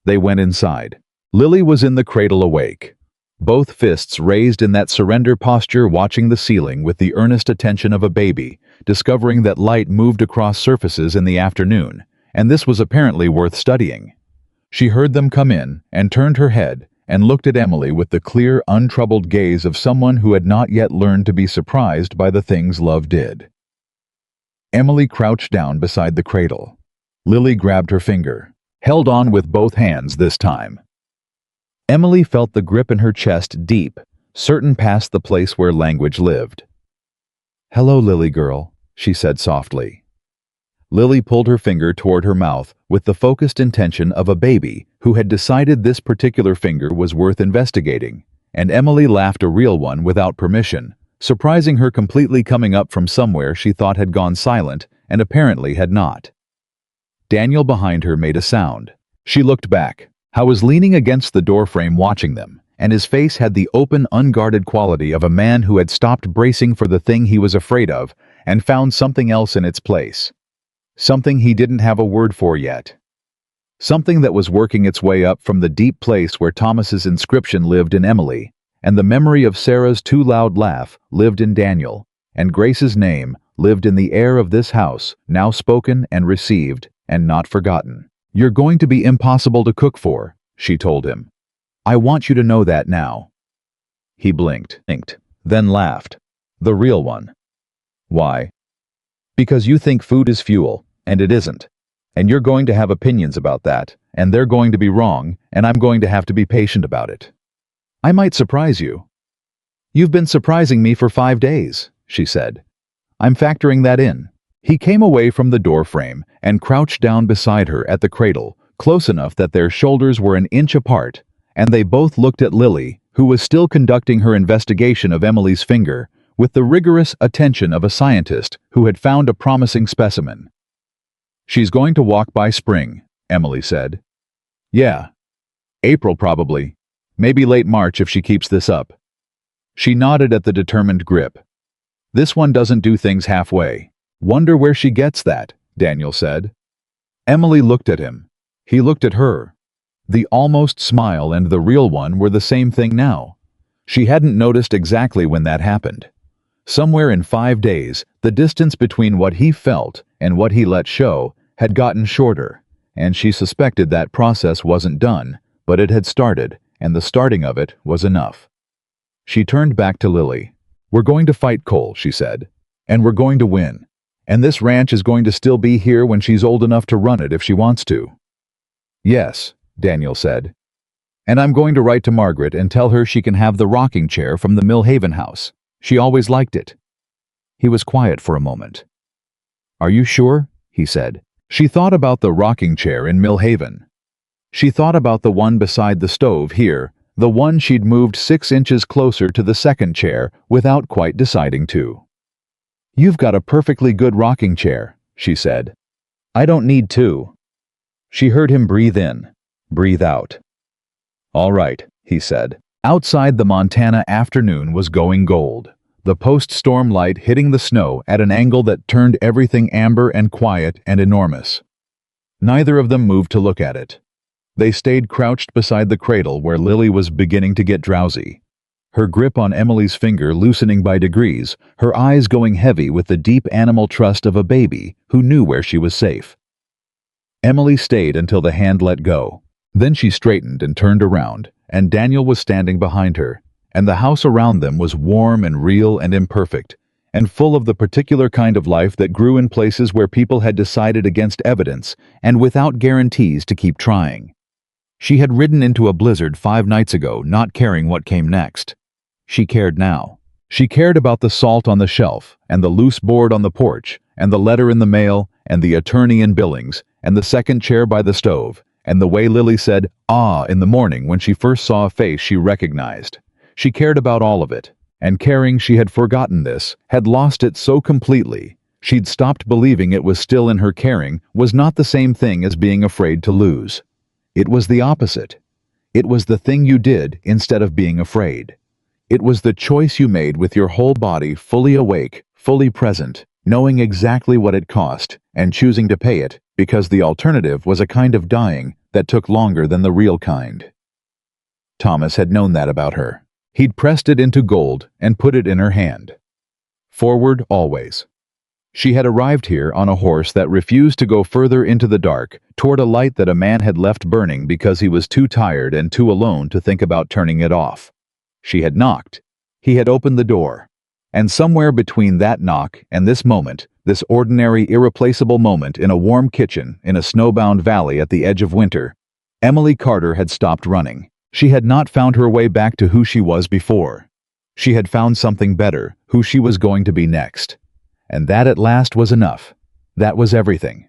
They went inside. Lily was in the cradle awake, both fists raised in that surrender posture, watching the ceiling with the earnest attention of a baby, discovering that light moved across surfaces in the afternoon, and this was apparently worth studying. She heard them come in and turned her head and looked at Emily with the clear, untroubled gaze of someone who had not yet learned to be surprised by the things love did. Emily crouched down beside the cradle. Lily grabbed her finger, held on with both hands this time. Emily felt the grip in her chest deep, certain past the place where language lived. "Hello, Lily girl," she said softly. Lily pulled her finger toward her mouth with the focused intention of a baby who had decided this particular finger was worth investigating, and Emily laughed, a real one without permission, surprising her completely, coming up from somewhere she thought had gone silent and apparently had not. Daniel behind her made a sound. She looked back. Howe was leaning against the doorframe watching them, and his face had the open, unguarded quality of a man who had stopped bracing for the thing he was afraid of and found something else in its place. Something he didn't have a word for yet. Something that was working its way up from the deep place where Thomas's inscription lived in Emily, and the memory of Sarah's too loud laugh lived in Daniel, and Grace's name lived in the air of this house, now spoken and received and not forgotten. "You're going to be impossible to cook for," she told him. "I want you to know that now." He blinked, then laughed. "The real one." "Why?" "Because you think food is fuel, and it isn't. And you're going to have opinions about that, and they're going to be wrong, and I'm going to have to be patient about it. I might surprise you." "You've been surprising me for 5 days," she said. "I'm factoring that in." He came away from the doorframe and crouched down beside her at the cradle, close enough that their shoulders were an inch apart, and they both looked at Lily, who was still conducting her investigation of Emily's finger, with the rigorous attention of a scientist who had found a promising specimen. "She's going to walk by spring," Emily said. "Yeah. April probably. Maybe late March if she keeps this up." She nodded at the determined grip. "This one doesn't do things halfway." "Wonder where she gets that," Daniel said. Emily looked at him. He looked at her. The almost smile and the real one were the same thing now. She hadn't noticed exactly when that happened. Somewhere in 5 days, the distance between what he felt and what he let show had gotten shorter, and she suspected that process wasn't done, but it had started, and the starting of it was enough. She turned back to Lily. "We're going to fight Cole," she said, "and we're going to win. And this ranch is going to still be here when she's old enough to run it if she wants to." "Yes," Daniel said. "And I'm going to write to Margaret and tell her she can have the rocking chair from the Millhaven house. She always liked it." He was quiet for a moment. "Are you sure?" he said. She thought about the rocking chair in Millhaven. She thought about the one beside the stove here, the one she'd moved 6 inches closer to the second chair without quite deciding to. "You've got a perfectly good rocking chair," she said. "I don't need 2. She heard him breathe in, breathe out. "All right," he said. Outside, the Montana afternoon was going gold, the post-storm light hitting the snow at an angle that turned everything amber and quiet and enormous. Neither of them moved to look at it. They stayed crouched beside the cradle where Lily was beginning to get drowsy. Her grip on Emily's finger loosening by degrees, her eyes going heavy with the deep animal trust of a baby who knew where she was safe. Emily stayed until the hand let go. Then she straightened and turned around, and Daniel was standing behind her, and the house around them was warm and real and imperfect, and full of the particular kind of life that grew in places where people had decided against evidence and without guarantees to keep trying. She had ridden into a blizzard 5 nights ago, not caring what came next. She cared now. She cared about the salt on the shelf, and the loose board on the porch, and the letter in the mail, and the attorney in Billings, and the second chair by the stove, and the way Lily said, "Ah," in the morning when she first saw a face she recognized. She cared about all of it, and caring she had forgotten this, had lost it so completely, she'd stopped believing it was still in her caring was not the same thing as being afraid to lose. It was the opposite. It was the thing you did instead of being afraid. It was the choice you made with your whole body fully awake, fully present, knowing exactly what it cost, and choosing to pay it, because the alternative was a kind of dying that took longer than the real kind. Thomas had known that about her. He'd pressed it into gold and put it in her hand. Forward always. She had arrived here on a horse that refused to go further into the dark, toward a light that a man had left burning because he was too tired and too alone to think about turning it off. She had knocked. He had opened the door. And somewhere between that knock and this moment, this ordinary, irreplaceable moment in a warm kitchen in a snowbound valley at the edge of winter, Emily Carter had stopped running. She had not found her way back to who she was before. She had found something better, who she was going to be next. And that at last was enough. That was everything.